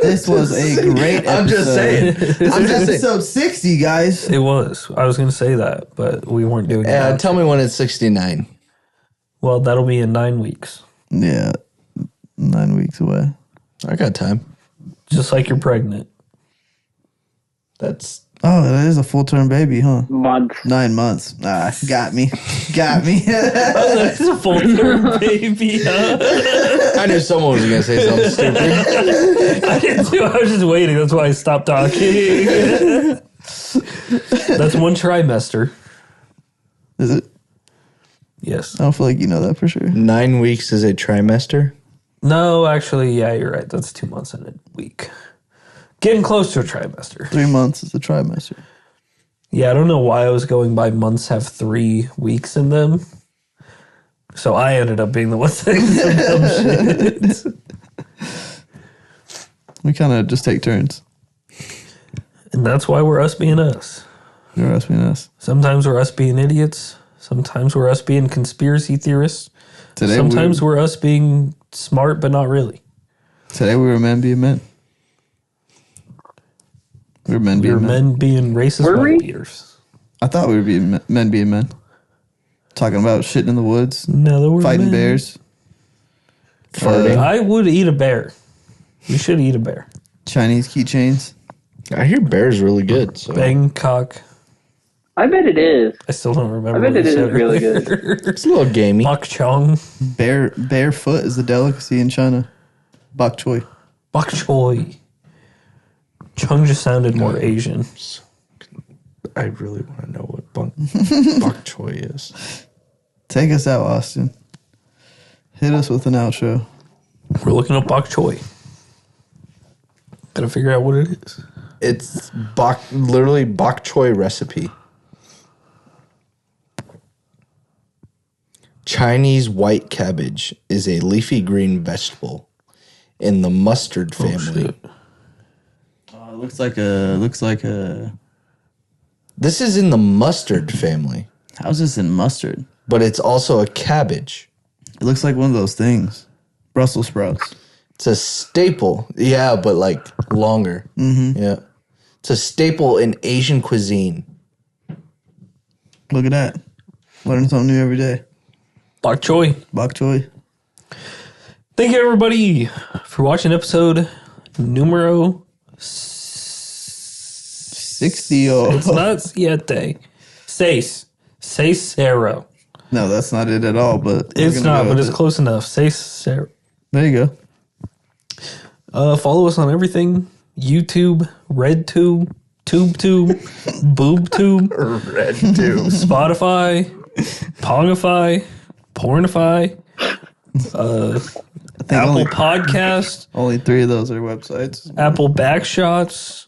This was a great episode. I'm just saying. This is episode 60, guys. It was. I was going to say that, but we weren't doing that. Tell me when it's 69. Well, that'll be in 9 weeks. Yeah. 9 weeks away. I got time. Just like you're pregnant. That's Oh, that is a full-term baby, huh? Months. 9 months. Ah, got me. Got me. That's a full term baby. Huh? I knew someone was gonna say something stupid. I did too. I was just waiting. That's why I stopped talking. That's one trimester. Is it? Yes. I don't feel like you know that for sure. 9 weeks is a trimester. No, actually, yeah, you're right. That's 2 months and a week. Getting close to a trimester. 3 months is a trimester. Yeah, I don't know why I was going by months have 3 weeks in them. So I ended up being the one saying some dumb shit. We kind of just take turns. And that's why we're us being us. You're asking us. Sometimes we're us being idiots. Sometimes we're us being conspiracy theorists. Today Sometimes we're us being smart, but not really. Today we were men being men. We were men We being were men. men being racist Were we? white beaters. I thought we were being men being men. Talking about shitting in the woods, No, there were fighting men. bears, Farting. I would eat a bear. You should eat a bear. Chinese keychains. I hear bear's really good. So. Bangkok. I bet it is. I still don't remember. I bet what it you is said really earlier. It's a little gamey. Bok chong. Barefoot is the delicacy in China. Bok choy. Bok choy. Chung just sounded more Asian. I really want to know what bok choy is. Take us out, Austin. Hit us with an outro. We're looking up bok choy. Gotta figure out what it is. It's literally bok choy recipe. Chinese white cabbage is a leafy green vegetable in the mustard family. Shit. It looks like a. This is in the mustard family, How's this in mustard? but it's also a cabbage. It looks like one of those things, Brussels sprouts. It's a staple. Yeah, but like longer. Mm-hmm. Yeah. It's a staple in Asian cuisine. Look at that. Learn something new every day. Bok choy. Bok choy. Thank you, everybody, for watching episode numero 60. It's not siete. Seis. Cero. No, that's not it at all. But we're It's gonna not, go but with it's it. close enough. Cero. There you go. Follow us on everything. YouTube, RedTube, TubeTube, BoobTube, Red too. Spotify, Pongify, Pornify, I think Apple only, Podcast, only 3 of those are websites. Apple Backshots.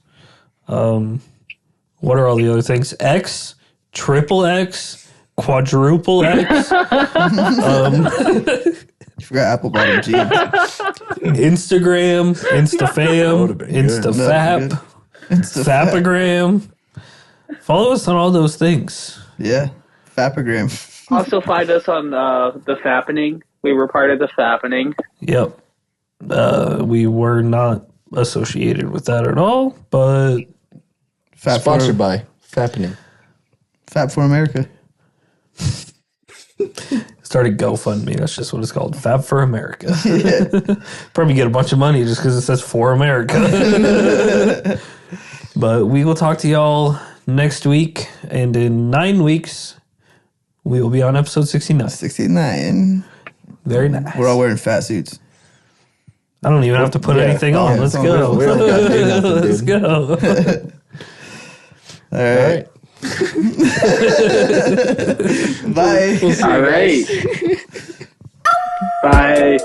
What are all the other things? X, Triple X, Quadruple X, You forgot apple bottom jeans. Instagram, Instafam, would've been good. Instafap, It's the Fapagram. Follow us on all those things. Yeah. Fapagram. Also find us on the Fappening. We were part of the Fappening. Yep. We were not associated with that at all, but Fap Sponsored for, by Fappening. Fap for America. started GoFundMe. That's just what it's called. Fab for America. Probably get a bunch of money just because it says for America. But we will talk to y'all next week. And in 9 weeks, we will be on episode 69. 69. Very nice. We're all wearing fat suits. I don't even have to put anything on. yeah, Let's it's go. on. We don't gotta do nothing, Let's dude. go. All All right. right. Bye. All right. Bye.